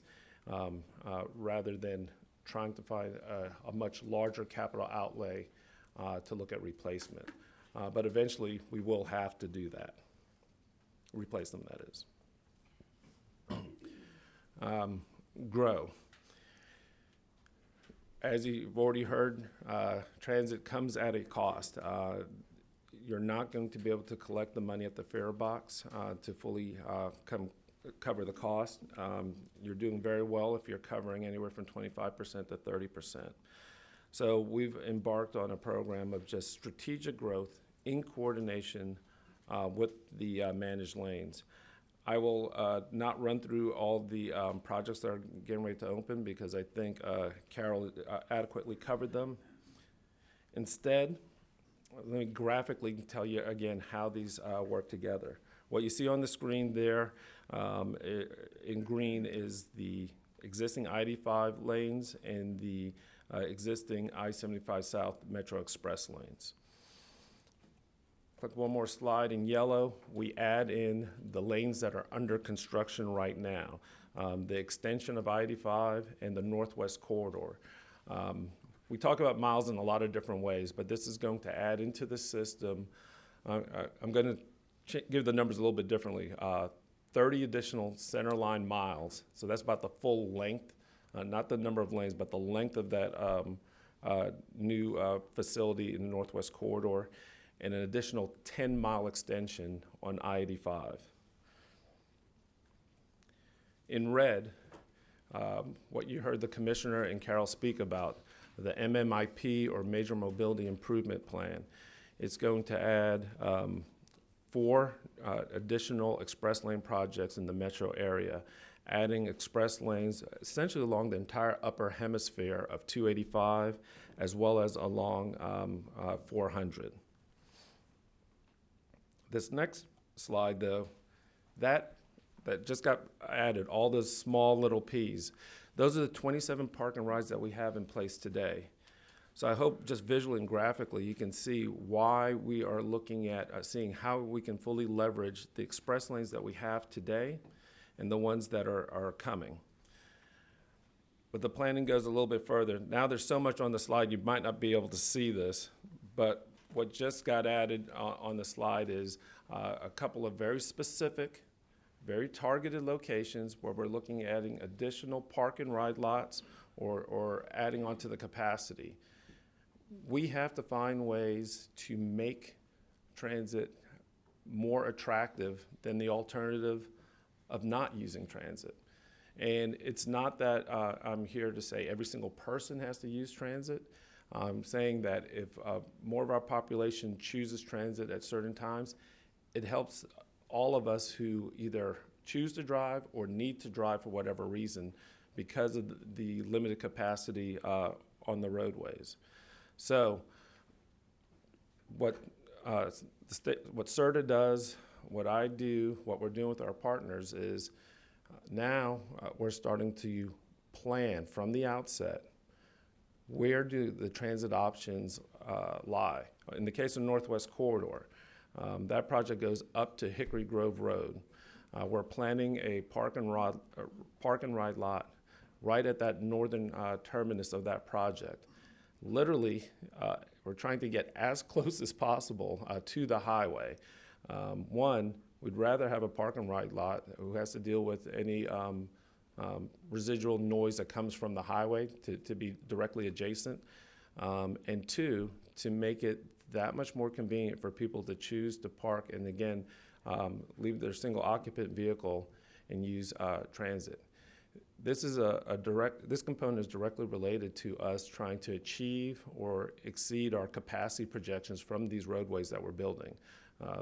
rather than trying to find a much larger capital outlay to look at replacement. But eventually, we will have to do that. Replace them, that is. Grow. As you've already heard, transit comes at a cost. You're not going to be able to collect the money at the fare box to fully cover the cost. You're doing very well if you're covering anywhere from 25% to 30%. So we've embarked on a program of just strategic growth in coordination with the managed lanes. I will not run through all the projects that are getting ready to open because I think Carol adequately covered them. Instead, let me graphically tell you again how these work together. What you see on the screen there in green is the existing I-85 lanes and the existing I-75 South Metro Express lanes. Click one more slide. In yellow, we add in the lanes that are under construction right now, the extension of I-85 and the Northwest Corridor. We talk about miles in a lot of different ways, but this is going to add into the system. I'm going to give the numbers a little bit differently. 30 additional centerline miles, so that's about the full length, not the number of lanes, but the length of that new facility in the Northwest Corridor, and an additional 10-mile extension on I-85. In red, what you heard the Commissioner and Carol speak about, the MMIP, or Major Mobility Improvement Plan. It's going to add 4 additional express lane projects in the metro area, adding express lanes essentially along the entire upper hemisphere of 285, as well as along 400. This next slide, though, that just got added, all those small little Ps. Those are the 27 park and rides that we have in place today. So I hope just visually and graphically you can see why we are looking at seeing how we can fully leverage the express lanes that we have today and the ones that are coming. But the planning goes a little bit further. Now there's so much on the slide you might not be able to see this, but what just got added on the slide is a couple of very specific, very targeted locations where we're looking at adding additional park and ride lots or adding onto the capacity. We have to find ways to make transit more attractive than the alternative of not using transit. And it's not that I'm here to say every single person has to use transit. I'm saying that if more of our population chooses transit at certain times, it helps all of us who either choose to drive or need to drive for whatever reason because of the limited capacity on the roadways. So what CERTA does, what I do, what we're doing with our partners is now we're starting to plan from the outset where do the transit options lie. In the case of Northwest Corridor, that project goes up to Hickory Grove Road. We're planning a park and ride lot right at that northern terminus of that project. Literally, we're trying to get as close as possible to the highway. One, we'd rather have a park and ride lot who has to deal with any residual noise that comes from the highway to be directly adjacent. And 2, to make it that much more convenient for people to choose to park and again, leave their single occupant vehicle and use transit. This is this component is directly related to us trying to achieve or exceed our capacity projections from these roadways that we're building.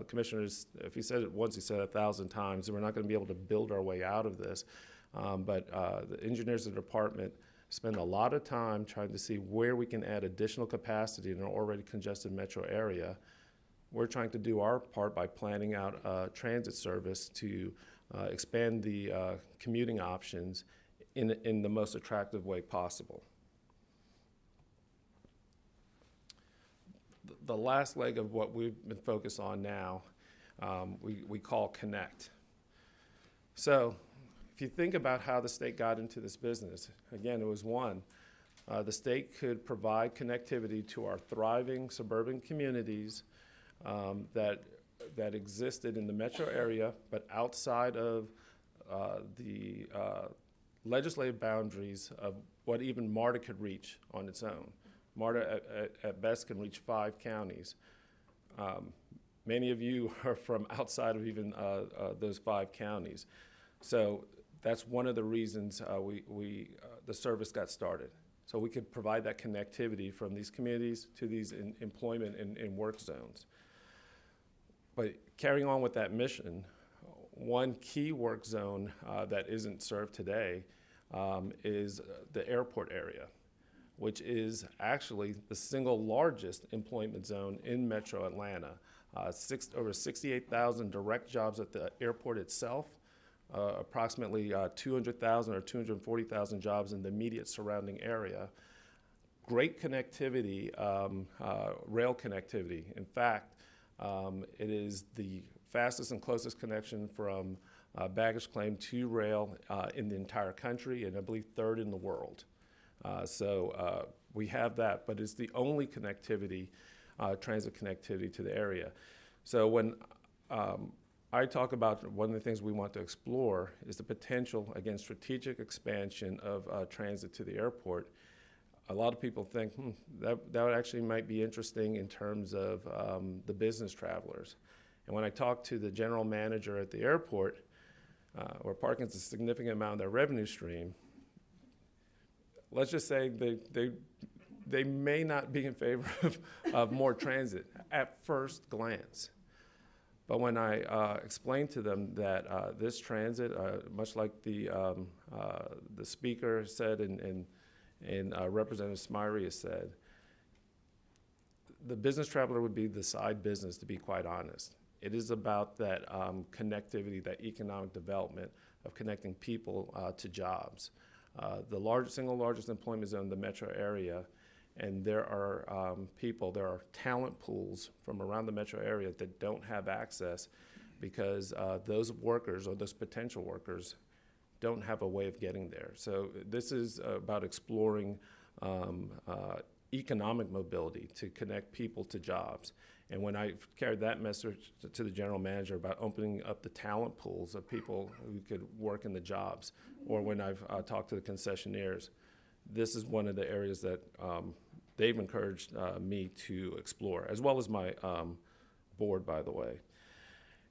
Commissioners, if he said it once, he said it 1,000 times, we're not going to be able to build our way out of this. But the engineers of the department spend a lot of time trying to see where we can add additional capacity in an already congested metro area. We're trying to do our part by planning out transit service to expand the commuting options in the most attractive way possible. The last leg of what we've been focused on now, we call Connect. So if you think about how the state got into this business, again, it was one, the state could provide connectivity to our thriving suburban communities that existed in the metro area, but outside of the legislative boundaries of what even MARTA could reach on its own. MARTA at best can reach 5 counties. Many of you are from outside of even those 5 counties. So that's one of the reasons the service got started. So we could provide that connectivity from these communities to these employment and work zones. But carrying on with that mission, one key work zone that isn't served today is the airport area, which is actually the single largest employment zone in Metro Atlanta. Over 68,000 direct jobs at the airport itself, approximately 200,000 or 240,000 jobs in the immediate surrounding area. Great connectivity, rail connectivity. In fact, it is the fastest and closest connection from baggage claim to rail in the entire country, and I believe 3rd in the world. So we have that, but it's the only connectivity, transit connectivity to the area. So when I talk about one of the things we want to explore is the potential, again, strategic expansion of transit to the airport. A lot of people think that actually might be interesting in terms of the business travelers. And when I talk to the general manager at the airport, where parking is a significant amount of their revenue stream, let's just say they may not be in favor of more transit at first glance. But when I explain to them that this transit, much like the speaker said and Representative Smyrie has said, the business traveler would be the side business, to be quite honest. It is about that connectivity, that economic development of connecting people to jobs. The single largest employment zone in the metro area, and there are there are talent pools from around the metro area that don't have access because those workers or those potential workers don't have a way of getting there. So this is about exploring economic mobility to connect people to jobs. And when I carried that message to the general manager about opening up the talent pools of people who could work in the jobs, or when I've talked to the concessionaires, this is one of the areas that they've encouraged me to explore, as well as my board, by the way.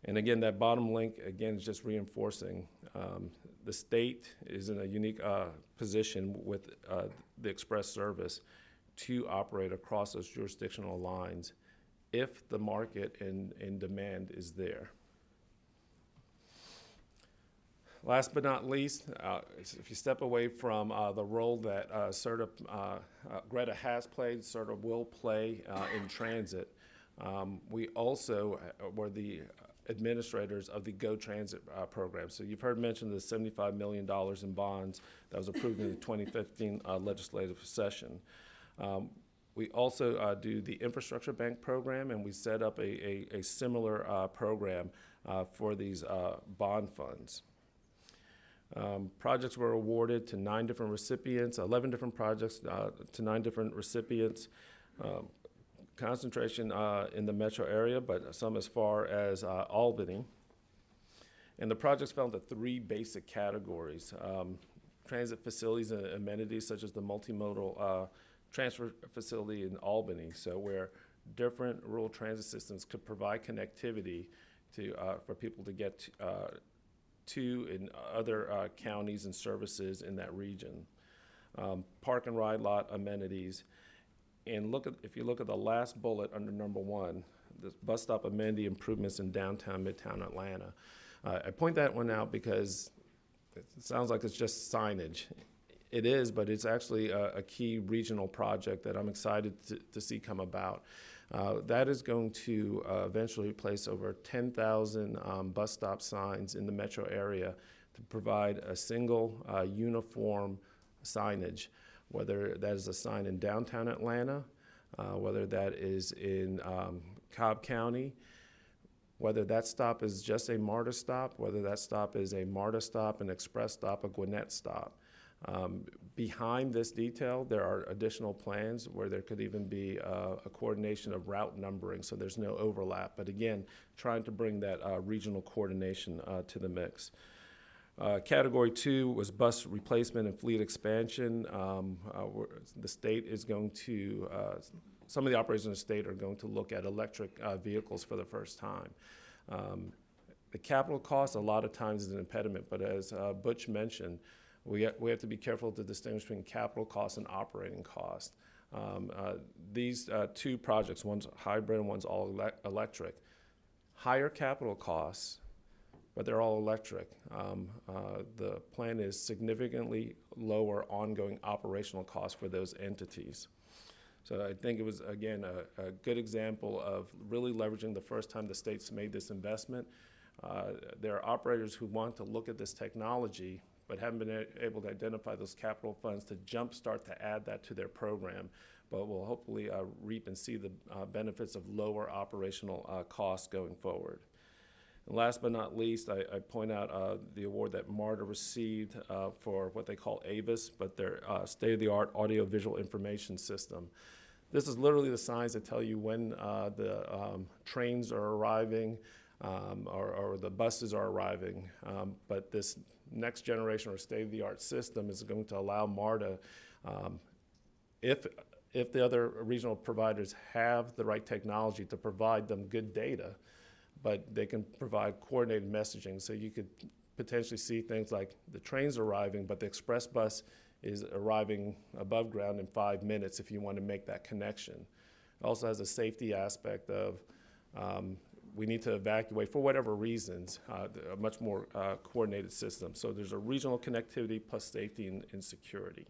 And again, that bottom link, again, is just reinforcing the state is in a unique position with the express service to operate across those jurisdictional lines if the market and demand is there. Last but not least, if you step away from the role that Greta has played, CERTA will play in transit, we also were the administrators of the Go Transit program. So you've heard mention the $75 million in bonds that was approved in the 2015 legislative session. We also do the Infrastructure Bank program, and we set up a similar program for these bond funds. Projects were awarded to 9 different recipients, 11 different projects to 9 different recipients. Concentration in the metro area, but some as far as Albany. And the projects fell into 3 basic categories. Transit facilities and amenities such as the multimodal transfer facility in Albany, so where different rural transit systems could provide connectivity to for people to get to in other counties and services in that region. Park and ride lot amenities. And if you look at the last bullet under number 1, the bus stop amenity improvements in downtown, midtown Atlanta. I point that one out because it sounds like it's just signage. It is, but it's actually a key regional project that I'm excited to see come about. That is going to eventually replace over 10,000 bus stop signs in the metro area to provide a single uniform signage, whether that is a sign in downtown Atlanta, whether that is in Cobb County, whether that stop is just a MARTA stop, whether that stop is a MARTA stop, an express stop, a Gwinnett stop. Behind this detail, there are additional plans where there could even be a coordination of route numbering, so there's no overlap. But again, trying to bring that regional coordination to the mix. Category 2 was bus replacement and fleet expansion. The state is going to, some of the operators in the state are going to look at electric vehicles for the first time. The capital cost a lot of times is an impediment, but as Butch mentioned, we have to be careful to distinguish between capital costs and operating costs. These two projects, one's hybrid and one's all electric. Higher capital costs, but they're all electric. The plan is significantly lower ongoing operational costs for those entities. So I think it was, again, a good example of really leveraging the first time the state's made this investment. There are operators who want to look at this technology but haven't been able to identify those capital funds to jumpstart to add that to their program, but will hopefully reap and see the benefits of lower operational costs going forward. And last but not least, I point out the award that MARTA received for what they call AVIS, but their state-of-the-art audio-visual information system. This is literally the signs that tell you when the trains are arriving or the buses are arriving. But this next generation or state-of-the-art system is going to allow MARTA, if the other regional providers have the right technology to provide them good data, but they can provide coordinated messaging. So you could potentially see things like the train's arriving, but the express bus is arriving above ground in 5 minutes if you want to make that connection. It also has a safety aspect of we need to evacuate for whatever reasons, a much more coordinated system. So there's a regional connectivity plus safety and security.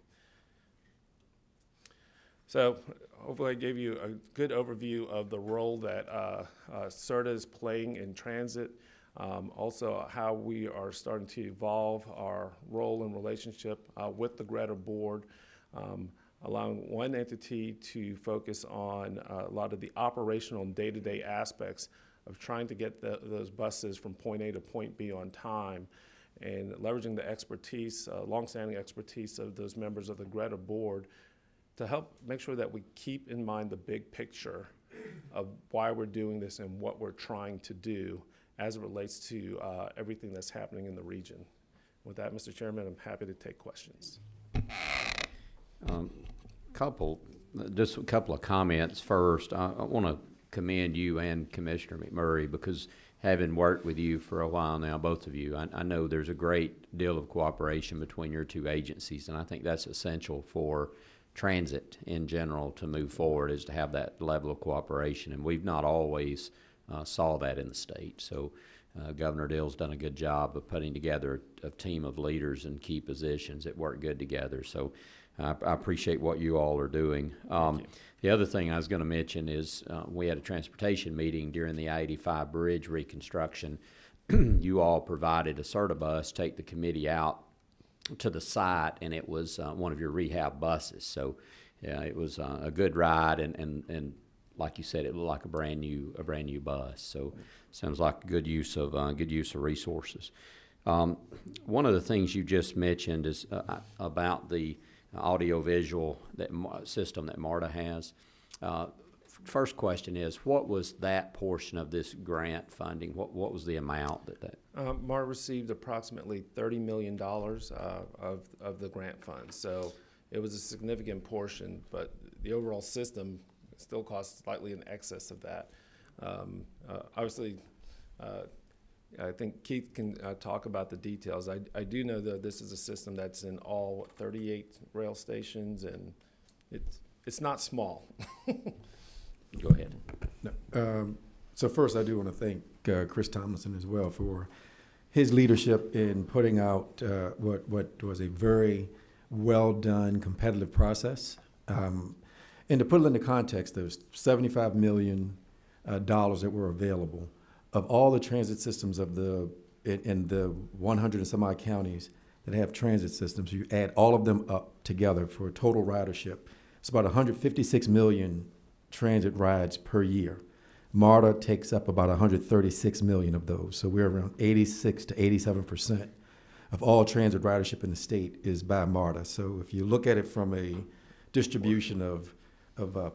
So hopefully I gave you a good overview of the role that CERTA is playing in transit, also how we are starting to evolve our role and relationship with the Greta board, allowing one entity to focus on a lot of the operational and day-to-day aspects of trying to get those buses from point A to point B on time, and leveraging the expertise, longstanding expertise of those members of the Greta board to help make sure that we keep in mind the big picture of why we're doing this and what we're trying to do as it relates to everything that's happening in the region. With that, Mr. Chairman, I'm happy to take questions. Just a couple of comments first. I want to commend you and Commissioner McMurray, because having worked with you for a while now, both of you, I know there's a great deal of cooperation between your two agencies, and I think that's essential for transit in general to move forward, is to have that level of cooperation, and we've not always saw that in the state. So Governor Dill's done a good job of putting together a team of leaders in key positions that work good together. So I appreciate what you all are doing. The other thing I was going to mention is we had a transportation meeting during the I-85 bridge reconstruction. You all provided a CERTA bus, take the committee out to the site, and it was one of your rehab buses. So yeah, it was a good ride, and like you said, it looked like a brand new bus. So sounds like good use of resources. One of the things you just mentioned is about the audio-visual system that MARTA has. First question is, what was that portion of this grant funding? What was the amount that? MARTA received approximately $30 million of the grant funds. So it was a significant portion, but the overall system still costs slightly in excess of that. Obviously, I think Keith can talk about the details. I do know that this is a system that's in all 38 rail stations, and it's not small. Go ahead. No, so first, I do want to thank Chris Tomlinson as well for his leadership in putting out what was a very well done competitive process. And to put it into context, there's $75 million that were available. Of all the transit systems in the 100 and some odd counties that have transit systems, you add all of them up together for total ridership. It's about 156 million transit rides per year. MARTA takes up about 136 million of those. So we're around 86 to 87% of all transit ridership in the state is by MARTA. So if you look at it from a distribution of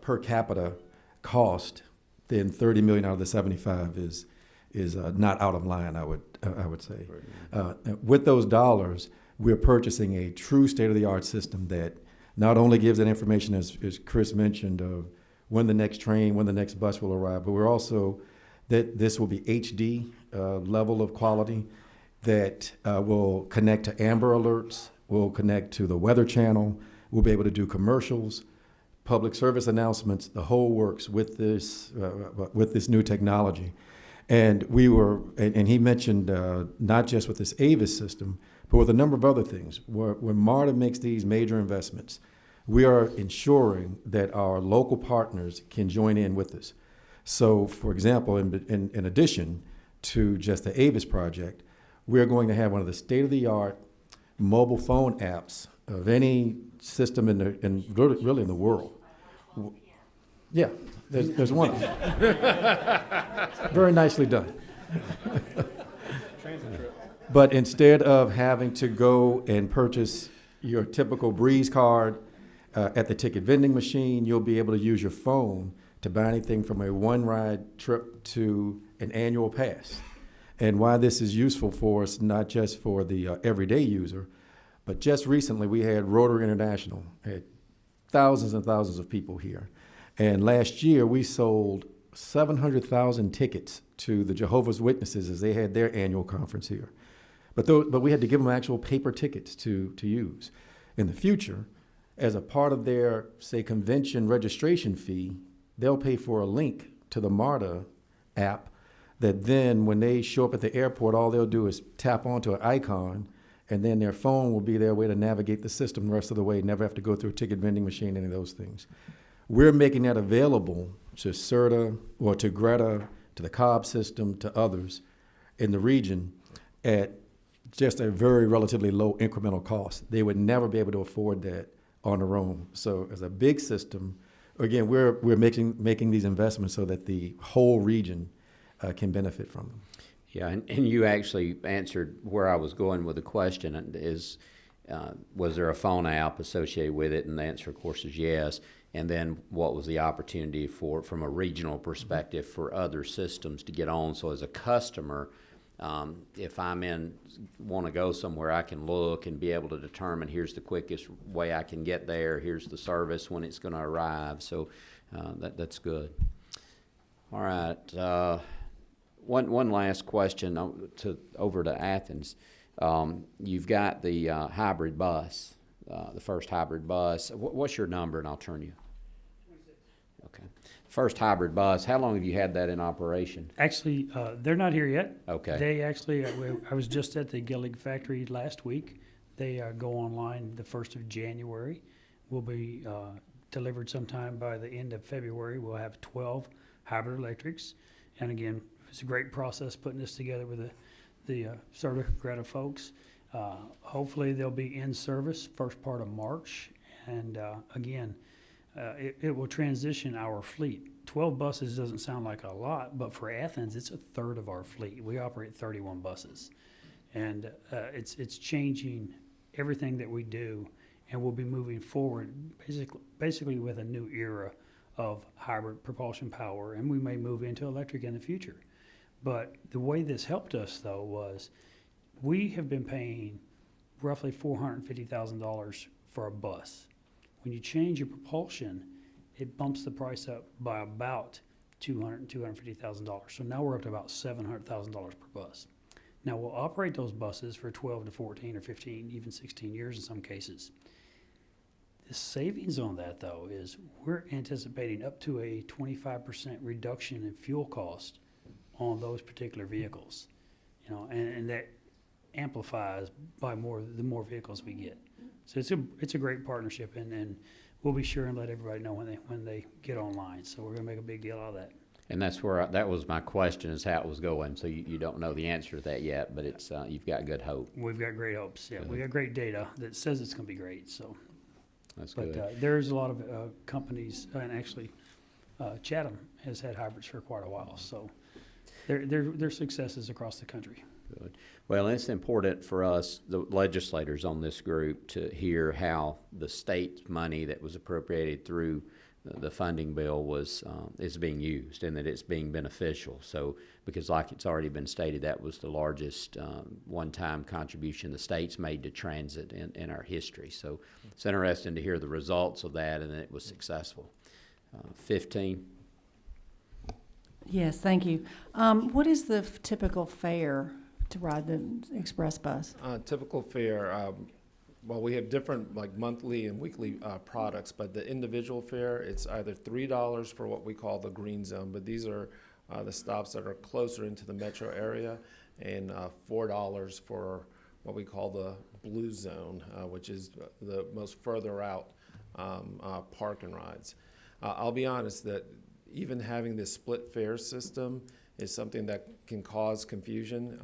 per capita cost, then 30 million out of the 75 is not out of line, I would say. With those dollars, we're purchasing a true state-of-the-art system that not only gives that information, as Chris mentioned, of when the next train, when the next bus will arrive, but we're also, that this will be HD level of quality that will connect to Amber Alerts, will connect to the Weather Channel, we'll be able to do commercials, public service announcements, the whole works with this new technology. And and he mentioned not just with this Avis system, but with a number of other things. When MARTA makes these major investments, we are ensuring that our local partners can join in with us. So, for example, in addition to just the Avis project, we're going to have one of the state-of-the-art mobile phone apps of any system really in the world. Yeah, there's one. Very nicely done. But instead of having to go and purchase your typical Breeze card at the ticket vending machine, you'll be able to use your phone to buy anything from a one-ride trip to an annual pass. And why this is useful for us, not just for the everyday user, but just recently we had Rotary International, had thousands and thousands of people here. And last year we sold 700,000 tickets to the Jehovah's Witnesses as they had their annual conference here. But we had to give them actual paper tickets to use. In the future, as a part of their, say, convention registration fee, they'll pay for a link to the MARTA app that then when they show up at the airport, all they'll do is tap onto an icon, and then their phone will be their way to navigate the system the rest of the way, never have to go through a ticket vending machine, any of those things. We're making that available to CERTA or to Greta, to the Cobb system, to others in the region at just a very relatively low incremental cost. They would never be able to afford that on their own. So as a big system, again, we're making these investments so that the whole region can benefit from them. Yeah, and you actually answered where I was going with the question was there a phone app associated with it? And the answer, of course, is yes. And then what was the opportunity from a regional perspective for other systems to get on? So as a customer, if want to go somewhere, I can look and be able to determine here's the quickest way I can get there, here's the service when it's going to arrive. So that's good. All right. One last question over to Athens. You've got the hybrid bus, the first hybrid bus. What's your number, and I'll turn you. 26. Okay. First hybrid bus. How long have you had that in operation? Actually, they're not here yet. Okay. They actually, I was just at the Gillig factory last week. They go online the 1st of January. Will be delivered sometime by the end of February. We'll have 12 hybrid electrics. And again, it's a great process putting this together with the CERTA Greta folks. Hopefully they'll be in service first part of March. And again, it will transition our fleet. 12 buses doesn't sound like a lot, but for Athens, it's a third of our fleet. We operate 31 buses. And it's changing everything that we do, and we'll be moving forward basically with a new era of hybrid propulsion power, and we may move into electric in the future. But the way this helped us, though, was we have been paying roughly $450,000 for a bus. When you change your propulsion, it bumps the price up by about $250,000. So now we're up to about $700,000 per bus. Now we'll operate those buses for 12 to 14 or 15, even 16 years in some cases. The savings on that, though, is we're anticipating up to a 25% reduction in fuel cost on those particular vehicles, and that amplifies by the more vehicles we get. So it's a great partnership, and we'll be sure and let everybody know when they get online. So we're going to make a big deal out of that. And that's where that was my question, is how it was going. So you don't know the answer to that yet, but it's you've got good hope. We've got great hopes. Yeah, we got great data that says it's going to be great. So that's good. But there's a lot of companies, and actually Chatham has had hybrids for quite a while, so they're successes across the country. Good. Well, it's important for us, the legislators on this group, to hear how the state money that was appropriated through the funding bill is being used, and that it's being beneficial. So, because like it's already been stated, that was the largest one-time contribution the state's made to transit in our history. So it's interesting to hear the results of that, and that it was successful. 15. Yes, thank you. What is the typical fare to ride the express bus? Typical fare, well, we have different like monthly and weekly products, but the individual fare, it's either $3 for what we call the green zone, but these are the stops that are closer into the metro area, and $4 for what we call the blue zone, which is the most further out park and rides. I'll be honest that even having this split fare system is something that can cause confusion.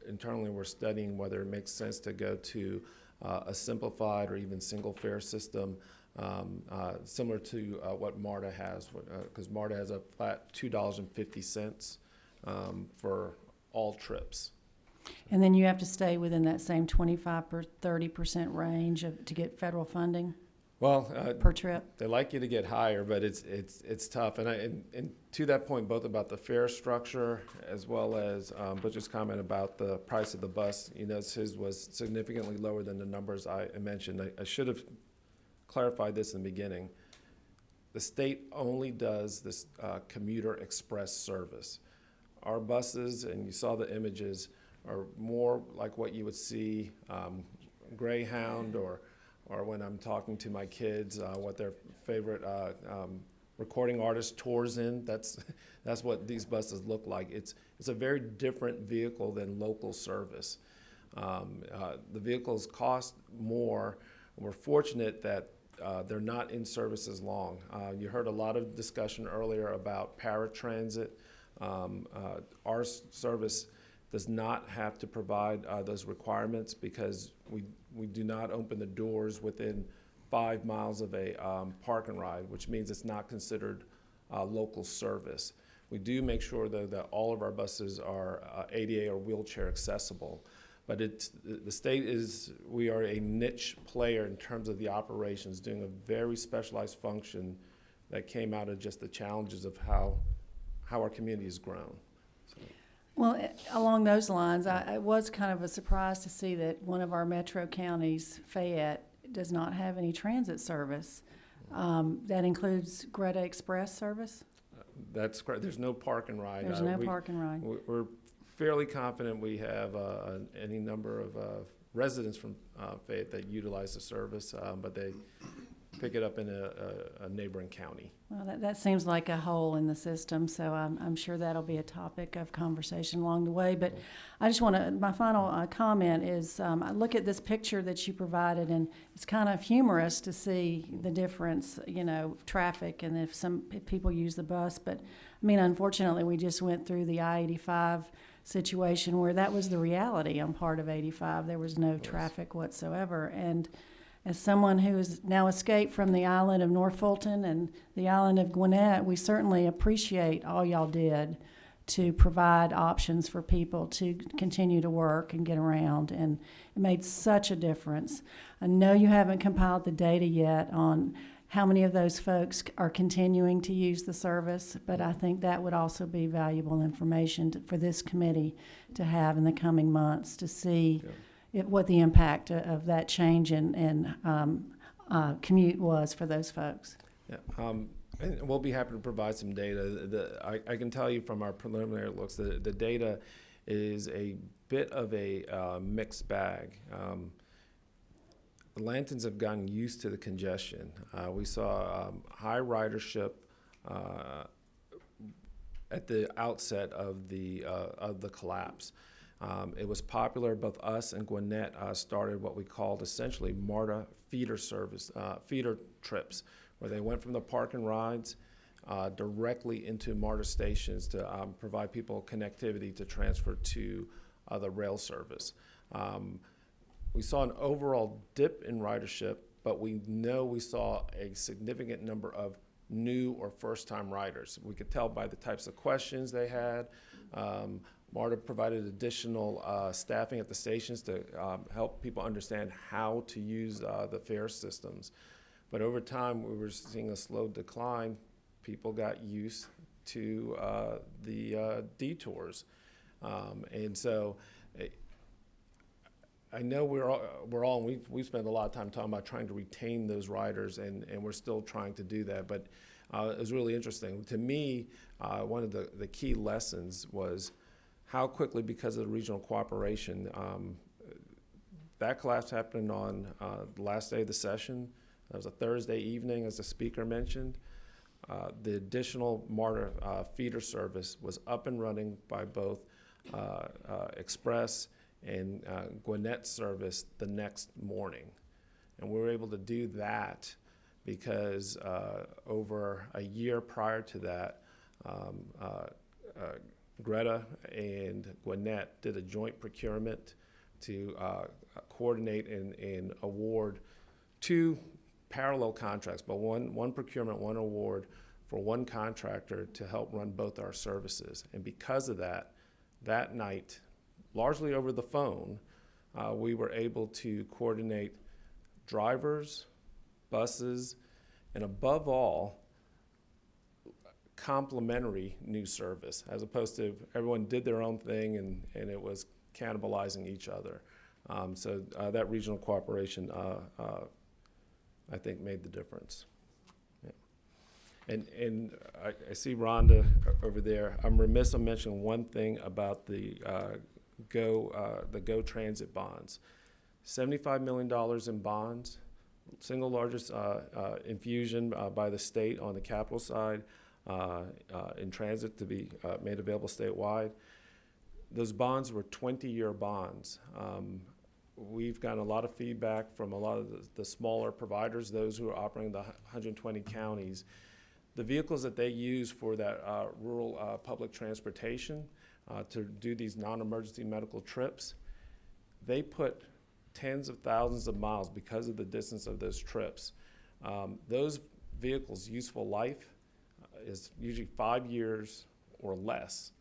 Internally we're studying whether it makes sense to go to a simplified or even single fare system, similar to what MARTA has, because MARTA has a flat $2.50 for all trips. And then you have to stay within that same 25 or 30% range to get federal funding? Well, per trip. They like you to get higher, but it's tough. And to that point, both about the fare structure as well as Butch's comment about the price of the bus. You know, his was significantly lower than the numbers I mentioned. I should have clarified this in the beginning. The state only does this commuter express service. Our buses, and you saw the images, are more like what you would see Greyhound or when I'm talking to my kids, what their favorite recording artist tours in. That's what these buses look like. It's a very different vehicle than local service. The vehicles cost more. We're fortunate that they're not in service as long. You heard a lot of discussion earlier about paratransit. Our service does not have to provide those requirements because we do not open the doors within 5 miles of a park and ride, which means it's not considered local service. We do make sure, though, that all of our buses are ADA or wheelchair accessible. But the state we are a niche player in terms of the operations, doing a very specialized function that came out of just the challenges of how our community has grown. Well, along those lines, it was kind of a surprise to see that one of our metro counties, Fayette, does not have any transit service. That includes Greta Express service? That's correct. There's no park and ride. There's no park and ride. We're fairly confident we have any number of residents from Fayette that utilize the service, but they pick it up in a neighboring county. Well, that seems like a hole in the system, so I'm sure that'll be a topic of conversation along the way. But I just want to, my final comment is, I look at this picture that you provided, and it's kind of humorous to see the difference, traffic, and if people use the bus. But, I mean, unfortunately, we just went through the I-85 situation where that was the reality on part of 85. There was no traffic whatsoever. And as someone who has now escaped from the island of North Fulton and the island of Gwinnett, we certainly appreciate all y'all did to provide options for people to continue to work and get around, and it made such a difference. I know you haven't compiled the data yet on how many of those folks are continuing to use the service, but I think that would also be valuable information for this committee to have in the coming months to see what the impact of that change in commute was for those folks. Yeah, and we'll be happy to provide some data. I can tell you from our preliminary looks that the data is a bit of a mixed bag. Atlantans have gotten used to the congestion. We saw high ridership at the outset of the collapse. It was popular. Both us and Gwinnett started what we called essentially MARTA feeder service, feeder trips, where they went from the park and rides directly into MARTA stations to provide people connectivity to transfer to the rail service. We saw an overall dip in ridership, but we know we saw a significant number of new or first-time riders. We could tell by the types of questions they had. MARTA provided additional staffing at the stations to help people understand how to use the fare systems. But over time, we were seeing a slow decline. People got used to the detours. And so I know we're all we spend a lot of time talking about trying to retain those riders, and we're still trying to do that. But it was really interesting. To me, one of the key lessons was how quickly, because of the regional cooperation, that collapse happened on the last day of the session. That was a Thursday evening, as the speaker mentioned. The additional MARTA feeder service was up and running by both Express and Gwinnett service the next morning. And we were able to do that because over a year prior to that, Greta and Gwinnett did a joint procurement to coordinate and award 2 parallel contracts, but one procurement, one award for one contractor to help run both our services. And because of that, that night, largely over the phone, we were able to coordinate drivers, buses, and above all, complementary new service, as opposed to everyone did their own thing and it was cannibalizing each other. So that regional cooperation, I think, made the difference. Yeah. And I see Rhonda over there. I'm remiss on mentioning one thing about the Go Transit bonds. $75 million in bonds, single largest infusion by the state on the capital side in transit to be made available statewide. Those bonds were 20-year bonds. We've gotten a lot of feedback from a lot of the smaller providers, those who are operating the 120 counties. The vehicles that they use for that rural public transportation to do these non-emergency medical trips, they put tens of thousands of miles because of the distance of those trips. Those vehicles' useful life is usually 5 years or less.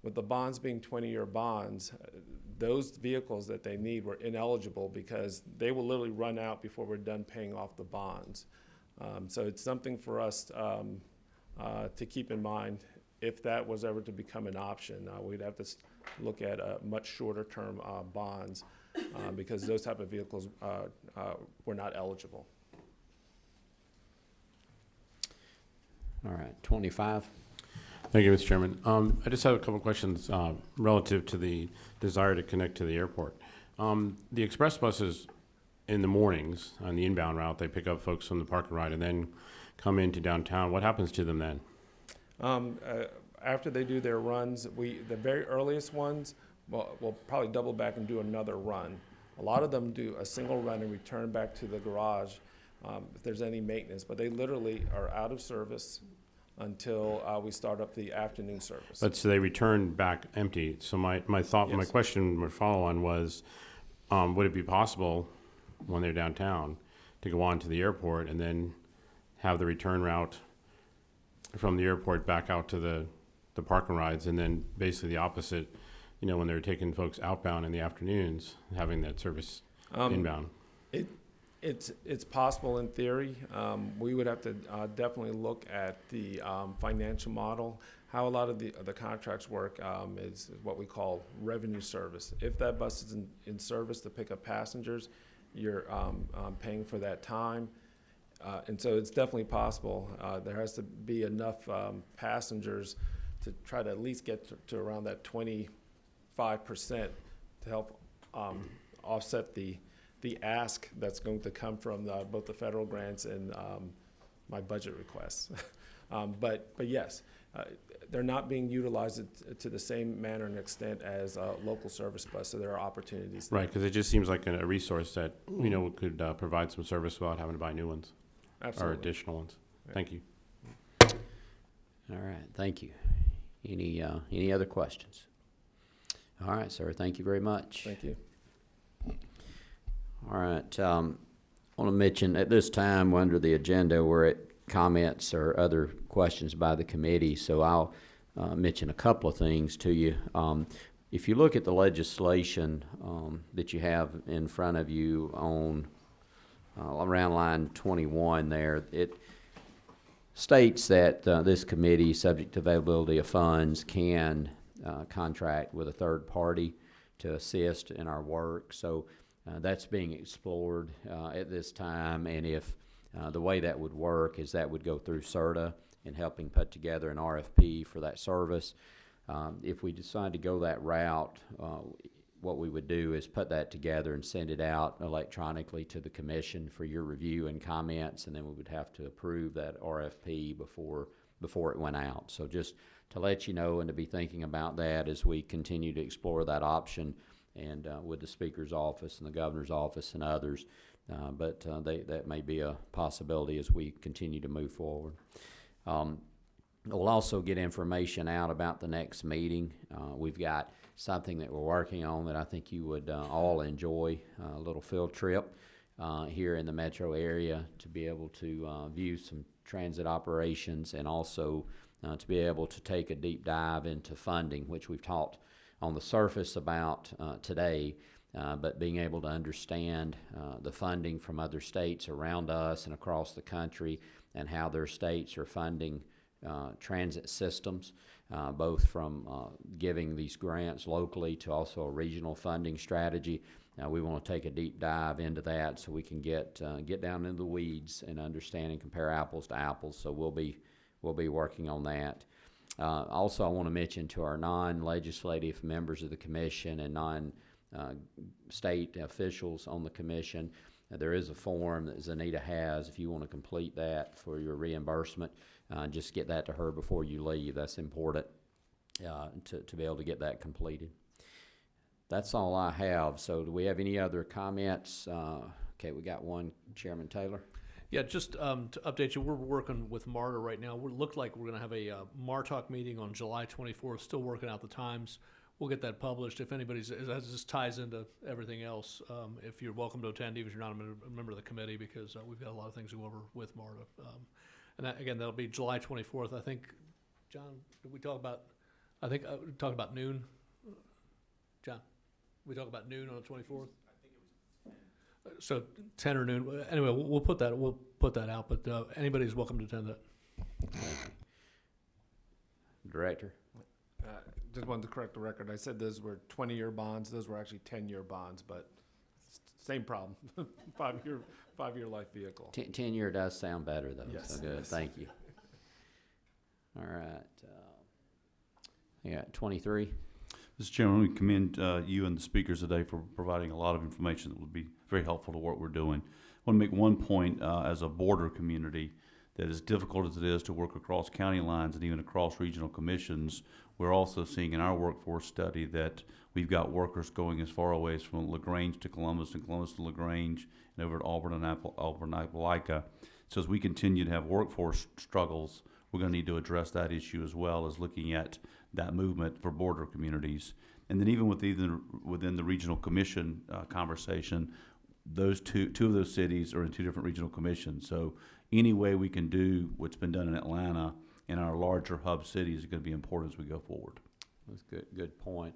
With the bonds being 20-year bonds, those vehicles that they need were ineligible because they will literally run out before we're done paying off the bonds. So it's something for us to keep in mind. If that was ever to become an option, we'd have to look at much shorter term bonds because those type of vehicles were not eligible. All right, 25. Thank you, Mr. Chairman. I just have a couple of questions relative to the desire to connect to the airport. The express buses in the mornings on the inbound route, they pick up folks from the park and ride and then come into downtown. What happens to them then? After they do their runs, the very earliest ones, we'll probably double back and do another run. A lot of them do a single run and return back to the garage if there's any maintenance, but they literally are out of service until we start up the afternoon service. But so they return back empty. So my question, my follow on was, would it be possible when they're downtown to go on to the airport and then have the return route from the airport back out to the park and rides, and then basically the opposite, when they're taking folks outbound in the afternoons, having that service inbound? It's possible in theory. We would have to definitely look at the financial model. How a lot of the contracts work is what we call revenue service. If that bus is in service to pick up passengers, you're paying for that time. And so it's definitely possible. There has to be enough passengers to try to at least get to around that 25% to help offset the ask that's going to come from both the federal grants and my budget requests. But yes, they're not being utilized to the same manner and extent as local service bus, so there are opportunities there. Right, because it just seems like a resource that could provide some service without having to buy new ones. Absolutely. Or additional ones. Right. Thank you. All right, thank you. Any other questions? All right, sir, thank you very much. Thank you. All right, I want to mention at this time, under the agenda, we're at comments or other questions by the committee, so I'll mention a couple of things to you. If you look at the legislation that you have in front of you on around line 21 there, it states that this committee, subject to availability of funds, can contract with a third party to assist in our work. So that's being explored at this time, and if the way that would work is that would go through CERTA in helping put together an RFP for that service. If we decide to go that route, what we would do is put that together and send it out electronically to the commission for your review and comments, and then we would have to approve that RFP before it went out. So just to let you know and to be thinking about that as we continue to explore that option, and with the Speaker's office and the Governor's office and others, but that may be a possibility as we continue to move forward. We'll also get information out about the next meeting. We've got something that we're working on that I think you would all enjoy, a little field trip here in the metro area to be able to view some transit operations, and also to be able to take a deep dive into funding, which we've talked on the surface about today, but being able to understand the funding from other states around us and across the country, and how their states are funding transit systems, both from giving these grants locally to also a regional funding strategy. We want to take a deep dive into that so we can get down into the weeds and understand and compare apples to apples. So we'll be working on that. Also, I want to mention to our non-legislative members of the commission and non-state officials on the commission, there is a form that Zanita has if you want to complete that for your reimbursement. Just get that to her before you leave. That's important to be able to get that completed. That's all I have. So do we have any other comments? Okay, we got one. Chairman Taylor. Yeah, just to update you, we're working with MARTA right now. We look like we're going to have a MARTALK meeting on July 24th, still working out the times. We'll get that published. If anybody's, that just ties into everything else. If you're welcome to attend, even if you're not a member of the committee, because we've got a lot of things to go over with MARTA. And that, again, that'll be July 24th. I think, John, did we talk about, I think we talked about noon. John, we talk about noon on the 24th? So 10 or noon. Anyway, we'll put that out, but anybody's welcome to attend that. Director. Just wanted to correct the record. I said those were 20-year bonds. Those were actually 10-year bonds, but same problem. Five-year life vehicle. 10-year does sound better, though. Yes. So good. Yes. Thank you. All right. Yeah, 23. Mr. Chairman, we commend you and the speakers today for providing a lot of information that would be very helpful to what we're doing. I want to make one point as a border community, that as difficult as it is to work across county lines and even across regional commissions, we're also seeing in our workforce study that we've got workers going as far away as from LaGrange to Columbus and Columbus to LaGrange and over to Auburn and Opelika. So as we continue to have workforce struggles, we're going to need to address that issue as well as looking at that movement for border communities. And then even within the regional commission conversation, those two of those cities are in two different regional commissions. So any way we can do what's been done in Atlanta in our larger hub cities is going to be important as we go forward. That's good point.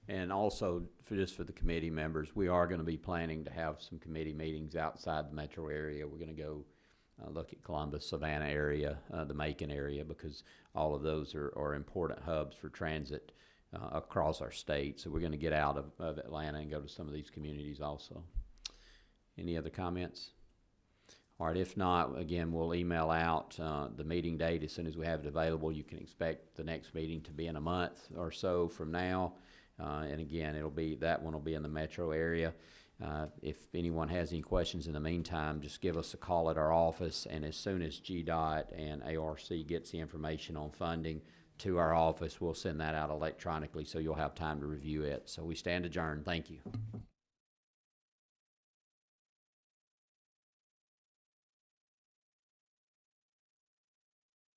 And also, for the committee members, we are going to be planning to have some committee meetings outside the metro area. We're going to go look at Columbus, Savannah area, the Macon area, because all of those are important hubs for transit across our state. So we're going to get out of Atlanta and go to some of these communities also. Any other comments? All right, if not, again, we'll email out the meeting date as soon as we have it available. You can expect the next meeting to be in a month or so from now. And again, that one will be in the metro area. If anyone has any questions in the meantime, just give us a call at our office, and as soon as GDOT and ARC gets the information on funding to our office, we'll send that out electronically so you'll have time to review it. So we stand adjourned. Thank you.